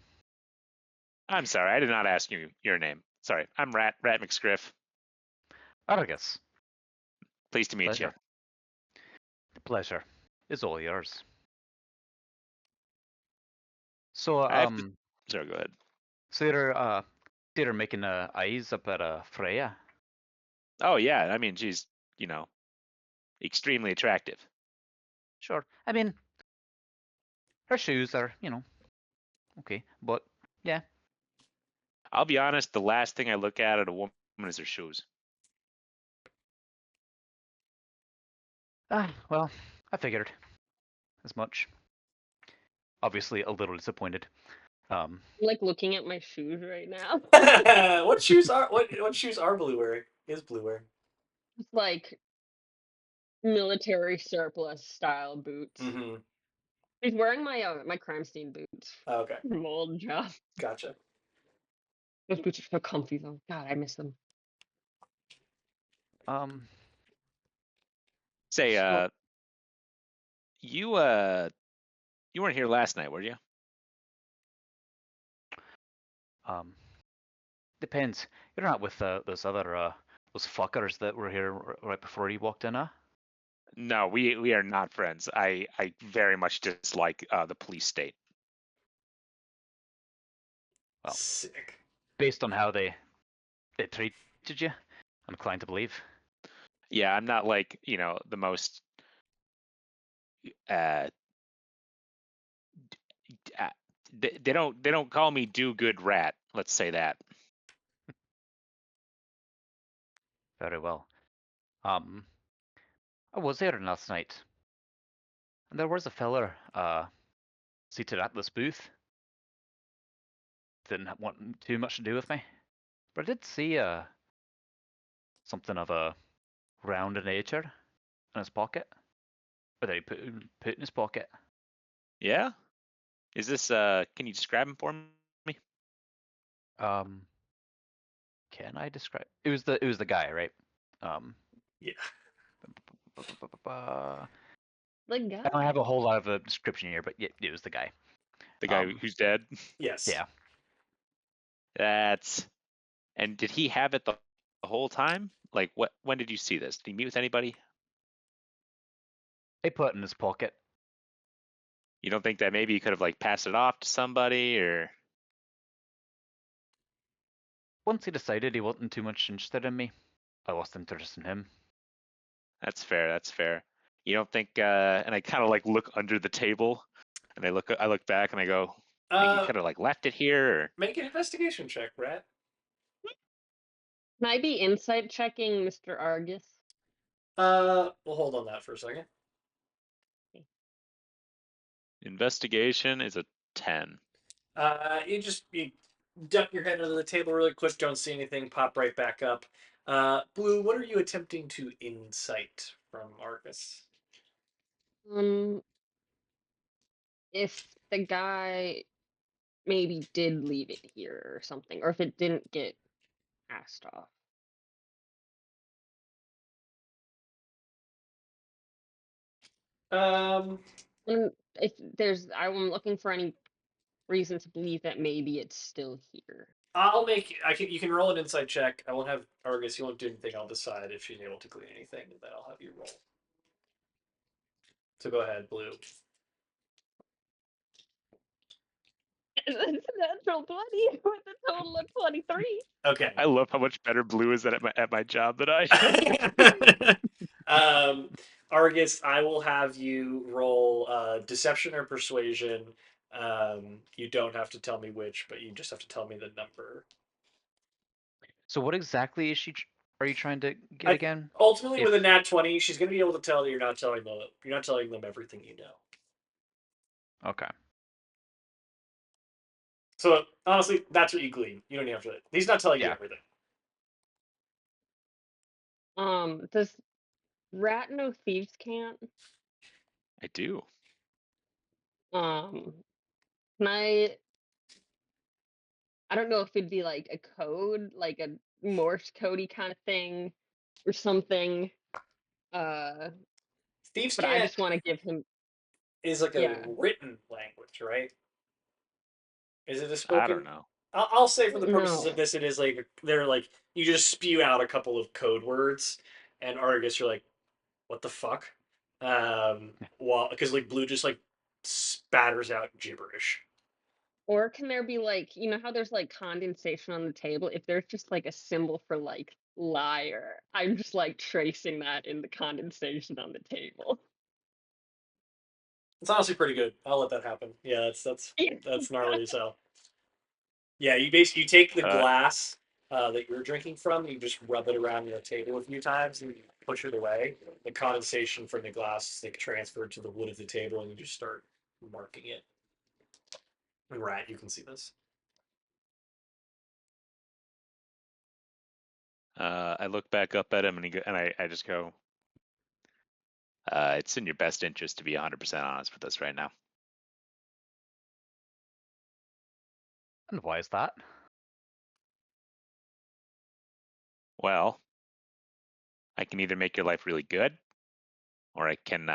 Speaker 2: sorry, I did not ask you your name. Sorry, I'm Rat McScriff.
Speaker 5: Argus.
Speaker 2: Pleased to meet
Speaker 5: Pleasure.
Speaker 2: you.
Speaker 5: The pleasure is all yours. So,
Speaker 2: Sorry, go ahead.
Speaker 5: so you're making eyes up at Freyja.
Speaker 2: Oh yeah, I mean she's, you know, extremely attractive.
Speaker 5: Sure. I mean, her shoes are, okay, but yeah.
Speaker 2: I'll be honest, the last thing I look at a woman is her shoes.
Speaker 5: Well, I figured as much. Obviously, a little disappointed.
Speaker 3: I'm like looking at my shoes right now.
Speaker 1: What shoes are Blue wearing? Is Blue wearing?
Speaker 3: It's like military surplus style boots.
Speaker 1: Mm-hmm.
Speaker 3: He's wearing my crime scene boots
Speaker 1: Okay,
Speaker 3: from my old job.
Speaker 1: gotcha.
Speaker 3: Those boots are so comfy though. God, I miss them.
Speaker 2: Say,
Speaker 5: So,
Speaker 2: you you weren't here last night, were you?
Speaker 5: depends. You're not with those other those fuckers that were here right before you walked in, huh?
Speaker 2: No, we are not friends. I very much dislike the police state.
Speaker 5: Well,
Speaker 1: Sick.
Speaker 5: based on how they treated you, I'm inclined to believe.
Speaker 2: Yeah, I'm not like, you know, the most uh they don't call me do good rat, let's say that.
Speaker 5: Very well. I was there last night, and there was a feller seated at this booth. Didn't want too much to do with me, but I did see something of a round nature in his pocket, or that he put in his pocket.
Speaker 2: Yeah? Is this can you describe him for me?
Speaker 5: Can I describe? It was the guy, right?
Speaker 1: Yeah.
Speaker 3: The
Speaker 5: I
Speaker 3: guy.
Speaker 5: don't have a whole lot of a description here, but yeah, it was the guy.
Speaker 2: The guy who's dead?
Speaker 1: Yes.
Speaker 5: Yeah.
Speaker 2: That's and did he have it the whole time? Like when did you see this? Did he meet with anybody?
Speaker 5: He put it in his pocket.
Speaker 2: You don't think that maybe he could have like passed it off to somebody or
Speaker 5: Once he decided he wasn't too much interested in me, I lost interest in him.
Speaker 2: that's fair. You don't think and I kind of like look under the table And I look back and I go, "Hey, you could have like left it here." Or...
Speaker 1: Make an investigation check, Rat.
Speaker 3: Can I be insight checking Mr. Argus?
Speaker 1: We'll hold on that for a second.
Speaker 2: Investigation is a 10.
Speaker 1: You duck your head under the table really quick, don't see anything, pop right back up. Blue, what are you attempting to insight from Argus?
Speaker 3: If the guy maybe did leave it here or something, or if it didn't get passed off. And if there's, I'm looking for any reason to believe that maybe it's still here.
Speaker 1: You can roll an insight check. I won't have Argus. You won't do anything. I'll decide if she's able to glean anything, and then I'll have you roll. So go ahead, Blue.
Speaker 3: It's a natural 20 with a total of 23.
Speaker 1: Okay.
Speaker 2: I love how much better Blue is at my job than I am.
Speaker 1: Argus, I will have you roll deception or persuasion. You don't have to tell me which, but you just have to tell me the number.
Speaker 5: So what exactly is are you trying to get again?
Speaker 1: Ultimately, with a nat 20, she's going to be able to tell that you're not telling them everything you know.
Speaker 5: Okay.
Speaker 1: So honestly, that's what you glean. You don't even have to. He's not telling you everything.
Speaker 3: Does Rat know thieves can't?
Speaker 2: I do.
Speaker 3: Can I don't know if it'd be like a code, like a Morse codey kind of thing or something.
Speaker 1: Thieves
Speaker 3: But
Speaker 1: can't
Speaker 3: I just want to give him
Speaker 1: is like a written language, right? Is it a spoken?
Speaker 2: I don't know.
Speaker 1: I'll say for the purposes of this, it is like they're like you just spew out a couple of code words, and Argus, you're like, what the fuck? Well, because like Blue just like spatters out gibberish.
Speaker 3: Or can there be like, you know how there's like condensation on the table? If there's just like a symbol for like liar, I'm just like tracing that in the condensation on the table.
Speaker 1: It's honestly pretty good. I'll let that happen. Yeah, that's gnarly as hell. Yeah, you take the glass that you're drinking from, you just rub it around your table a few times, and you push it away. The condensation from the glass is like transferred to the wood of the table, and you just start marking it. And Rat, you can see this.
Speaker 2: I look back up at him and I just go, it's in your best interest to be 100% honest with us right now.
Speaker 5: And why is that?
Speaker 2: Well, I can either make your life really good, or I can,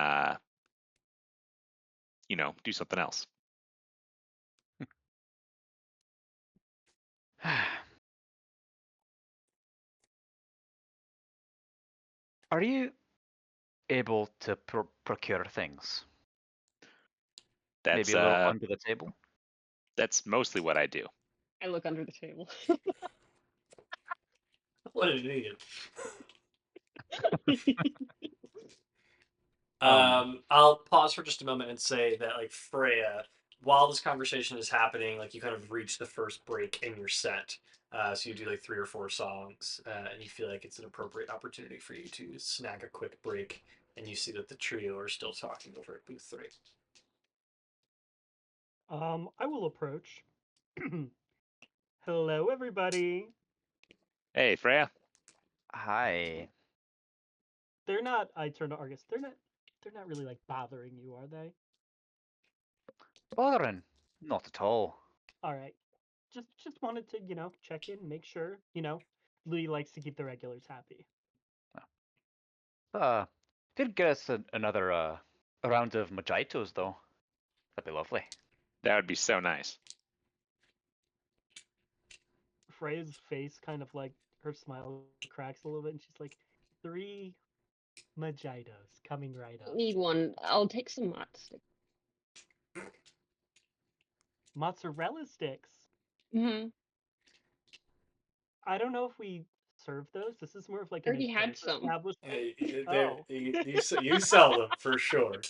Speaker 2: do something else.
Speaker 5: Are you able to procure things?
Speaker 2: That's
Speaker 5: maybe a little under the table?
Speaker 2: That's mostly what I do.
Speaker 3: I look under the table.
Speaker 1: What an idiot. I'll pause for just a moment and say that, like, Freyja, while this conversation is happening, like, you kind of reach the first break in your set. So you do like 3 or 4 songs, and you feel like it's an appropriate opportunity for you to snag a quick break. And you see that the trio are still talking over at booth 3.
Speaker 4: I will approach. Hello, everybody.
Speaker 2: Hey, Freyja.
Speaker 5: Hi.
Speaker 4: They're not. I turn to Argus. They're not really like bothering you, are they?
Speaker 5: Bothering? Not at all.
Speaker 4: All right. Just wanted to check in, make sure Louis likes to keep the regulars happy.
Speaker 5: If you'd get us another round of mojitos, though, that'd be lovely.
Speaker 2: That would be so nice.
Speaker 4: Freyja's face kind of like her smile cracks a little bit, and she's like, 3 mojitos coming right up.
Speaker 3: Need one. I'll take some sticks.
Speaker 4: Mozzarella sticks.
Speaker 3: Mm-hmm.
Speaker 4: I don't know if we serve those. This is more of like
Speaker 3: I already had some.
Speaker 4: establishment.
Speaker 1: You sell them for sure.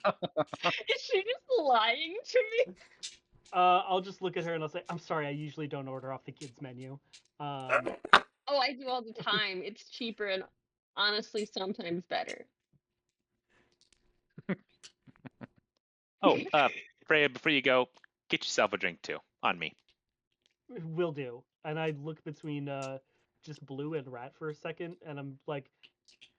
Speaker 3: Is she just lying to me?
Speaker 4: I'll just look at her and I'll say, "I'm sorry, I usually don't order off the kids menu."
Speaker 3: Oh, I do all the time. It's cheaper and honestly sometimes better.
Speaker 2: Oh, Freya, before you go, get yourself a drink too. On me.
Speaker 4: Will do. And I look between just Blue and Rat for a second, and I'm like,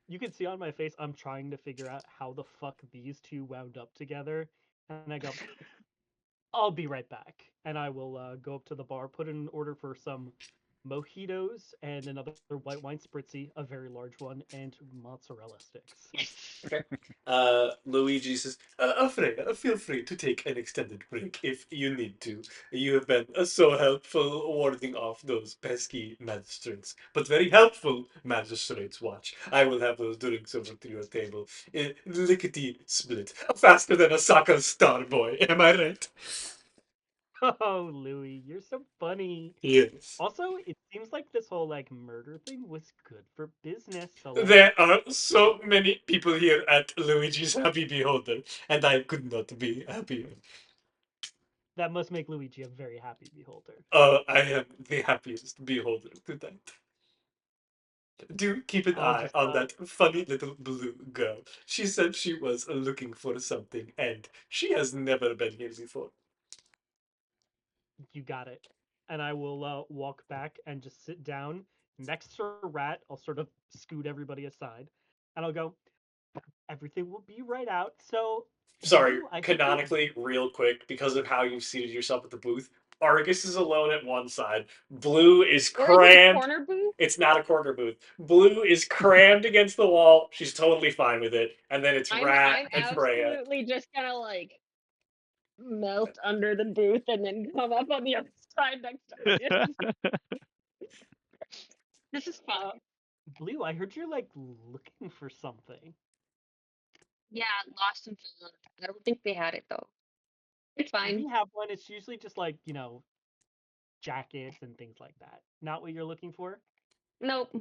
Speaker 4: you can see on my face, I'm trying to figure out how the fuck these two wound up together. And I go, I'll be right back. And I will go up to the bar, put in an order for some mojitos and another white wine spritzy, a very large one, and mozzarella sticks.
Speaker 1: Okay. Luigi says, Freya, feel free to take an extended break if you need to. You have been so helpful warding off those pesky magistrates. But very helpful magistrates, watch. I will have those drinks over to your table. Lickety split. Faster than a soccer star boy, am I right?
Speaker 4: Oh, Louie, you're so funny.
Speaker 1: Yes.
Speaker 4: Also, it seems like this whole like murder thing was good for business. So like,
Speaker 1: There are so many people here at Luigi's Happy Beholder, and I could not be happier.
Speaker 4: that must make Luigi a very happy beholder.
Speaker 1: I am the happiest beholder tonight. Do keep an
Speaker 4: I'll
Speaker 1: eye
Speaker 4: just
Speaker 1: on that funny little blue girl. She said she was looking for something, and she has never been here before.
Speaker 4: you got it. And I will walk back and just sit down next to Rat. I'll sort of scoot everybody aside, and I'll go. Everything will be right out. So,
Speaker 1: Sorry,
Speaker 4: Blue, I heard you.
Speaker 1: canonically, real quick, because of how you've seated yourself at the booth, Argus is alone at one side. Blue is
Speaker 3: Or is it a
Speaker 1: crammed.
Speaker 3: corner booth?
Speaker 1: It's not a corner booth. Blue is crammed against the wall. She's totally fine with it. And then it's Rat
Speaker 3: I'm
Speaker 1: and Freya.
Speaker 3: absolutely just gonna like melt under the booth and then come up on the other side next to Argus. This is fun.
Speaker 4: Blue, I heard you're like looking for something.
Speaker 3: Yeah, lost and found. I don't think they had it though. It's fine.
Speaker 4: We have one. It's usually just like jackets and things like that. Not what you're looking for.
Speaker 3: Nope.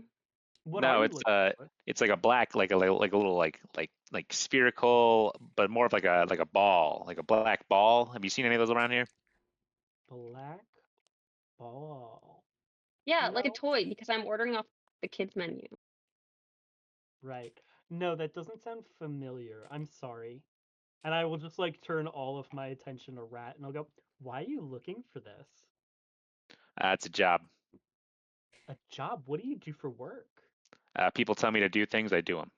Speaker 4: What are
Speaker 2: No,
Speaker 4: you looking for?
Speaker 2: it's like a black, like a little like spherical, but more of like a ball, like a black ball. Have you seen any of those around here?
Speaker 4: Black ball.
Speaker 3: Yeah, like a
Speaker 4: No.
Speaker 3: toy because I'm ordering off the kids menu.
Speaker 4: Right. No, that doesn't sound familiar. I'm sorry. And I will just like turn all of my attention to Rat and I'll go, why are you looking for this?
Speaker 2: It's a job.
Speaker 4: A job? What do you do for work?
Speaker 2: People tell me to do things, I do them.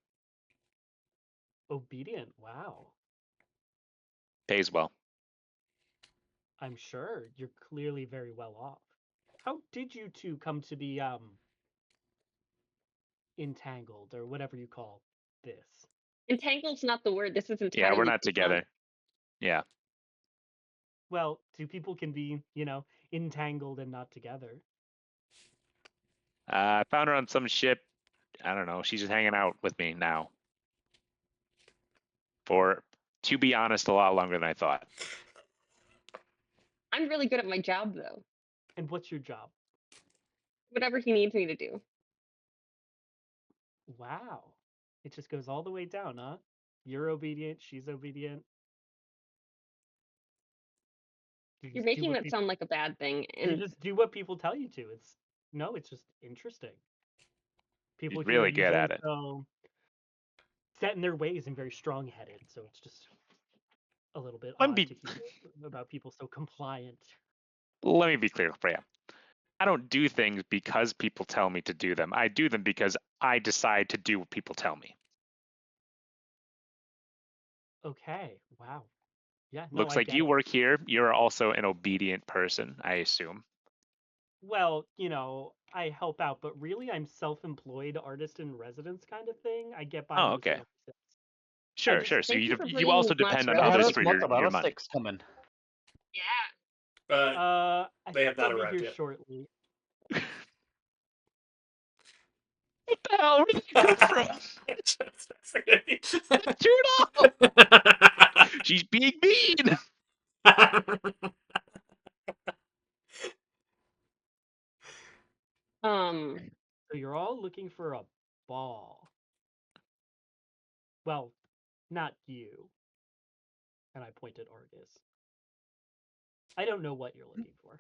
Speaker 4: Obedient. Wow.
Speaker 2: Pays well.
Speaker 4: I'm sure you're clearly very well off. How did you two come to be entangled or whatever you call this?
Speaker 3: Entangled's not the word. This is
Speaker 2: Yeah, we're
Speaker 3: entirely
Speaker 2: not
Speaker 3: platonic.
Speaker 2: together. Yeah.
Speaker 4: Well, two people can be, entangled and not together.
Speaker 2: I found her on some ship. I don't know. She's just hanging out with me now. For, to be honest, a lot longer than I thought.
Speaker 3: I'm really good at my job though.
Speaker 4: And what's your job?
Speaker 3: Whatever he needs me to do.
Speaker 4: Wow. It just goes all the way down, huh? You're obedient, she's obedient. You
Speaker 3: You're
Speaker 4: just do
Speaker 3: making
Speaker 4: what
Speaker 3: that sound like a bad thing,
Speaker 4: you
Speaker 3: and
Speaker 4: just do what people tell you to. It's just interesting. People
Speaker 2: She's
Speaker 4: here are
Speaker 2: really good
Speaker 4: usually
Speaker 2: at it.
Speaker 4: so set in their ways and very strong-headed, so it's just a little bit
Speaker 2: Let me
Speaker 4: odd
Speaker 2: be
Speaker 4: to hear about people so compliant.
Speaker 2: let me be clear, Freya. I don't do things because people tell me to do them. I do them because I decide to do what people tell me.
Speaker 4: Okay, wow. Yeah, no,
Speaker 2: Looks
Speaker 4: I
Speaker 2: like
Speaker 4: get
Speaker 2: you
Speaker 4: it.
Speaker 2: work here. You're also an obedient person, I assume.
Speaker 4: Well, I help out, but really I'm self-employed artist in residence kind of thing. I get by
Speaker 2: Oh,
Speaker 4: mostly
Speaker 2: okay.
Speaker 4: off sales. I
Speaker 2: Sure,
Speaker 4: just
Speaker 2: sure. So
Speaker 3: thank you
Speaker 2: you
Speaker 3: for
Speaker 2: you
Speaker 3: bringing
Speaker 2: also
Speaker 3: these
Speaker 2: depend on
Speaker 5: So
Speaker 3: mozzarella
Speaker 5: how
Speaker 2: others
Speaker 5: does
Speaker 2: for
Speaker 3: sticks.
Speaker 2: your
Speaker 5: mozzarella
Speaker 2: money.
Speaker 5: sticks come in?
Speaker 3: Yeah.
Speaker 4: I
Speaker 1: They
Speaker 4: think
Speaker 1: have not
Speaker 4: they'll be
Speaker 1: arrived
Speaker 4: here
Speaker 1: yet.
Speaker 4: shortly.
Speaker 2: What the hell? Where did you come from? Turn off! She's being mean.
Speaker 4: So you're all looking for a ball. Well, not you. And I point at Argus. I don't know what you're looking for.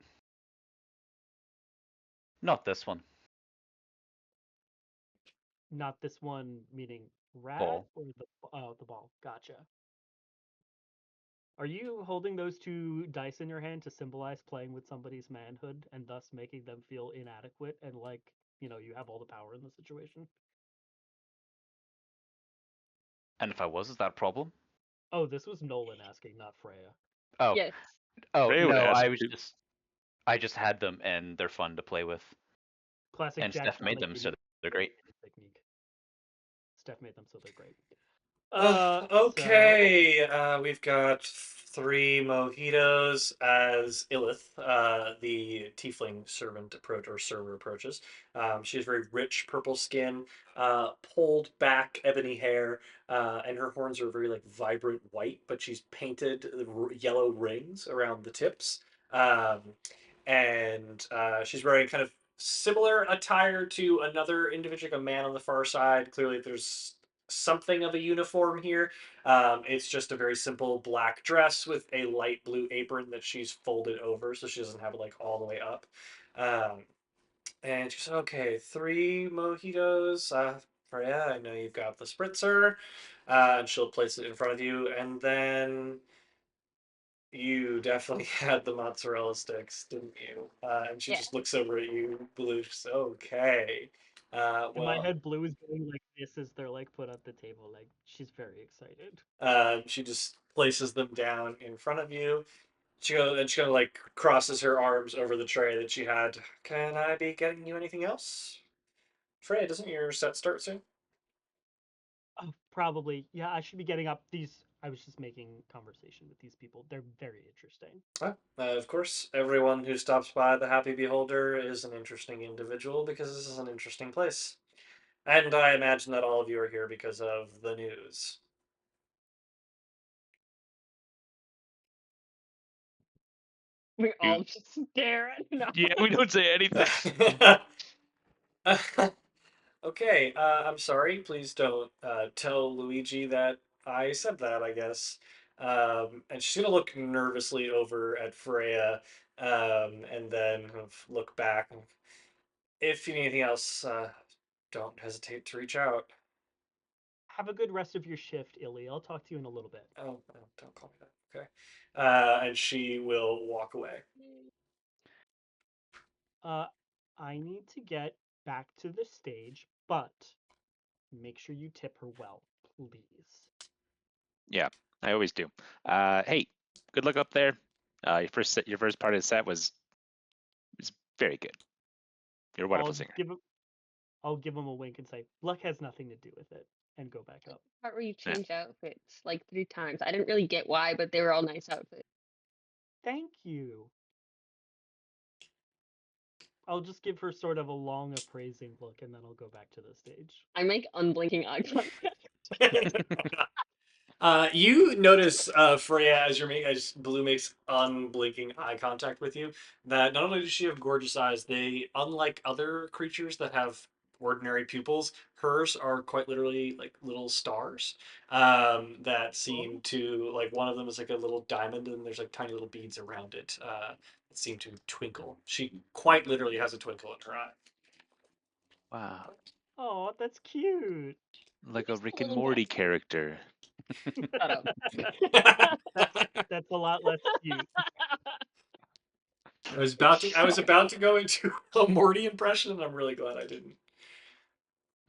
Speaker 5: Not this one.
Speaker 4: Not this one, meaning rat
Speaker 5: Ball.
Speaker 4: or the ball. Gotcha. Are you holding those two dice in your hand to symbolize playing with somebody's manhood and thus making them feel inadequate and like, you have all the power in the situation?
Speaker 5: And if I was, is that a problem?
Speaker 4: Oh, this was Nolan asking, not Freya.
Speaker 5: Oh,
Speaker 3: Yes.
Speaker 5: oh
Speaker 2: Ray would
Speaker 5: no,
Speaker 2: ask
Speaker 5: I
Speaker 2: too.
Speaker 5: just had them and they're fun to play with.
Speaker 4: Classic
Speaker 5: And
Speaker 4: Jack
Speaker 5: Steph made them, so they're great.
Speaker 4: technique. Steph made them so they're great. So
Speaker 1: Okay, we've got 3 mojitos as Illith, the tiefling servant server approaches. She has very rich purple skin, pulled back ebony hair, and her horns are very like vibrant white, but she's painted yellow rings around the tips. Um, and she's wearing kind of similar attire to another individual, a man on the far side. Clearly, there's something of a uniform here. It's just a very simple black dress with a light blue apron that she's folded over, so she doesn't have it like all the way up. Um, and she said, "Okay, 3 mojitos. Freya, I know you've got the spritzer." And she'll place it in front of you, and then you definitely had the mozzarella sticks, didn't you? And she
Speaker 3: Yeah.
Speaker 1: just looks over at you, Blue. She's okay.
Speaker 4: in my
Speaker 1: Well,
Speaker 4: head, Blue is going like this as they're like put at the table. Like she's very excited.
Speaker 1: she just places them down in front of you. She kind of like crosses her arms over the tray that she had. Can I be getting you anything else? Freya, doesn't your set start soon?
Speaker 4: Oh, probably. Yeah, I should be getting up. I was just making conversation with these people. They're very interesting.
Speaker 1: Of course, everyone who stops by the Happy Beholder is an interesting individual because this is an interesting place. And I imagine that all of you are here because of the news.
Speaker 3: We
Speaker 2: You-
Speaker 3: all just stare at him.
Speaker 2: Yeah, we don't say anything.
Speaker 1: Okay, I'm sorry. Please don't tell Luigi that I said that, I guess. And she's gonna look nervously over at Freya, and then kind of look back. If you need anything else, don't hesitate to reach out.
Speaker 4: Have a good rest of your shift, Illy. I'll talk to you in a little bit.
Speaker 1: Oh, don't call me that. Okay. And she will walk away.
Speaker 4: Uh, I need to get back to the stage, but make sure you tip her well, please.
Speaker 2: Yeah, I always do. Hey, good luck up there. Your first part of the set was very good. You're a wonderful singer.
Speaker 4: I'll give him a wink and say, luck has nothing to do with it, and go back up.
Speaker 3: Part where you
Speaker 2: Yeah.
Speaker 3: change outfits like 3 times. I didn't really get why, but they were all nice outfits.
Speaker 4: Thank you. I'll just give her sort of a long appraising look, and then I'll go back to the stage.
Speaker 3: I make unblinking eye contact.
Speaker 1: You notice, Freya, as Blue makes unblinking eye contact with you, that not only does she have gorgeous eyes, unlike other creatures that have ordinary pupils, hers are quite literally like little stars that seem to, like, one of them is like a little diamond, and there's like tiny little beads around it that seem to twinkle. She quite literally has a twinkle in her eye.
Speaker 2: Wow,
Speaker 4: Oh, that's cute.
Speaker 2: like a
Speaker 3: Just a
Speaker 2: Rick and
Speaker 3: little
Speaker 2: Morty
Speaker 3: bastard.
Speaker 2: character.
Speaker 3: Shut up.
Speaker 4: That's a lot less cute.
Speaker 1: I was about to go into a Morty impression, and I'm really glad I didn't.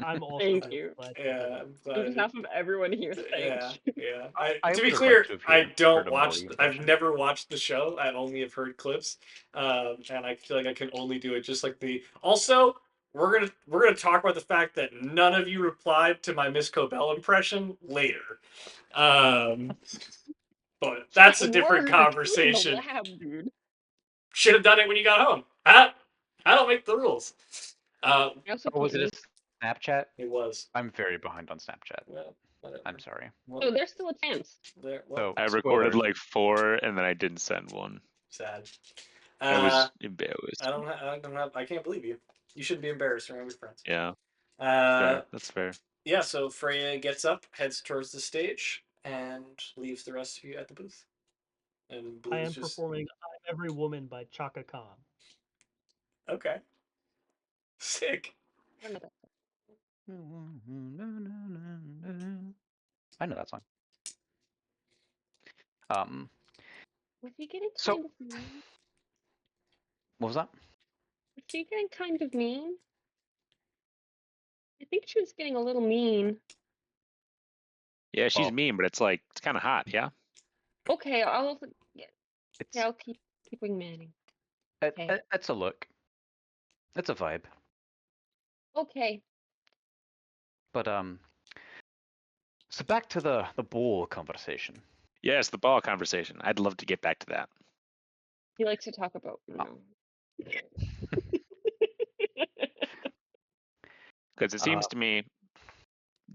Speaker 4: I'm also
Speaker 3: Thank
Speaker 4: really
Speaker 3: you.
Speaker 4: glad you
Speaker 1: Yeah,
Speaker 4: didn't.
Speaker 1: I'm glad I
Speaker 3: On
Speaker 1: didn't.
Speaker 3: behalf of everyone here, thank
Speaker 1: Yeah,
Speaker 3: you.
Speaker 1: yeah.
Speaker 5: I
Speaker 1: To be
Speaker 5: would have
Speaker 1: clear,
Speaker 5: liked to have
Speaker 1: I don't
Speaker 5: heard a
Speaker 1: watch.
Speaker 5: Morty
Speaker 1: I've
Speaker 5: impression.
Speaker 1: never watched the show. I only have heard clips, and I feel like I can only do it just like the. Also, we're gonna talk about the fact that none of you replied to my Miss Cobell impression later. Um, but that's a different
Speaker 3: Word. It was in the
Speaker 1: conversation.
Speaker 3: lab, dude.
Speaker 1: Should have done it when you got home. I don't make the rules. Uh,
Speaker 3: I also
Speaker 5: Oh, was
Speaker 3: can't
Speaker 5: it
Speaker 3: use.
Speaker 5: a Snapchat?
Speaker 1: it was.
Speaker 5: I'm very behind on Snapchat.
Speaker 1: Well, whatever.
Speaker 5: I'm sorry.
Speaker 1: Well,
Speaker 3: So there's still a chance.
Speaker 5: So
Speaker 2: I recorded
Speaker 5: spoilers.
Speaker 2: like 4 and then I didn't send one.
Speaker 1: sad.
Speaker 2: I was embarrassed.
Speaker 1: I can't believe you. You shouldn't be embarrassed around your friends.
Speaker 2: Yeah,
Speaker 1: Uh,
Speaker 2: fair. That's fair.
Speaker 1: yeah. So Freya gets up, heads towards the stage. and leaves the rest of you at the booth. And
Speaker 4: I
Speaker 1: Blue's
Speaker 4: am
Speaker 1: just
Speaker 4: performing I'm Every Woman by Chaka Khan.
Speaker 1: okay. Sick.
Speaker 3: I don't know that.
Speaker 5: I know that song.
Speaker 3: Was he getting
Speaker 5: So-
Speaker 3: kind of mean?
Speaker 5: What was that?
Speaker 3: Was she getting kind of mean? I think she was getting a little mean.
Speaker 2: Yeah, she's
Speaker 5: Well-
Speaker 2: mean, but it's like it's kind of hot. Yeah.
Speaker 3: Okay,
Speaker 5: It's
Speaker 3: I'll keep wingmanning. Okay.
Speaker 5: it's a look. It's a vibe.
Speaker 3: Okay.
Speaker 5: But so back to the bowl conversation.
Speaker 2: Yes, the ball conversation. I'd love to get back to that.
Speaker 3: He likes to talk about no.
Speaker 2: Because it seems to me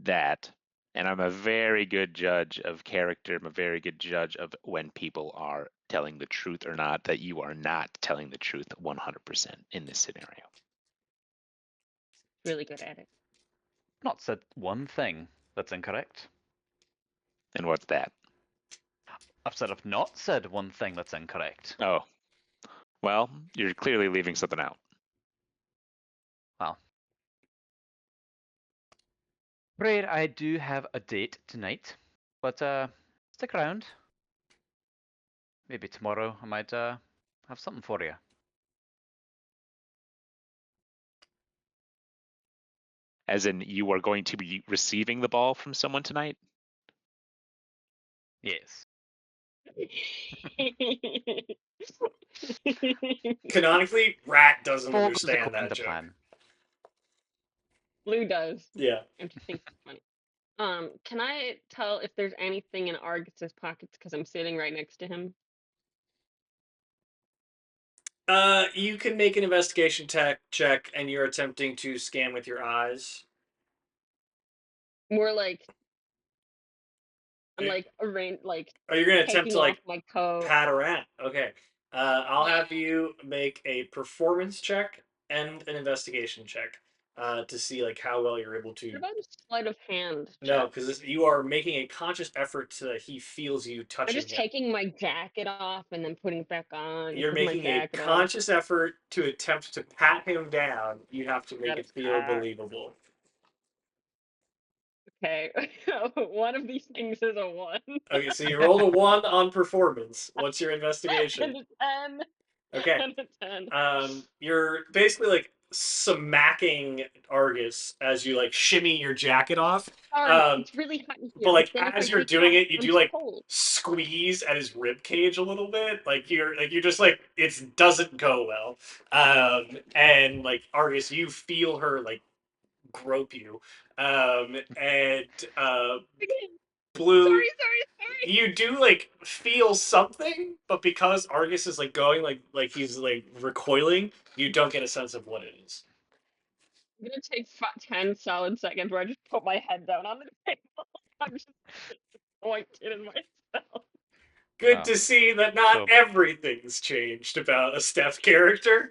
Speaker 2: that, and I'm a very good judge of character, I'm a very good judge of when people are telling the truth or not, that you are not telling the truth 100% in this scenario.
Speaker 3: Really good at it.
Speaker 5: Not said one thing that's incorrect.
Speaker 2: And what's that?
Speaker 5: I've said I've not said one thing that's incorrect.
Speaker 2: Oh, well, you're clearly leaving something out.
Speaker 5: Well, Braid, I do have a date tonight, but stick around. Maybe tomorrow I might have something for you.
Speaker 2: As in, you are going to be receiving the ball from someone tonight?
Speaker 5: Yes.
Speaker 1: Canonically, Rat doesn't
Speaker 5: Follows
Speaker 1: understand
Speaker 5: according
Speaker 1: that
Speaker 5: to
Speaker 1: joke.
Speaker 5: plan.
Speaker 3: Blue does.
Speaker 1: Yeah.
Speaker 3: And she thinks it's funny. Can I tell if there's anything in Argus's pockets because I'm sitting right next to him?
Speaker 1: You can make an investigation check, and you're attempting to scan with your eyes.
Speaker 3: More like I'm
Speaker 1: Yeah.
Speaker 3: like like
Speaker 1: Oh, you're gonna attempt
Speaker 3: taking
Speaker 1: to like
Speaker 3: off my coat.
Speaker 1: pat around. Okay. I'll have
Speaker 3: Yeah.
Speaker 1: you make a performance check and an investigation check to see like how well you're able
Speaker 3: What
Speaker 1: to.
Speaker 3: about a sleight of hand
Speaker 1: No,
Speaker 3: check?
Speaker 1: because you are making a conscious effort so that he feels you
Speaker 3: I'm
Speaker 1: touching
Speaker 3: just
Speaker 1: him.
Speaker 3: taking my jacket off and then putting it back on.
Speaker 1: You're
Speaker 3: Put my
Speaker 1: making a
Speaker 3: jacket off.
Speaker 1: conscious effort to attempt to pat him down. You have to make
Speaker 3: That
Speaker 1: it
Speaker 3: is
Speaker 1: feel
Speaker 3: correct.
Speaker 1: believable.
Speaker 3: Okay. One of these things is a 1.
Speaker 1: Okay, so you rolled a 1 on performance. What's your
Speaker 3: and
Speaker 1: investigation?
Speaker 3: a 10.
Speaker 1: Okay.
Speaker 3: And a 10.
Speaker 1: You're basically like smacking Argus as you like shimmy your jacket off.
Speaker 3: Sorry, it's really hot in here.
Speaker 1: But like
Speaker 3: then if
Speaker 1: as
Speaker 3: I
Speaker 1: you're
Speaker 3: take
Speaker 1: doing
Speaker 3: off,
Speaker 1: it, you
Speaker 3: I'm
Speaker 1: do like
Speaker 3: cold.
Speaker 1: squeeze at his rib cage a little bit. Like you're just like it doesn't go well. And like Argus, you feel her like grope you. And Blue,
Speaker 3: Sorry.
Speaker 1: you do like feel something, but because Argus is like going like he's like recoiling, you don't get a sense of what it is.
Speaker 3: I'm gonna take 10 solid seconds where I just put my head down on the table. I'm just disappointed in myself.
Speaker 1: Good
Speaker 5: Oh.
Speaker 1: to see that not
Speaker 5: So-
Speaker 1: everything's changed about a Steph character.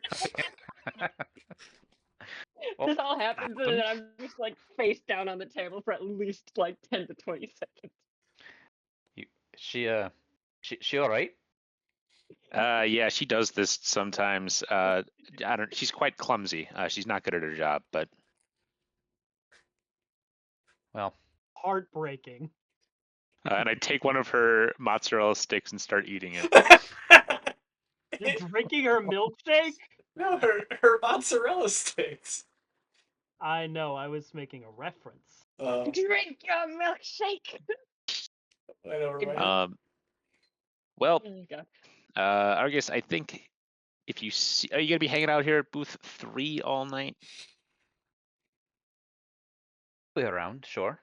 Speaker 5: Well,
Speaker 3: This all happens and then I'm just like face down on the table for at least like 10 to 20 seconds.
Speaker 5: She all right?
Speaker 2: Yeah, she does this sometimes. I don't. She's quite clumsy. She's not good at her job, but
Speaker 5: Well,
Speaker 4: Heartbreaking.
Speaker 2: and I take one of her mozzarella sticks and start eating it.
Speaker 4: You're drinking her milkshake?
Speaker 1: No, her mozzarella sticks.
Speaker 4: I know, I was making a reference.
Speaker 3: Drink your milkshake.
Speaker 1: I know, right?
Speaker 2: Well,
Speaker 3: Oh my God.
Speaker 2: Argus, I think if you see, are you gonna be hanging out here at booth 3 all night?
Speaker 5: we're around, sure.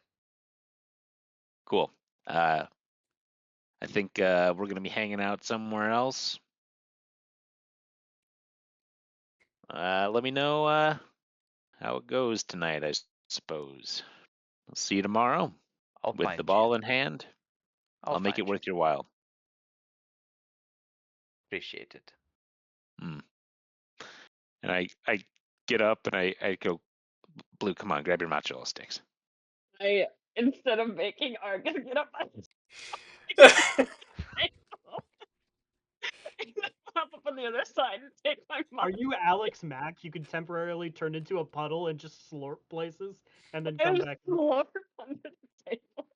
Speaker 2: Cool. I think we're gonna be hanging out somewhere else. Let me know how it goes tonight, I suppose. I'll see you tomorrow
Speaker 5: I'll
Speaker 2: with
Speaker 5: find
Speaker 2: the ball
Speaker 5: you.
Speaker 2: in hand. I'll make it
Speaker 5: find
Speaker 2: worth
Speaker 5: you.
Speaker 2: your while.
Speaker 5: Appreciate it.
Speaker 2: And I get up and I go, Blue, come on, grab your mozzarella sticks.
Speaker 3: I, instead of making Argus get up, Hop up on the other side and take my mom.
Speaker 4: Are you Alex Mack? You can temporarily turn into a puddle and just slurp places and then
Speaker 3: I
Speaker 4: come
Speaker 3: was
Speaker 4: back.
Speaker 3: lower under the table.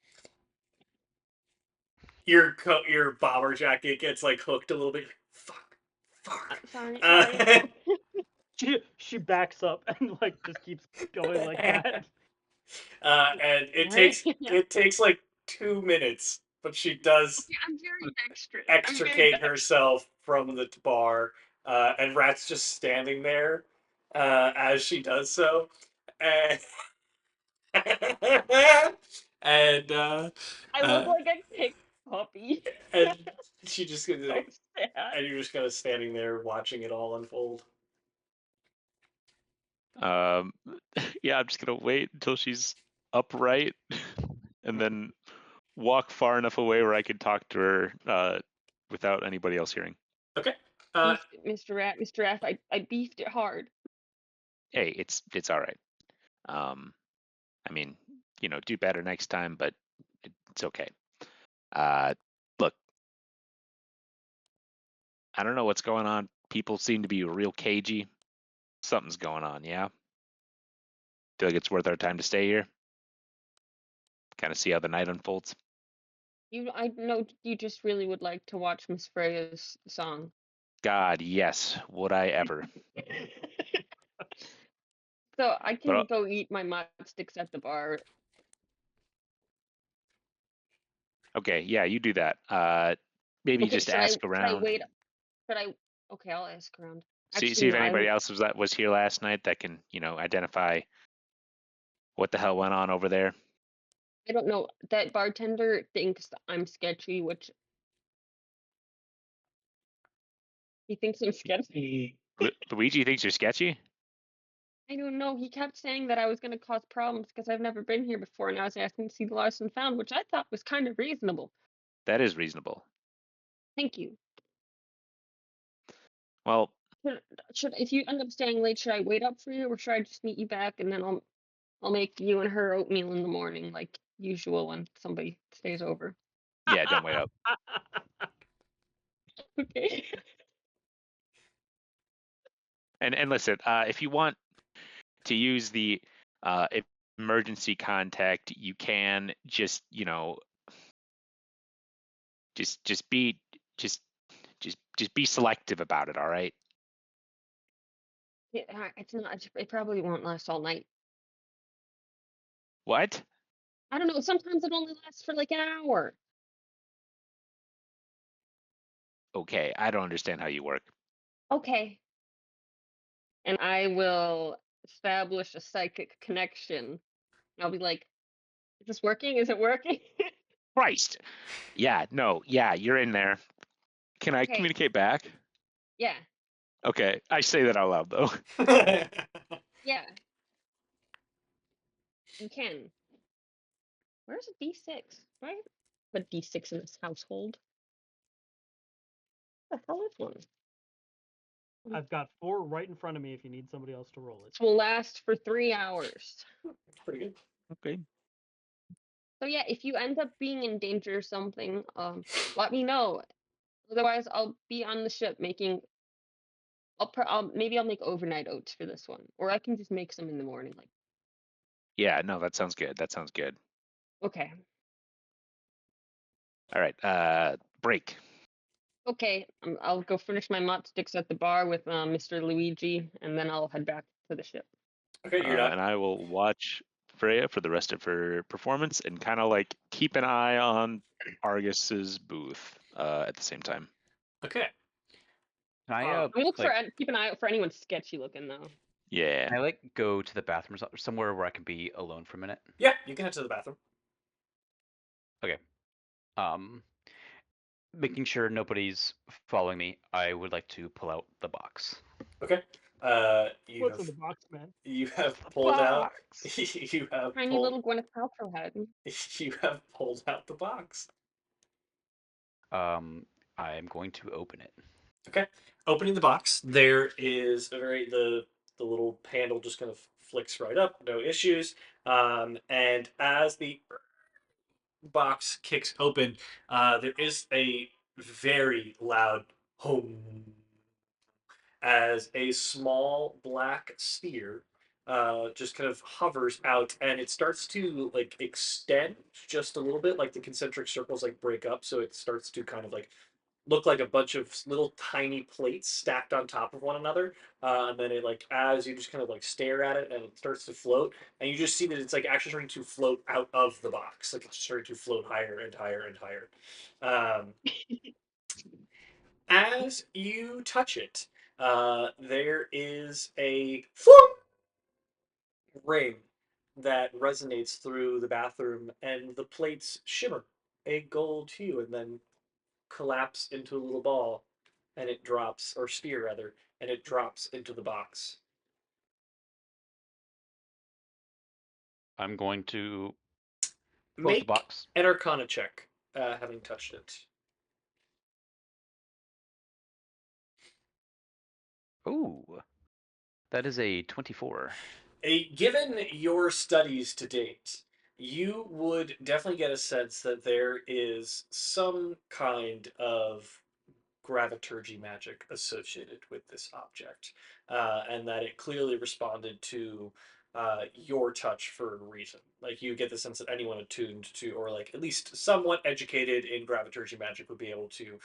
Speaker 1: Your bomber jacket gets like hooked a little bit. Fuck.
Speaker 3: Sorry.
Speaker 4: She backs up and like just keeps going like that.
Speaker 1: And
Speaker 3: Sorry.
Speaker 1: it takes like 2 minutes, but she does
Speaker 3: I'm very dexterous.
Speaker 1: extricate herself from the bar, and Rat's just standing there as she does so, and and
Speaker 3: I look like a kicked puppy.
Speaker 1: and she just gonna
Speaker 3: So
Speaker 1: like,
Speaker 3: sad.
Speaker 1: and you're just kind of standing there watching it all unfold.
Speaker 2: Yeah, I'm just gonna wait until she's upright, and then walk far enough away where I can talk to her without anybody else hearing.
Speaker 1: Okay.
Speaker 3: Mr. Rat, I beefed it hard.
Speaker 2: Hey, it's all right. I mean, do better next time, but it's okay. Look, I don't know what's going on. People seem to be real cagey. Something's going on, yeah? Feel like it's worth our time to stay here? Kind of see how the night unfolds?
Speaker 3: I know you just really would like to watch Miss Freya's song.
Speaker 2: God, yes. Would I ever?
Speaker 3: So I
Speaker 2: But
Speaker 3: can go eat my mott sticks at the bar.
Speaker 2: okay, yeah, you do that. Maybe
Speaker 3: Okay,
Speaker 2: just
Speaker 3: should
Speaker 2: ask
Speaker 3: I
Speaker 2: around.
Speaker 3: wait? Okay, I'll ask around.
Speaker 2: See
Speaker 3: Actually,
Speaker 2: if
Speaker 3: no,
Speaker 2: anybody else was here last night that can, identify what the hell went on over there.
Speaker 3: I don't know. That bartender thinks I'm sketchy, which he thinks I'm sketchy.
Speaker 2: Luigi thinks you're sketchy?
Speaker 3: I don't know. He kept saying that I was going to cause problems because I've never been here before, and I was asking to see the lost and found, which I thought was kind of reasonable.
Speaker 2: That is reasonable.
Speaker 3: Thank you.
Speaker 2: Well,
Speaker 3: If you end up staying late, should I wait up for you, or should I just meet you back and then I'll make you and her oatmeal in the morning, like usual when somebody stays over.
Speaker 2: yeah, don't wait up.
Speaker 3: Okay.
Speaker 2: And listen, if you want to use the emergency contact, you can just just be selective about it. All right.
Speaker 3: Yeah, it's not. It probably won't last all night.
Speaker 2: What?
Speaker 3: I don't know. Sometimes it only lasts for like an hour.
Speaker 2: Okay, I don't understand how you work.
Speaker 3: Okay. And I will establish a psychic connection. I'll be like, "Is this working? Is it working?"
Speaker 2: Christ. Yeah, no, yeah, you're in there. Can I
Speaker 3: Okay.
Speaker 2: communicate back?
Speaker 3: Yeah.
Speaker 2: Okay, I say that out loud though.
Speaker 3: Yeah. You can. Where's a D6? Right? A D6 in this household. What the hell is one?
Speaker 4: I've got 4 right in front of me if you need somebody else to roll it.
Speaker 3: This will last for 3 hours.
Speaker 1: Pretty good.
Speaker 2: Okay.
Speaker 3: So yeah, if you end up being in danger or something, let me know. Otherwise, I'll be on the ship making. Maybe I'll make overnight oats for this one, or I can just make some in the morning. Like,
Speaker 2: Yeah, no, that sounds good. That sounds good.
Speaker 3: okay,
Speaker 2: All right. Break.
Speaker 3: okay, I'll go finish my mott sticks at the bar with Mr. Luigi, and then I'll head back to the ship.
Speaker 1: Okay, you're not.
Speaker 2: And I will watch Freya for the rest of her performance and kind of like keep an eye on Argus's booth at the same time.
Speaker 1: Okay.
Speaker 5: Can I
Speaker 3: I look keep an eye out for anyone sketchy looking though.
Speaker 2: Yeah.
Speaker 5: can I like go to the bathroom or somewhere where I can be alone for a minute?
Speaker 1: Yeah, you can head to the bathroom.
Speaker 5: Okay. Making sure nobody's following me, I would like to pull out the box.
Speaker 1: Okay. You
Speaker 4: What's
Speaker 1: have
Speaker 4: in the box, man?
Speaker 1: you have pulled out.
Speaker 5: Box!
Speaker 1: You have
Speaker 3: Tiny little Gwyneth Paltrow head.
Speaker 1: You have pulled out the box.
Speaker 5: I'm going to open it.
Speaker 1: Okay. Opening the box, there is the little handle just kind of flicks right up, no issues. And as the box kicks open, there is a very loud home as a small black sphere just kind of hovers out, and it starts to like extend just a little bit, like the concentric circles like break up, so it starts to kind of like look like a bunch of little tiny plates stacked on top of one another. And then it like as you just kind of like stare at it and it starts to float, and you just see that it's like actually starting to float out of the box, like it's starting to float higher and higher and higher. Um, as you touch it, there is a ring that resonates through the bathroom, and the plates shimmer a gold hue and then collapse into a little ball, and it drops, or sphere rather, and it drops into the box.
Speaker 5: I'm going to close the
Speaker 1: Make
Speaker 5: box.
Speaker 1: an Arcana check, having touched it.
Speaker 5: Ooh, that is a 24.
Speaker 1: Given your studies to date, you would definitely get a sense that there is some kind of graviturgy magic associated with this object, and that it clearly responded to your touch for a reason. Like you get the sense that anyone attuned to, or like at least somewhat educated in graviturgy magic, would be able to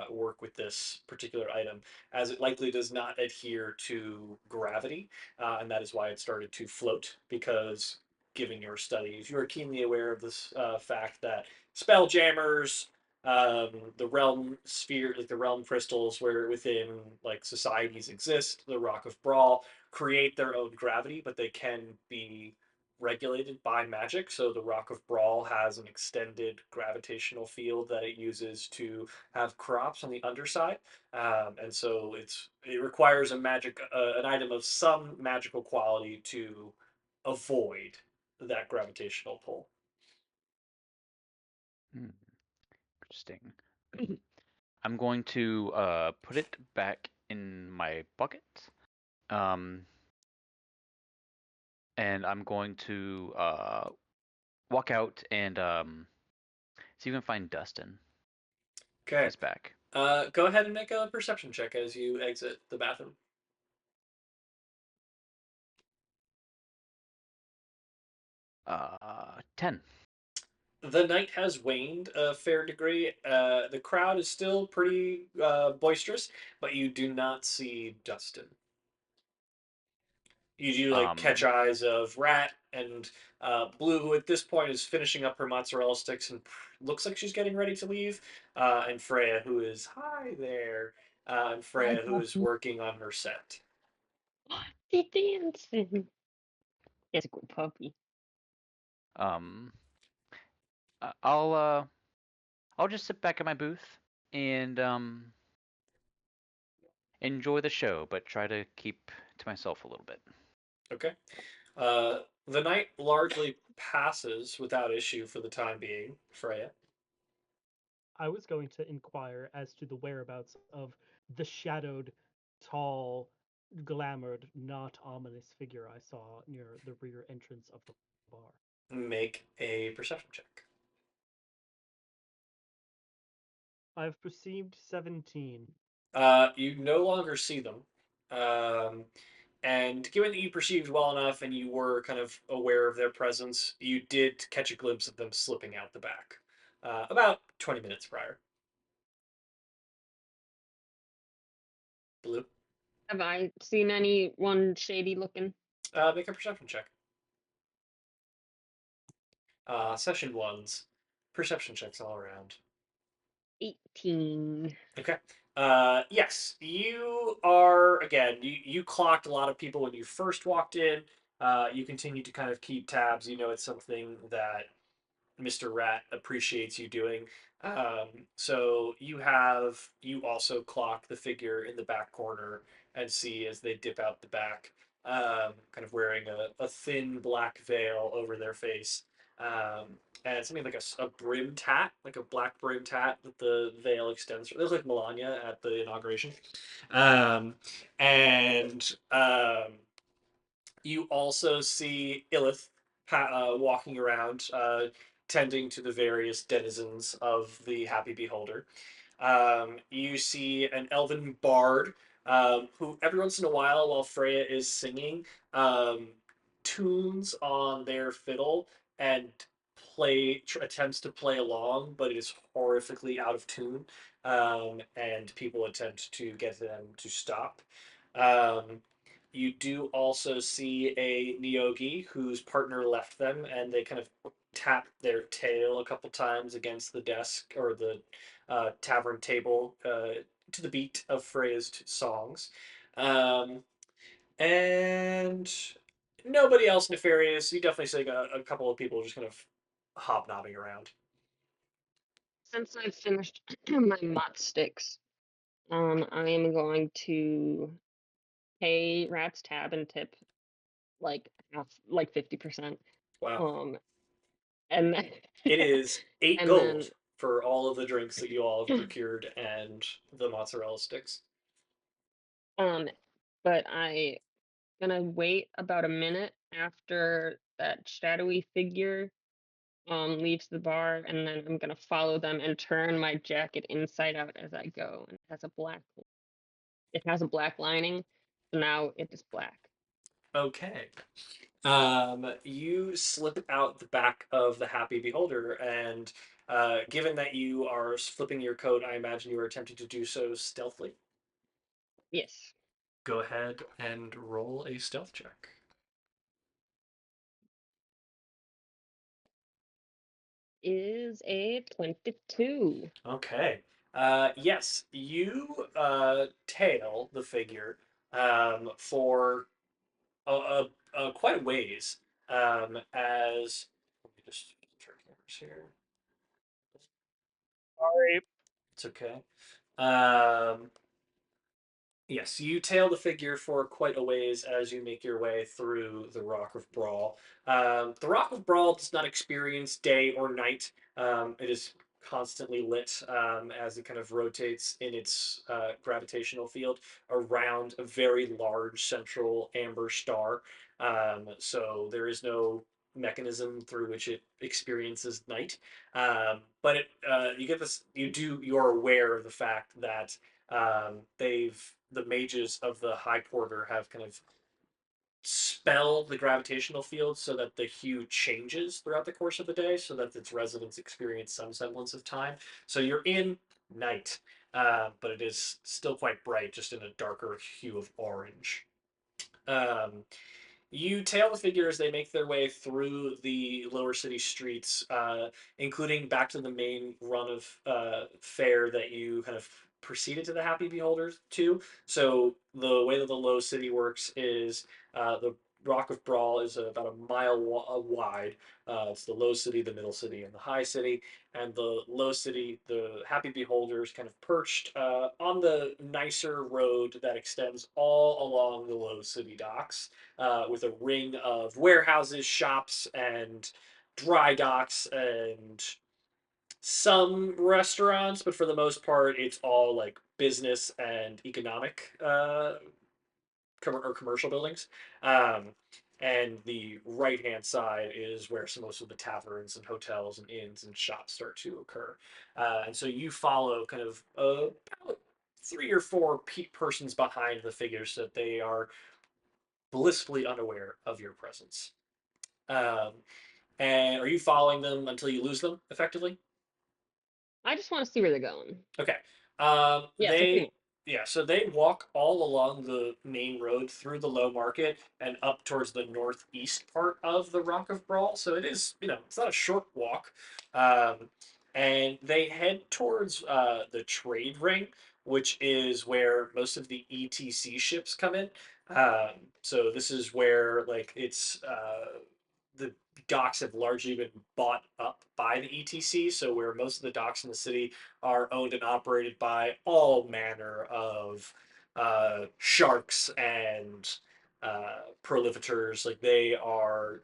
Speaker 1: work with this particular item, as it likely does not adhere to gravity, and that is why it started to float. Because given your studies, you are keenly aware of this fact that spelljammers, the realm sphere, like the realm crystals where within like societies exist, the Rock of Bral, create their own gravity, but they can be regulated by magic. So the Rock of Bral has an extended gravitational field that it uses to have crops on the underside, and so it requires a magic an item of some magical quality to avoid that gravitational pull.
Speaker 5: Hmm, interesting. I'm going to put it back in my bucket. Um, and I'm going to walk out and see if we can find Dustin.
Speaker 1: Okay.
Speaker 5: He's back.
Speaker 1: Go ahead and make a perception check as you exit the bathroom.
Speaker 5: 10.
Speaker 1: The night has waned a fair degree. The crowd is still pretty boisterous, but you do not see Dustin. You do like catch
Speaker 5: Um,
Speaker 1: eyes of Rat and Blue, who at this point is finishing up her mozzarella sticks and looks like she's getting ready to leave. And Freya, who is hi there, and
Speaker 3: Hi,
Speaker 1: Freya, who is
Speaker 3: puppy.
Speaker 1: working on her set.
Speaker 3: She dancing. It's a good puppy.
Speaker 5: um, I'll just sit back at my booth and enjoy the show, but try to keep to myself a little bit.
Speaker 1: Okay. The night largely passes without issue for the time being, Freya.
Speaker 4: I was going to inquire as to the whereabouts of the shadowed, tall, glamored, not ominous figure I saw near the rear entrance of the bar.
Speaker 1: Make a perception check.
Speaker 4: I've perceived 17.
Speaker 1: You no longer see them. Um, and given that you perceived well enough and you were kind of aware of their presence, you did catch a glimpse of them slipping out the back about 20 minutes prior. Blue,
Speaker 3: Have I seen anyone shady looking?
Speaker 1: make a perception check. Session ones, perception checks all around.
Speaker 3: 18.
Speaker 1: Okay. Yes, you are again. You clocked a lot of people when you first walked in. You continue to kind of keep tabs. You know it's something that Mr. Rat appreciates you doing. So you also clock the figure in the back corner and see as they dip out the back, kind of wearing a thin black veil over their face. And something like a brim tat, like a black brim tat that the veil extends. It looks like Melania at the inauguration. Um, and you also see Illith walking around. tending to the various denizens of the Happy Beholder. You see an elven bard who, every once in a while Freya is singing, um, tunes on their fiddle and attempts to play along, but it is horrifically out of tune, and people attempt to get them to stop. Um, you do also see a Nyogi whose partner left them, and they kind of tap their tail a couple times against the desk or the tavern table to the beat of Freya's songs. Um, and nobody else nefarious. You definitely see a couple of people just kind of hobnobbing around.
Speaker 3: Since I've finished my mott sticks, I am going to pay Rat's tab and tip like half, like 50%.
Speaker 1: Wow.
Speaker 3: Um, and then
Speaker 1: It is 8
Speaker 3: and
Speaker 1: gold
Speaker 3: then
Speaker 1: for all of the drinks that you all have procured and the mozzarella sticks.
Speaker 3: but I gonna wait about a minute after that shadowy figure leaves the bar, and then I'm gonna follow them and turn my jacket inside out as I go. And it has a black lining, so now it is black.
Speaker 1: Okay. You slip out the back of the Happy Beholder, and given that you are flipping your coat, I imagine you are attempting to do so stealthily.
Speaker 3: Yes.
Speaker 1: Go ahead and roll a stealth check.
Speaker 3: Is a 22.
Speaker 1: Okay. Yes, you tail the figure for quite a ways. As let me just check numbers here.
Speaker 4: Sorry.
Speaker 1: It's okay. Um, Yes, you tail the figure for quite a ways as you make your way through the Rock of Bral. The Rock of Bral does not experience day or night. It is constantly lit as it kind of rotates in its gravitational field around a very large central amber star. So there is no mechanism through which it experiences night. But you get this. You're aware of the fact that the mages of the High Quarter have kind of spelled the gravitational field so that the hue changes throughout the course of the day, so that its residents experience some semblance of time. So you're in night, but it is still quite bright, just in a darker hue of orange. Um, you tail the figure as they make their way through the lower city streets, including back to the main run of fare that you kind of proceeded to the Happy Beholders to. So the way that the low city works is the Rock of Bral is about a mile wide. It's the low city, the middle city, and the high city. And the low city, the Happy Beholders, kind of perched on the nicer road that extends all along the low city docks, with a ring of warehouses, shops, and dry docks, and some restaurants, but for the most part, it's all like business and economic or commercial buildings. Um, and the right hand side is where most of the taverns and hotels and inns and shops start to occur. And so you follow kind of about 3 or 4 persons behind the figures so that they are blissfully unaware of your presence. Um, and are you following them until you lose them, effectively?
Speaker 3: I just want to see where they're going.
Speaker 1: Okay.
Speaker 3: Yeah, so pretty much.
Speaker 1: So they walk all along the main road through the low market and up towards the northeast part of the Rock of Bral. So it is, it's not a short walk. Um, and they head towards the trade ring, which is where most of the ETC ships come in. So this is where like the docks have largely been bought up by the ETC. So where most of the docks in the city are owned and operated by all manner of sharks and proliferators. Like they are.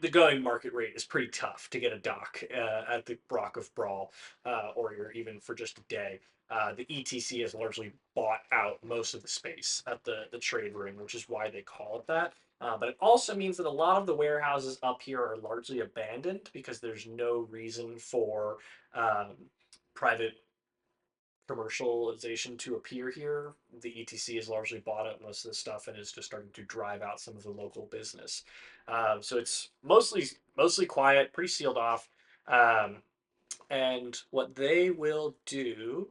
Speaker 1: The going market rate is pretty tough to get a dock at the Rock of Bral, or you're even for just a day. The ETC has largely bought out most of the space at the trade ring, which is why they call it that. But it also means that a lot of the warehouses up here are largely abandoned because there's no reason for um, private commercialization to appear here. The ETC has largely bought up most of the stuff and is just starting to drive out some of the local business. So it's mostly quiet, pretty sealed off. Um, and what they will do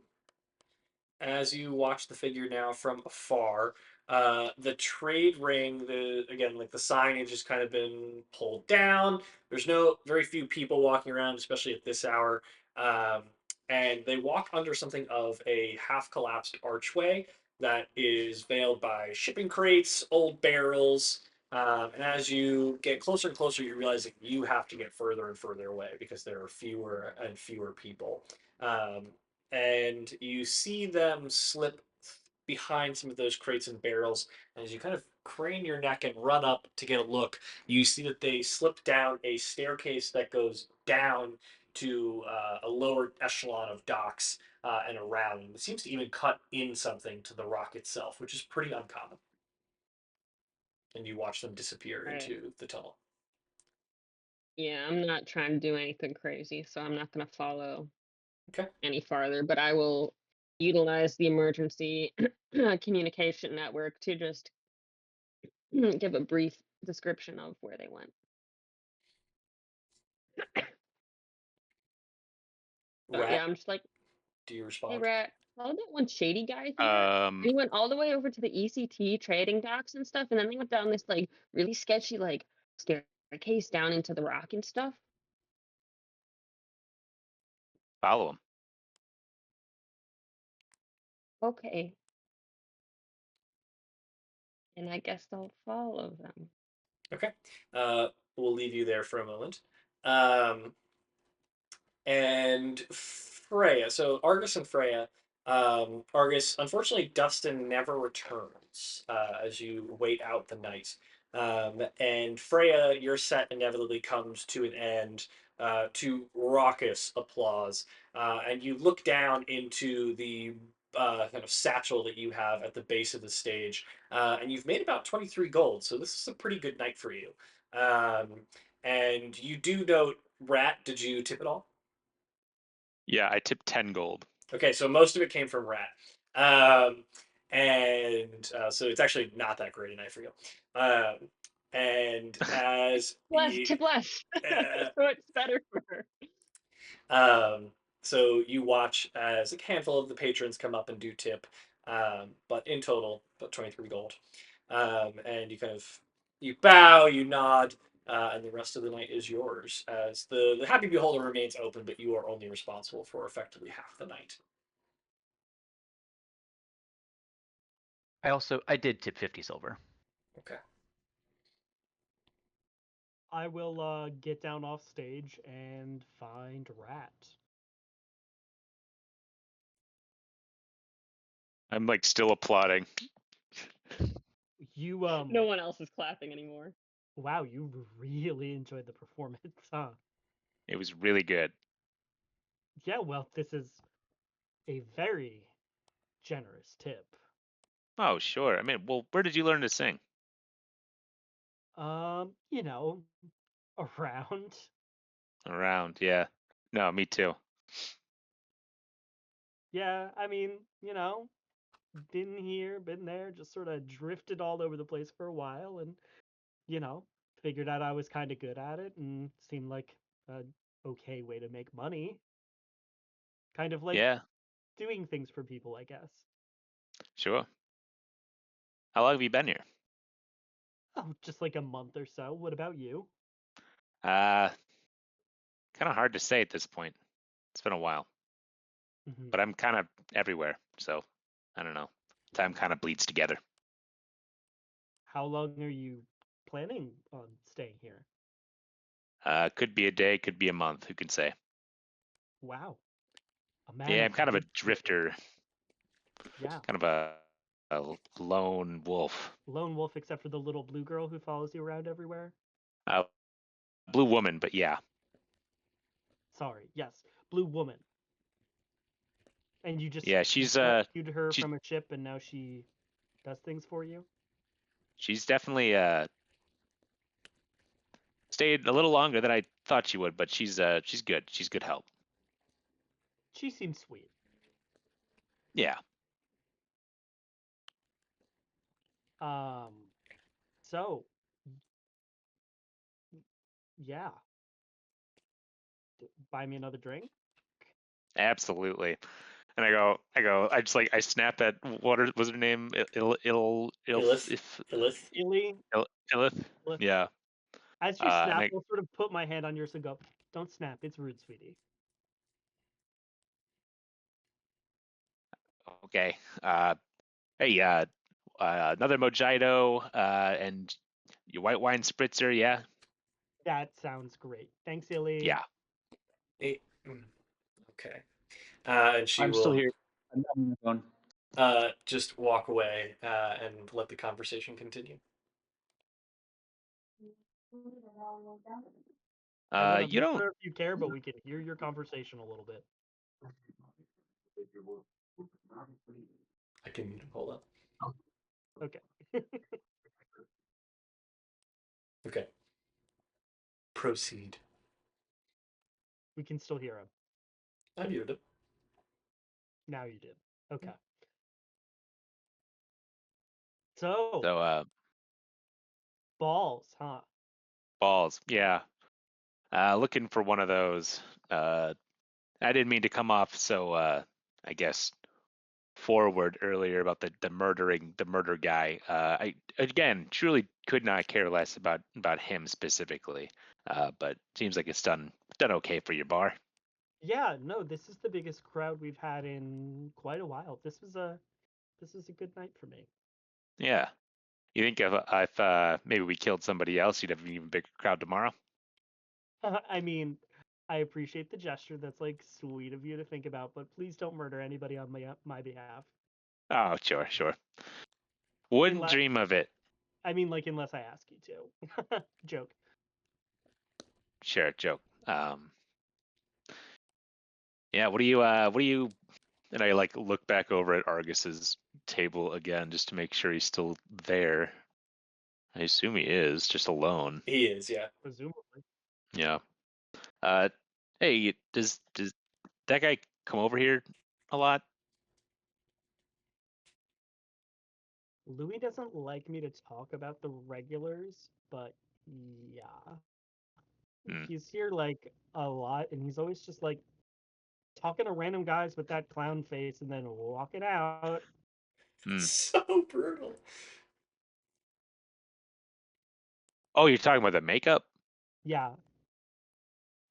Speaker 1: as you watch the figure now from afar, the trade ring, the again like the signage has kind of been pulled down. There's no very few people walking around, especially at this hour. Um, and they walk under something of a half collapsed archway that is veiled by shipping crates, old barrels. And as you get closer and closer, you realize that you have to get further and further away because there are fewer and fewer people. Um, and you see them slip behind some of those crates and barrels. And as you kind of crane your neck and run up to get a look, you see that they slip down a staircase that goes down to a lower echelon of docks and around. And it seems to even cut in something to the rock itself, which is pretty uncommon. And you watch them disappear
Speaker 3: Right.
Speaker 1: into the tunnel.
Speaker 3: Yeah, I'm not trying to do anything crazy, so I'm not gonna follow
Speaker 1: Okay.
Speaker 3: any farther, but I will utilize the emergency communication network to just give a brief description of where they went. So
Speaker 1: Rat,
Speaker 3: yeah, I'm just like,
Speaker 1: do you
Speaker 3: hey
Speaker 1: respond?
Speaker 3: Rat, saw that one shady guy here. He went all the way over to the ECT trading docks and stuff, and then they went down this like really sketchy like staircase down into the rock and stuff.
Speaker 2: Follow him.
Speaker 3: Okay. And I guess I'll follow them.
Speaker 1: Okay. We'll leave you there for a moment. Um, and Freyja. So Argus and Freyja. Argus, unfortunately, Dustin never returns as you wait out the night. And Freyja, your set inevitably comes to an end to raucous applause. And you look down into the kind of satchel that you have at the base of the stage. And you've made about 23 gold. So this is a pretty good night for you. Um, and you do note, Rat, did you tip it all?
Speaker 2: Yeah, I tipped 10 gold.
Speaker 1: Okay, so most of it came from Rat. Um, and so it's actually not that great a night for you. And as
Speaker 3: Less,
Speaker 1: you,
Speaker 3: tip less.
Speaker 1: uh,
Speaker 3: So it's better for her.
Speaker 1: um, so you watch as a handful of the patrons come up and do tip, but in total, about 23 gold. And you kind of you bow, you nod, and the rest of the night is yours. As the Happy Beholder remains open, but you are only responsible for effectively half the night.
Speaker 5: I did tip 50 silver.
Speaker 1: Okay.
Speaker 4: I will get down off stage and find Rat.
Speaker 2: I'm like still applauding.
Speaker 4: You
Speaker 3: No one else is clapping anymore.
Speaker 4: wow, you really enjoyed the performance, huh?
Speaker 2: It was really good.
Speaker 4: Yeah, well, this is a very generous tip.
Speaker 2: Oh, sure. I mean, well, where did you learn to sing?
Speaker 4: You know, around.
Speaker 2: Around, yeah. No, me too.
Speaker 4: Yeah, I mean, been here, been there, just sort of drifted all over the place for a while and, you know, figured out I was kind of good at it and seemed like a okay way to make money. Kind of like
Speaker 2: Yeah,
Speaker 4: doing things for people, I guess.
Speaker 2: sure. How long have you been here?
Speaker 4: Oh, just like a month or so. What about you?
Speaker 2: Uh, kind of hard to say at this point. It's been a while,
Speaker 4: Hmm.
Speaker 2: but I'm kind of everywhere, so I don't know. Time kind of bleeds together.
Speaker 4: How long are you planning on staying here?
Speaker 2: Could be a day, could be a month. Who can say?
Speaker 4: Wow, a man
Speaker 2: Yeah,
Speaker 4: of
Speaker 2: I'm kind of a
Speaker 4: many choices.
Speaker 2: drifter,
Speaker 4: Yeah,
Speaker 2: kind of a lone wolf.
Speaker 4: lone wolf except for the little blue girl who follows you around everywhere.
Speaker 2: Uh, blue woman, but yeah,
Speaker 4: Sorry, yes, blue woman. And you just
Speaker 2: yeah. She's
Speaker 4: rescued her
Speaker 2: she's
Speaker 4: from a ship and now she does things for you?
Speaker 2: she's definitely stayed a little longer than I thought she would, but she's good. She's good help.
Speaker 4: She seems sweet.
Speaker 2: Yeah.
Speaker 4: So, yeah. Buy me another drink.
Speaker 2: Absolutely. And I snap at was her name?
Speaker 1: Ilith. Ilith.
Speaker 2: Ilith?
Speaker 4: Ilith.
Speaker 2: Yeah.
Speaker 4: As you
Speaker 2: And
Speaker 4: snap, I'll sort of put my hand on yours and go, "Don't snap. It's rude, sweetie."
Speaker 2: okay. Hey, another mojito, and your white wine spritzer, yeah?
Speaker 4: That sounds great. Thanks, Illy.
Speaker 2: Yeah.
Speaker 1: Okay. And she
Speaker 5: I'm still
Speaker 1: will
Speaker 5: here. I'm on my phone.
Speaker 1: just walk away and let the conversation continue.
Speaker 4: I would have
Speaker 2: You don't.
Speaker 4: more if you care, but we can hear your conversation a little bit.
Speaker 1: I can hold up.
Speaker 4: Okay.
Speaker 1: Okay. Proceed.
Speaker 4: We can still hear him.
Speaker 1: I muted him.
Speaker 4: Now you did. Okay. So, balls, huh?
Speaker 2: Balls, yeah. Looking for one of those. I didn't mean to come off so, I guess, forward earlier about the murder guy. I again truly could not care less about him specifically. But seems like it's done okay for your bar.
Speaker 4: Yeah, no, this is the biggest crowd we've had in quite a while. This was a good night for me.
Speaker 2: Yeah. You think if maybe we killed somebody else, you'd have an even bigger crowd tomorrow?
Speaker 4: I mean, I appreciate the gesture. That's like sweet of you to think about, but please don't murder anybody on my behalf.
Speaker 2: Oh, sure. Wouldn't
Speaker 4: Unless,
Speaker 2: dream of it.
Speaker 4: I mean, like unless I ask you to. Joke.
Speaker 2: Sure, joke. Yeah, what do you and I like look back over at Argus's table again just to make sure he's still there. I assume he is, just alone.
Speaker 1: He is, yeah.
Speaker 4: Presumably.
Speaker 2: Yeah. Hey, does that guy come over here a lot?
Speaker 4: Louis doesn't like me to talk about the regulars, but yeah.
Speaker 2: Hmm.
Speaker 4: He's here like a lot, and he's always just like talking to random guys with that clown face and then walking out.
Speaker 2: Hmm.
Speaker 1: So brutal.
Speaker 2: Oh, you're talking about the makeup?
Speaker 4: Yeah,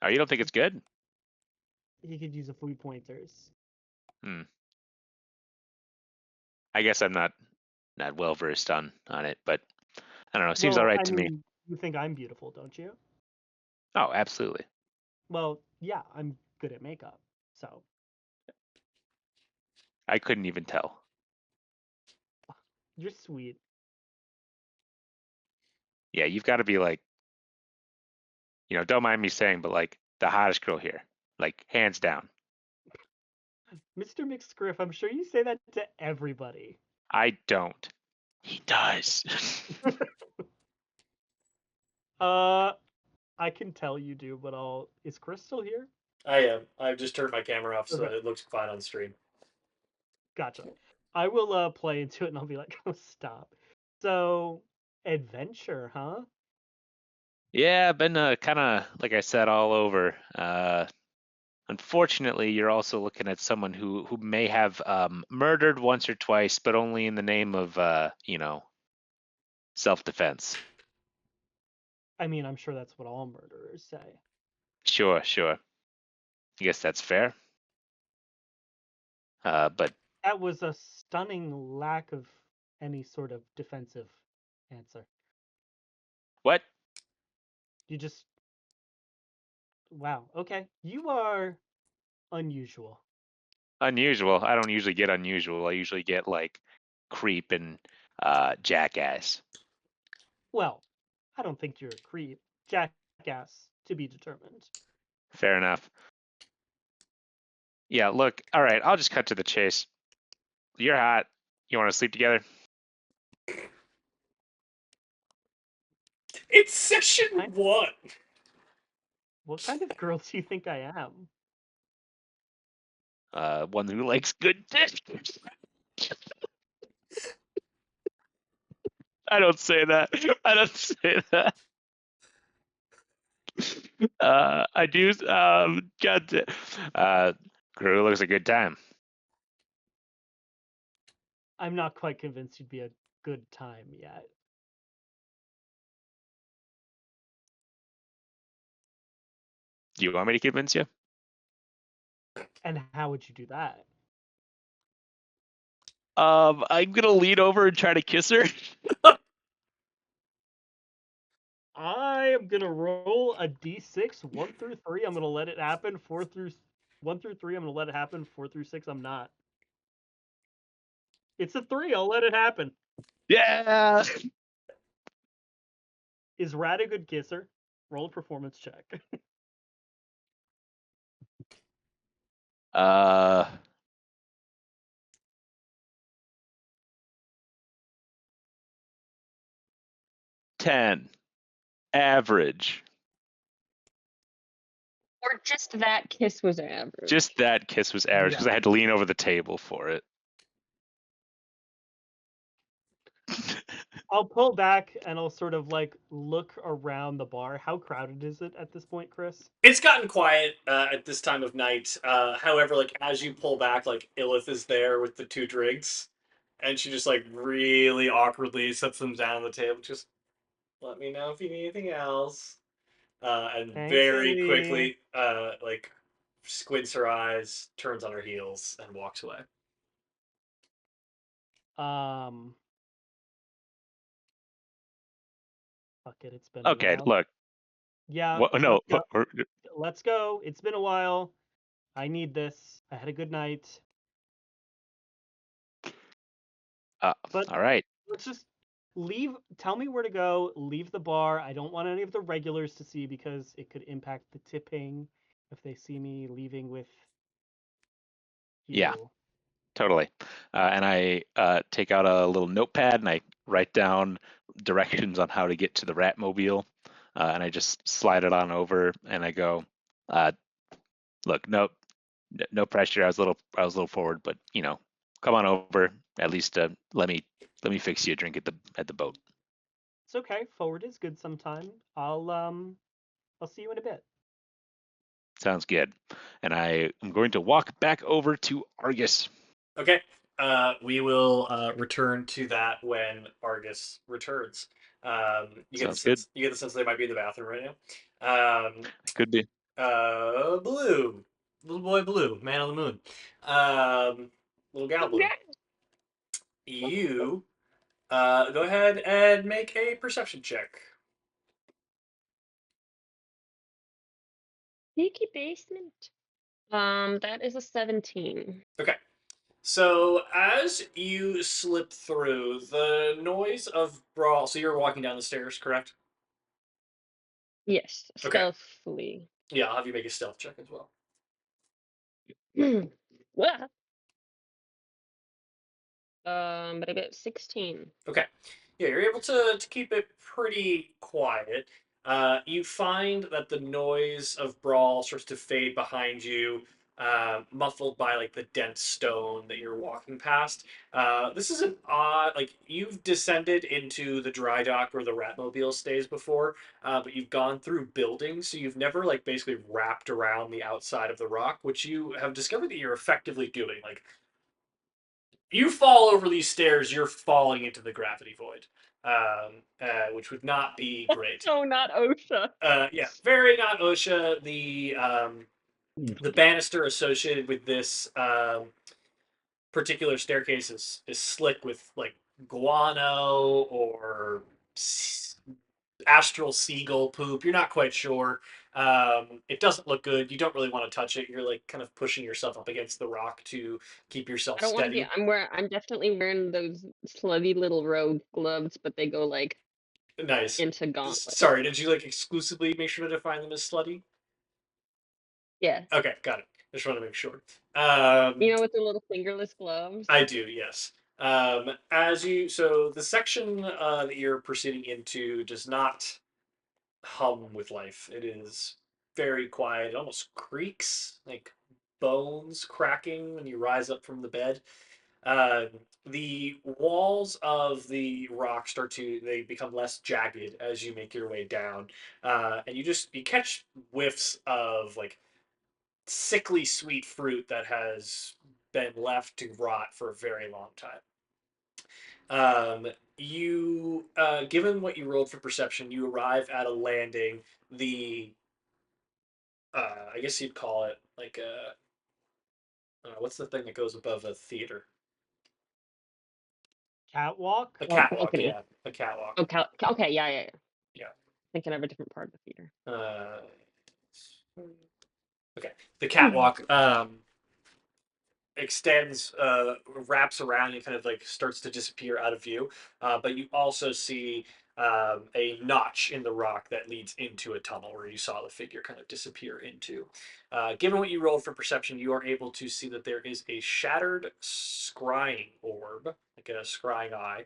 Speaker 2: Oh, you don't think it's good?
Speaker 4: he could use a few pointers.
Speaker 2: Hmm. I guess I'm not well versed on it, but I don't know. Seems all
Speaker 4: Well,
Speaker 2: right
Speaker 4: I
Speaker 2: to me.
Speaker 4: mean, you think I'm beautiful, don't you?
Speaker 2: Oh, absolutely.
Speaker 4: Well, yeah, I'm good at makeup, so
Speaker 2: I couldn't even tell.
Speaker 4: you're sweet.
Speaker 2: Yeah, you've got to be like, don't mind me saying, but like the hottest girl here, like hands down.
Speaker 4: Mr. McScriff, I'm sure you say that to everybody.
Speaker 2: I don't. He does.
Speaker 4: I can tell you do, but is Chris still here?
Speaker 1: I am. I've just turned my camera off so
Speaker 4: Okay.
Speaker 1: it looks fine on stream.
Speaker 4: Gotcha. I will play into it and I'll be like, oh, stop. So, adventure, huh?
Speaker 2: Yeah, been kind of like I said all over. Unfortunately, you're also looking at someone who may have murdered once or twice, but only in the name of self-defense.
Speaker 4: I mean, I'm sure that's what all murderers say.
Speaker 2: Sure. I guess that's fair. But
Speaker 4: That was a stunning lack of any sort of defensive answer.
Speaker 2: what?
Speaker 4: You just. Wow. Okay. You are unusual.
Speaker 2: Unusual. I don't usually get unusual. I usually get like creep and jackass.
Speaker 4: Well, I don't think you're a creep. Jackass, to be determined.
Speaker 2: Fair enough. Yeah, look, all right, I'll just cut to the chase. You're hot. You want to sleep together?
Speaker 1: It's session
Speaker 4: I-
Speaker 1: 1.
Speaker 4: What kind of girl do you think I am?
Speaker 2: One who likes good dick. I don't say that. I don't say that. I do. Crew looks a good time.
Speaker 4: I'm not quite convinced you'd be a good time yet.
Speaker 2: Do you want me to convince you?
Speaker 4: And how would you do that?
Speaker 2: I'm gonna lean over and try to kiss her.
Speaker 4: I am gonna roll a d6, 1 through 3. I'm gonna let it happen. 1 through 3. I'm gonna let it happen. 4 through 6. I'm not. It's a 3. I'll let it happen.
Speaker 2: Yeah.
Speaker 4: Is Rad a good kisser? Roll a performance check.
Speaker 2: Uh. 10. Average.
Speaker 3: Or just that kiss was average.
Speaker 2: Just that kiss was average because
Speaker 4: Yeah.
Speaker 2: I had to lean over the table for it.
Speaker 4: I'll pull back and I'll sort of like look around the bar. How crowded is it at this point, Chris?
Speaker 1: It's gotten quiet at this time of night. However, like as you pull back, like Illith is there with the 2 drinks, and she just like really awkwardly sets them down on the table. Just let me know if you need anything else. And
Speaker 4: Thanks,
Speaker 1: very
Speaker 4: Illy.
Speaker 1: quickly, like squints her eyes, turns on her heels, and walks away.
Speaker 4: Fuck it, it's been a
Speaker 2: Okay,
Speaker 4: while.
Speaker 2: look.
Speaker 4: Yeah,
Speaker 2: What, no.
Speaker 4: let's go. It's been a while. I need this. I had a good night. But
Speaker 2: All right.
Speaker 4: let's just leave. Tell me where to go. Leave the bar. I don't want any of the regulars to see because it could impact the tipping if they see me leaving with you.
Speaker 2: Yeah. Totally. And I take out a little notepad and I write down directions on how to get to the Ratmobile. And I just slide it on over and I go, look, no pressure. I was a little forward, but come on over. At least let me fix you a drink at the boat.
Speaker 4: It's okay. Forward is good sometime. I'll see you in a bit.
Speaker 2: Sounds good. And I am going to walk back over to Argus.
Speaker 1: Okay. We will return to that when Argus returns. You get the
Speaker 2: Sounds good.
Speaker 1: sense. You get the sense they might be in the bathroom right now.
Speaker 2: Could be.
Speaker 1: Blue, little boy Blue, man on the moon. Little gal Blue. You go ahead and make a perception check.
Speaker 3: Sneaky basement. That is a 17.
Speaker 1: Okay. So as you slip through, the noise of brawl. So you're walking down the stairs, correct?
Speaker 3: Yes,
Speaker 1: Okay.
Speaker 3: stealthily.
Speaker 1: Yeah, I'll have you make a stealth check as well.
Speaker 3: Ah. But I got 16.
Speaker 1: Okay. Yeah, you're able to keep it pretty quiet. You find that the noise of brawl starts to fade behind you, muffled by like the dense stone that you're walking past. This is an odd, like you've descended into the dry dock where the Ratmobile stays before, but you've gone through buildings, so you've never like basically wrapped around the outside of the rock, which you have discovered that you're effectively doing. Like you fall over these stairs, you're falling into the gravity void, which would not be great.
Speaker 3: No, not OSHA.
Speaker 1: Yeah, very not OSHA. The banister associated with this particular staircase is slick with like guano or astral seagull poop. You're not quite sure. It doesn't look good. You don't really want to touch it. You're like kind of pushing yourself up against the rock to keep yourself
Speaker 3: I don't want to be.
Speaker 1: steady.
Speaker 3: I'm definitely wearing those slutty little rogue gloves, but they go like
Speaker 1: Nice.
Speaker 3: into gauntlet.
Speaker 1: Sorry, did you like exclusively make sure to define them as slutty?
Speaker 3: Yes.
Speaker 1: Okay, got it. Just want to make sure.
Speaker 3: You know, with the little fingerless gloves.
Speaker 1: I do, yes. So the section that you're proceeding into does not hum with life. It is very quiet. It almost creaks, like bones cracking when you rise up from the bed. Uh, the walls of the rock they become less jagged as you make your way down, and you catch whiffs of like sickly sweet fruit that has been left to rot for a very long time. Given what you rolled for perception, you arrive at a landing. The I guess you'd call it like what's the thing that goes above a theater?
Speaker 4: Catwalk?
Speaker 1: A catwalk,
Speaker 3: Balcony.
Speaker 1: yeah, a catwalk.
Speaker 3: Oh, okay, yeah.
Speaker 1: Yeah.
Speaker 3: Thinking of a different part of the theater.
Speaker 1: Okay, the catwalk extends, wraps around, and kind of like starts to disappear out of view. But you also see a notch in the rock that leads into a tunnel where you saw the figure kind of disappear into. Given what you rolled for perception, you are able to see that there is a shattered scrying orb, like a scrying eye,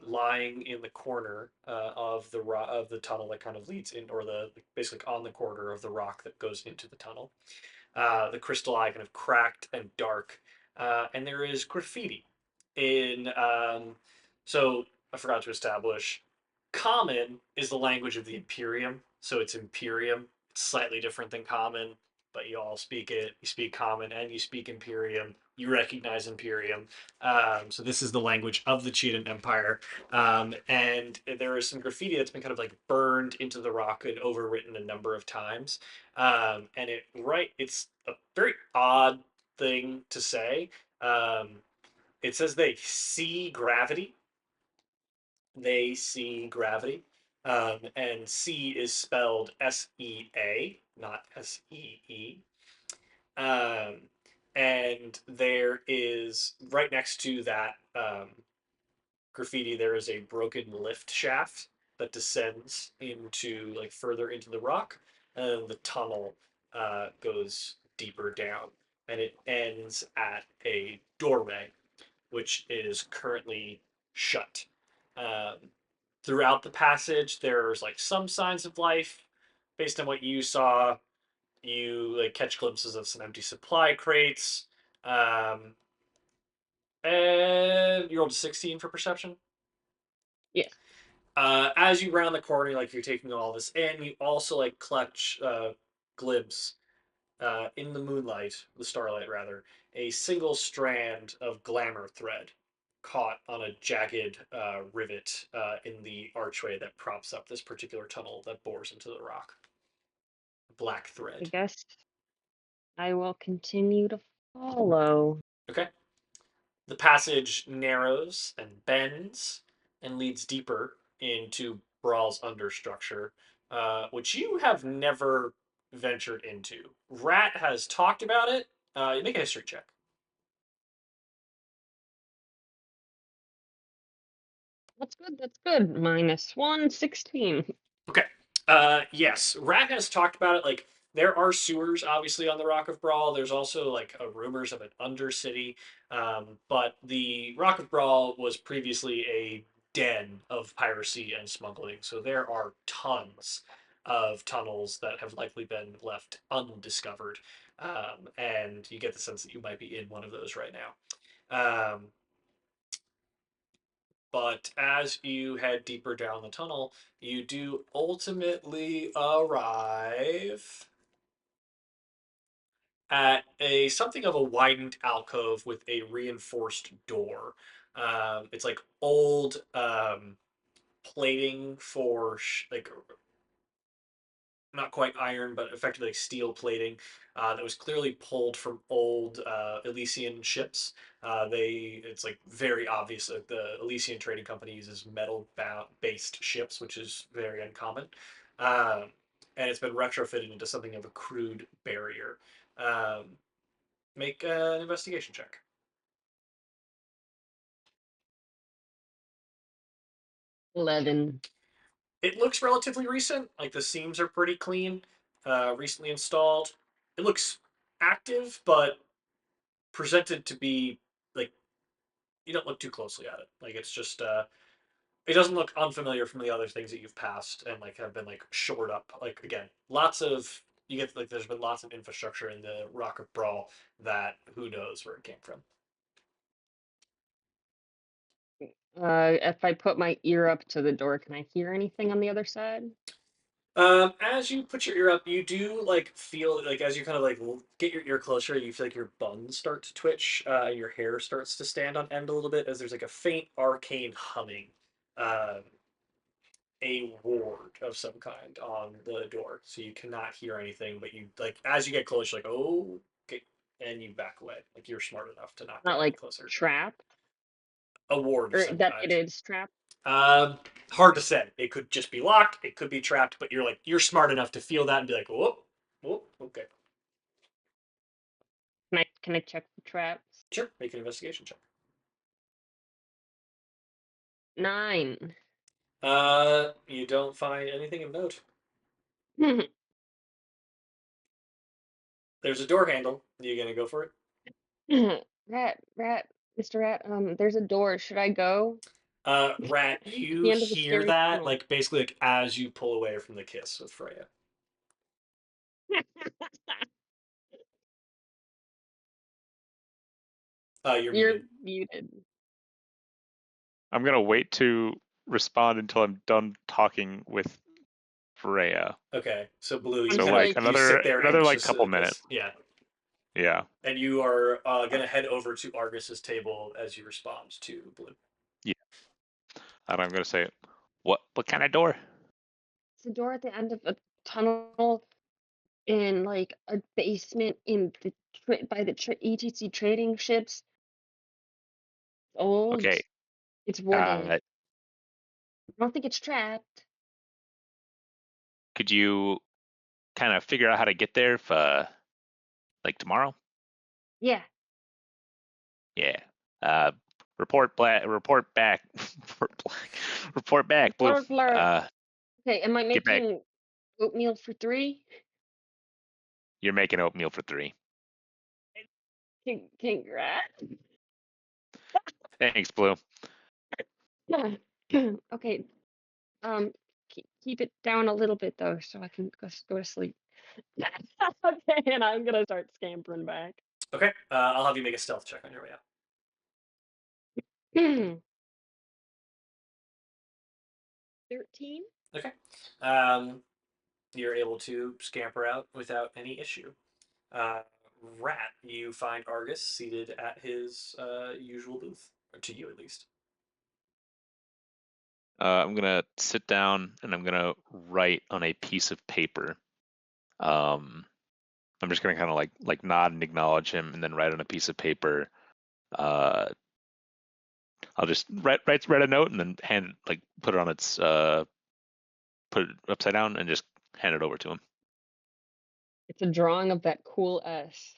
Speaker 1: lying in the corner of the tunnel that kind of leads in, or the basically on the corner of the rock that goes into the tunnel. The crystal eye kind of cracked and dark, and there is graffiti in. So I forgot to establish. Common is the language of the Imperium, so it's Imperium. It's slightly different than Common, but you all speak it. You speak Common and you speak Imperium. You recognize Imperium. So this is the language of the Xiodan Empire, and there is some graffiti that's been kind of like burned into the rock and overwritten a number of times. And it's a very odd thing to say. Um, it says they see gravity. They see gravity. And C is spelled SEA, not SEE. Um, and there is right next to that graffiti, there is a broken lift shaft that descends into like further into the rock, and the tunnel goes deeper down, and it ends at a doorway, which is currently shut. Um, Throughout the passage, there's like some signs of life. Based on what you saw, you like catch glimpses of some empty supply crates. Um, and you rolled a 16 for perception.
Speaker 3: Yes.
Speaker 1: As you round the corner, like you're taking all this in, you also like clutch glimpse in the moonlight, the starlight rather, a single strand of glamour thread caught on a jagged rivet in the archway that props up this particular tunnel that bores into the rock. Black
Speaker 3: I
Speaker 1: thread.
Speaker 3: guess I will continue to follow.
Speaker 1: Okay. The passage narrows and bends and leads deeper into Brawl's understructure, which you have never ventured into. Rat has talked about it. Make a history check.
Speaker 3: That's good. That's good. -1, 16.
Speaker 1: Okay. Yes, Rat has talked about it. Like there are sewers, obviously, on the Rock of Brawl. There's also like rumors of an undercity, but the Rock of Brawl was previously a den of piracy and smuggling. So there are tons of tunnels that have likely been left undiscovered, and you get the sense that you might be in one of those right now. But as you head deeper down the tunnel, you do ultimately arrive at a something of a widened alcove with a reinforced door. It's like old plating for like not quite iron, but effectively like steel plating that was clearly pulled from old Elysian ships. It's like very obvious that the Elysian Trading Company uses metal based ships, which is very uncommon. Um, and it's been retrofitted into something of a crude barrier. Um, make an investigation check.
Speaker 3: 11.
Speaker 1: It looks relatively recent. Like the seams are pretty clean, recently installed. It looks active, but presented to be like you don't look too closely at it. Like it's just it doesn't look unfamiliar from the other things that you've passed and like have been like shored up. Like again, lots of you get like there's been lots of infrastructure in the Rock of Brawl that who knows where it came from.
Speaker 3: If I put my ear up to the door, can I hear anything on the other side?
Speaker 1: As you put your ear up, you do like feel like as you kind of like get your ear closer, you feel like your buns start to twitch, and your hair starts to stand on end a little bit as there's like a faint arcane humming, uh, a ward of some kind on the door. So you cannot hear anything, but you like as you get close, you're like, oh, okay, and you back away. Like you're smart enough to not
Speaker 3: Not
Speaker 1: get any
Speaker 3: like
Speaker 1: closer.
Speaker 3: trapped,
Speaker 1: A ward of
Speaker 3: or
Speaker 1: some
Speaker 3: that
Speaker 1: kind.
Speaker 3: it is trapped.
Speaker 1: Hard to say. It could just be locked. It could be trapped. But you're smart enough to feel that and be like, whoop, whoop, okay.
Speaker 3: Can I check the traps?
Speaker 1: Sure. Make an investigation check.
Speaker 3: 9.
Speaker 1: You don't find anything of note. There's a door handle. You gonna go for it?
Speaker 3: Rat, Mr. Rat. There's a door. Should I go?
Speaker 1: Rat,
Speaker 3: The
Speaker 1: you
Speaker 3: end of the
Speaker 1: hear
Speaker 3: scary
Speaker 1: that
Speaker 3: tunnel.
Speaker 1: like basically like as you pull away from the kiss with Freyja. You're
Speaker 3: You're
Speaker 1: muted.
Speaker 3: muted.
Speaker 2: I'm gonna wait to respond until I'm done talking with Freya.
Speaker 1: Okay, so Blue, you
Speaker 3: I'm
Speaker 2: So
Speaker 3: just
Speaker 1: kind of
Speaker 2: like
Speaker 3: like,
Speaker 1: you sit there
Speaker 2: another like
Speaker 1: anxious
Speaker 2: couple
Speaker 1: because
Speaker 2: minutes.
Speaker 1: yeah,
Speaker 2: Yeah.
Speaker 1: and you are gonna head over to Argus's table as you respond to Blue.
Speaker 2: Yeah. And I'm gonna say, what kind of door?
Speaker 3: it's a door at the end of a tunnel in like a basement in the by the ETC trading ships. Old.
Speaker 2: Okay.
Speaker 3: It's wooden.
Speaker 2: Uh,
Speaker 3: I don't think it's trapped.
Speaker 2: could you kind of figure out how to get there if, like tomorrow?
Speaker 3: Yeah.
Speaker 2: Yeah. Uh, report back. Report back. report back, Blue.
Speaker 3: Okay, am I
Speaker 2: Get back.
Speaker 3: making oatmeal for 3?
Speaker 2: You're making oatmeal for 3.
Speaker 3: Congrats.
Speaker 2: Thanks, Blue.
Speaker 3: Okay. Keep it down a little bit though, so I can go to sleep. Okay, and I'm gonna start scampering back.
Speaker 1: Okay, I'll have you make a stealth check on your way out.
Speaker 3: 13.
Speaker 1: Okay. You're able to scamper out without any issue. Rat, you find Argus seated at his usual booth, or to you at least.
Speaker 2: I'm gonna sit down and I'm gonna write on a piece of paper. I'm just gonna kind of like nod and acknowledge him, and then write on a piece of paper. I'll just write a note and then put it on its put it upside down and just hand it over to him.
Speaker 3: It's a drawing of that cool S.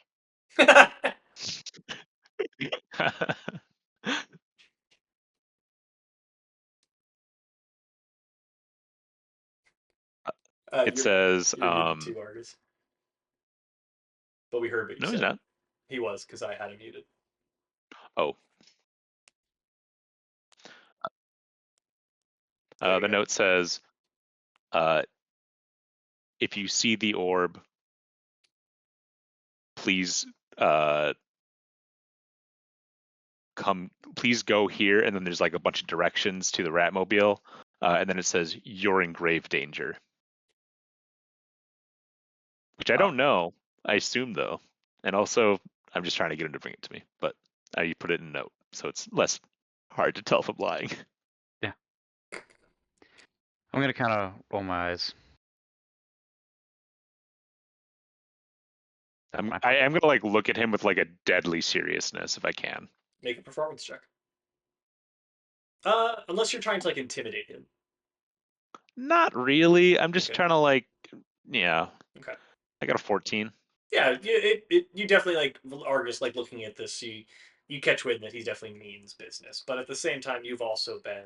Speaker 2: It says
Speaker 1: you're muted too, Argus. But we heard what you
Speaker 2: no, he's
Speaker 1: said.
Speaker 2: not.
Speaker 1: He was because I had him muted.
Speaker 2: Oh.
Speaker 1: There
Speaker 2: The
Speaker 1: you go.
Speaker 2: note says, if you see the orb, please please go here, and then there's like a bunch of directions to the Ratmobile, and then it says you're in grave danger, which I don't know. I assume though, and also I'm just trying to get him to bring it to me, but I put it in a note, so it's less hard to tell if I'm lying.
Speaker 5: Yeah. I'm gonna kind of roll my eyes.
Speaker 2: I am gonna like look at him with like a deadly seriousness if I can.
Speaker 1: Make a performance check. Unless you're trying to like intimidate him.
Speaker 2: Not really. I'm just
Speaker 1: Okay.
Speaker 2: trying to like, yeah.
Speaker 1: Okay.
Speaker 2: I got a 14.
Speaker 1: Yeah, you definitely like Argus. Like looking at this, you catch wind that he definitely means business, but at the same time, you've also been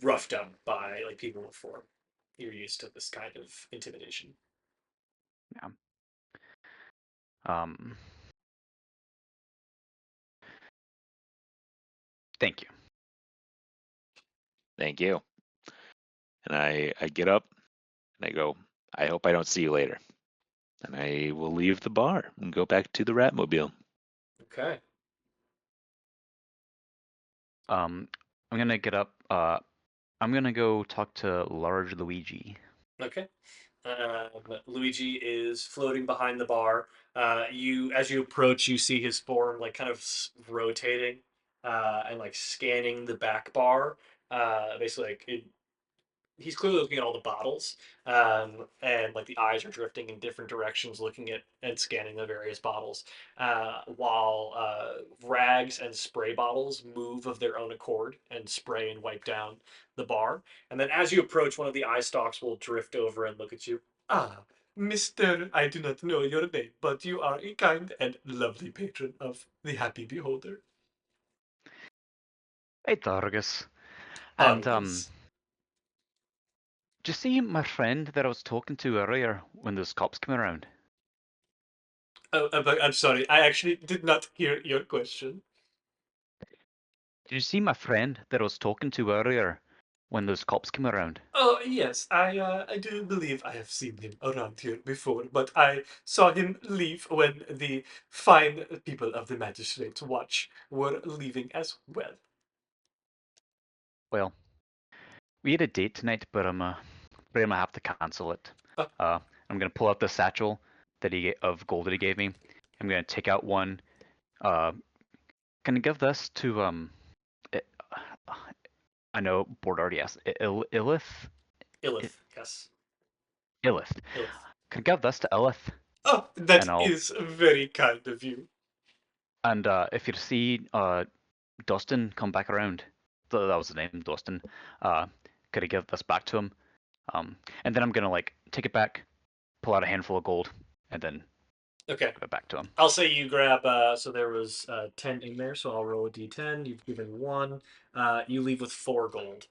Speaker 1: roughed up by like people before. You're used to this kind of intimidation.
Speaker 5: Yeah. Thank you.
Speaker 2: Thank you. And I get up and I go, I hope I don't see you later. And I will leave the bar and go back to the Ratmobile.
Speaker 1: Okay.
Speaker 5: I'm gonna get up. I'm gonna go talk to Large Luigi.
Speaker 1: Okay. Luigi is floating behind the bar. As you approach, you see his form like kind of rotating, and like scanning the back bar. Basically, he's clearly looking at all the bottles, and like the eyes are drifting in different directions, looking at and scanning the various bottles, while rags and spray bottles move of their own accord and spray and wipe down the bar. And then as you approach, one of the eye stalks will drift over and look at you. Ah, Mr. I do not know your name, but you are a kind and lovely patron of the Happy Beholder.
Speaker 5: Hey, Argus. And
Speaker 1: Argus.
Speaker 5: did you see my friend that I was talking to earlier when those cops came around?
Speaker 1: Oh, I'm sorry. I actually did not hear your question.
Speaker 5: Did you see my friend that I was talking to earlier when those cops came around?
Speaker 1: Oh, yes, I do believe I have seen him around here before, but I saw him leave when the fine people of the Magistrate Watch were leaving as well.
Speaker 5: Well, we had a date tonight, but I'm afraid I'm gonna have to cancel it.
Speaker 1: Uh,
Speaker 5: I'm gonna pull out the satchel of gold that he gave me. I'm gonna take out one. Can I give this to I I know board already asked Illith.
Speaker 1: Illith, yes.
Speaker 5: Illith.
Speaker 1: Illith.
Speaker 5: Can I give this to Illith?
Speaker 1: Oh,
Speaker 5: And
Speaker 1: that
Speaker 5: I'll
Speaker 1: is very kind of you.
Speaker 5: and if you see Dustin come back around, that was the name, Dustin. Could I give this back to him? And then I'm gonna like take it back, pull out a handful of gold, and then
Speaker 1: Okay.
Speaker 5: give it back to him.
Speaker 1: I'll say you grab, so there was 10 in there, so I'll roll a d10. You've given 1. You leave with 4 gold.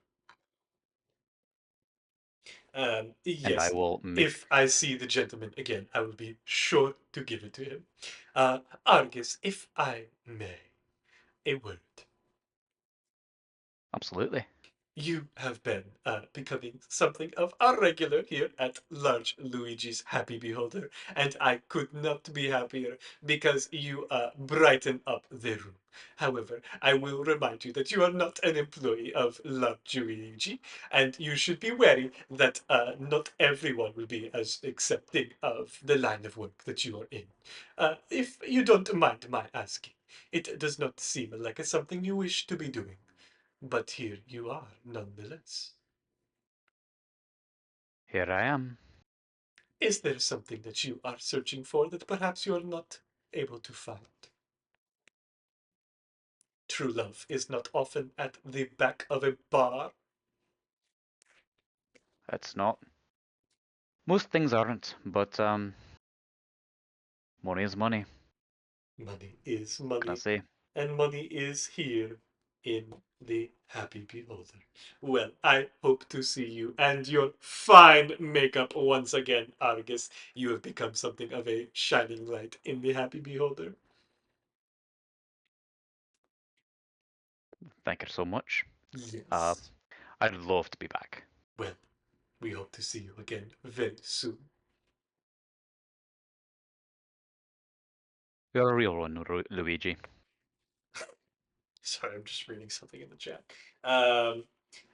Speaker 5: And I
Speaker 1: Yes,
Speaker 5: will make
Speaker 1: if I see the gentleman again, I will be sure to give it to him. Argus, if I may, a word.
Speaker 5: absolutely.
Speaker 1: You have been becoming something of a regular here at Large Luigi's Happy Beholder, and I could not be happier because you brighten up the room. However, I will remind you that you are not an employee of Large Luigi, and you should be wary that not everyone will be as accepting of the line of work that you are in. If you don't mind my asking, it does not seem like something you wish to be doing. But here you are, nonetheless.
Speaker 5: Here I am.
Speaker 1: Is there something that you are searching for that perhaps you are not able to find? True love is not often at the back of a bar.
Speaker 5: That's not. Most things aren't, but money is money.
Speaker 1: Money is
Speaker 5: What can I
Speaker 1: money,
Speaker 5: say?
Speaker 1: and money is here in the Happy Beholder. Well, I hope to see you and your fine makeup once again, Argus. You have become something of a shining light in the Happy Beholder.
Speaker 5: Thank you so much.
Speaker 1: Yes.
Speaker 5: I'd love to be back.
Speaker 1: Well, we hope to see you again very soon.
Speaker 5: You're a real one, Luigi.
Speaker 1: Sorry, I'm just reading something in the chat. Um,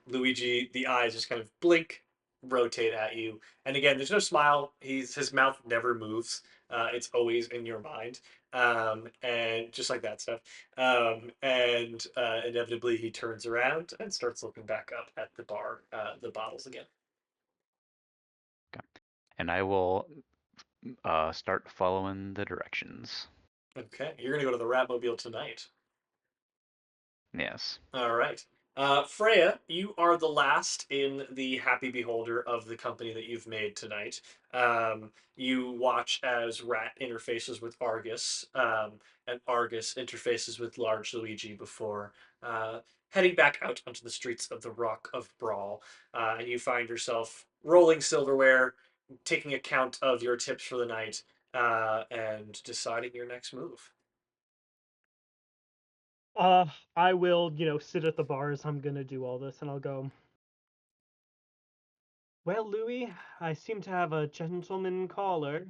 Speaker 1: Luigi, the eyes just kind of blink, rotate at you, and again, there's no smile. His mouth never moves. It's always in your mind, and just like that stuff. And inevitably, he turns around and starts looking back up at the bar, the bottles again.
Speaker 5: Okay. And I will start following the directions.
Speaker 1: Okay, you're gonna go to the Ratmobile tonight.
Speaker 5: Yes.
Speaker 1: All right. Freya, you are the last in the Happy Beholder of the company that you've made tonight. You watch as Rat interfaces with Argus, and Argus interfaces with Large Luigi before heading back out onto the streets of the Rock of Bral. And you find yourself rolling silverware, taking account of your tips for the night, and deciding your next move.
Speaker 4: I will, sit at the bar as I'm gonna do all this, and I'll go. Well, Louis, I seem to have a gentleman caller.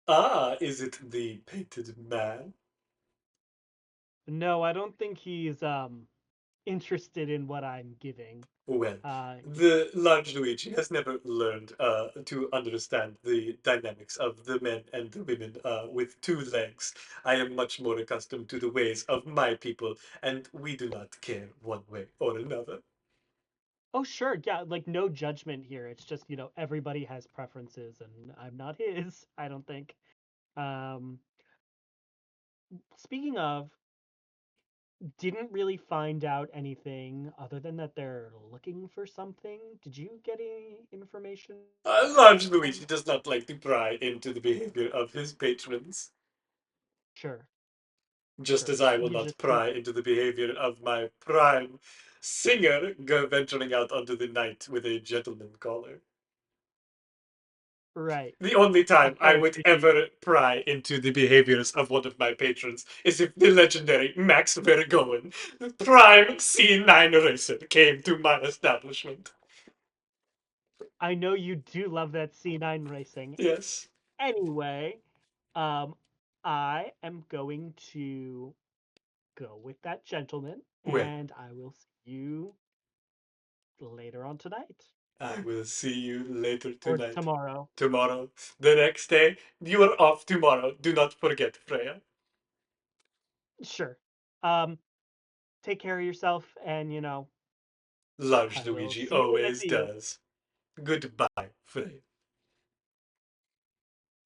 Speaker 1: Ah, is it the painted man?
Speaker 4: No, I don't think he's interested in what I'm giving.
Speaker 1: Well,
Speaker 4: Uh,
Speaker 1: the large Luigi has never learned to understand the dynamics of the men and the women with two legs. I am much more accustomed to the ways of my people, and we do not care one way or another.
Speaker 4: oh, sure, yeah, like no judgment here. It's just, everybody has preferences, and I'm not his, I don't think. Um, Speaking of, didn't really find out anything other than that they're looking for something. Did you get any information
Speaker 1: Large
Speaker 4: on?
Speaker 1: Luigi does not like to pry into the behavior of his patrons,
Speaker 4: Sure,
Speaker 1: just
Speaker 4: sure.
Speaker 1: as I will
Speaker 4: You
Speaker 1: not
Speaker 4: just
Speaker 1: pry into the behavior of my prime singer venturing out onto the night with a gentleman caller.
Speaker 4: right.
Speaker 1: The only time I would
Speaker 4: Apparently,
Speaker 1: ever pry into the behaviors of one of my patrons is if the legendary Max Vergoen, the prime C9 racer, came to my establishment.
Speaker 4: I know you do love that C9 racing.
Speaker 1: Yes.
Speaker 4: Anyway, um, I am going to go with that gentleman,
Speaker 1: Well,
Speaker 4: and I will see you later on tonight
Speaker 1: I will see you later
Speaker 4: or
Speaker 1: tonight.
Speaker 4: tomorrow.
Speaker 1: Tomorrow. The next day. You are off tomorrow. Do not forget, Freya.
Speaker 4: Sure. Take care of yourself, and
Speaker 1: Large
Speaker 4: I will
Speaker 1: Luigi
Speaker 4: see you when I
Speaker 1: always
Speaker 4: see you.
Speaker 1: does. Goodbye, Freya.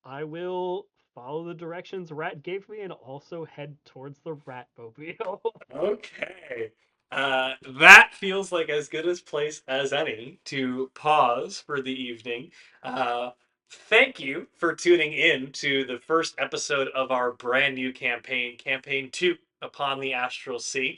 Speaker 4: I will follow the directions Rat gave me and also head towards the Rat Mobile.
Speaker 1: Okay. That feels like as good a place as any to pause for the evening. Uh, Thank you for tuning in to the first episode of our brand new campaign, Campaign 2 Upon the Astral Sea.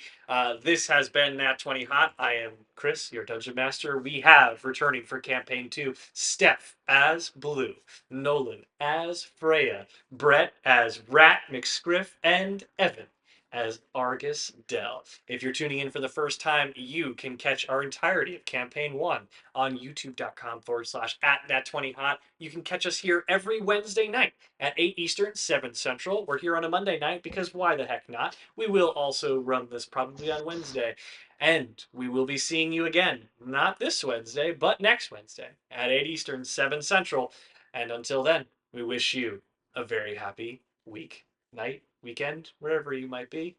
Speaker 1: This has been Nat20Hot. I am Chris, your Dungeon Master. We have returning for Campaign 2 Steph as Blue, Nolan as Freya, Brett as Rat McScriff, and Evan as Argus Dell. If you're tuning in for the first time, you can catch our entirety of Campaign 1 on youtube.com/at Nat20Hot. You can catch us here every Wednesday night at 8 Eastern, 7 Central. We're here on a Monday night because why the heck not? We will also run this probably on Wednesday. And we will be seeing you again, not this Wednesday, but next Wednesday at 8 Eastern, 7 Central. And until then, we wish you a very happy week, night, weekend, wherever you might be.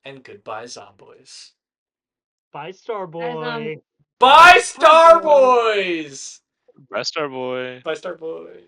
Speaker 1: And goodbye, Zomboys.
Speaker 4: Bye,
Speaker 3: As
Speaker 4: Starboy.
Speaker 1: Bye,
Speaker 3: Starboy.
Speaker 1: Starboys!
Speaker 2: Rest our boy.
Speaker 1: Bye, Starboy.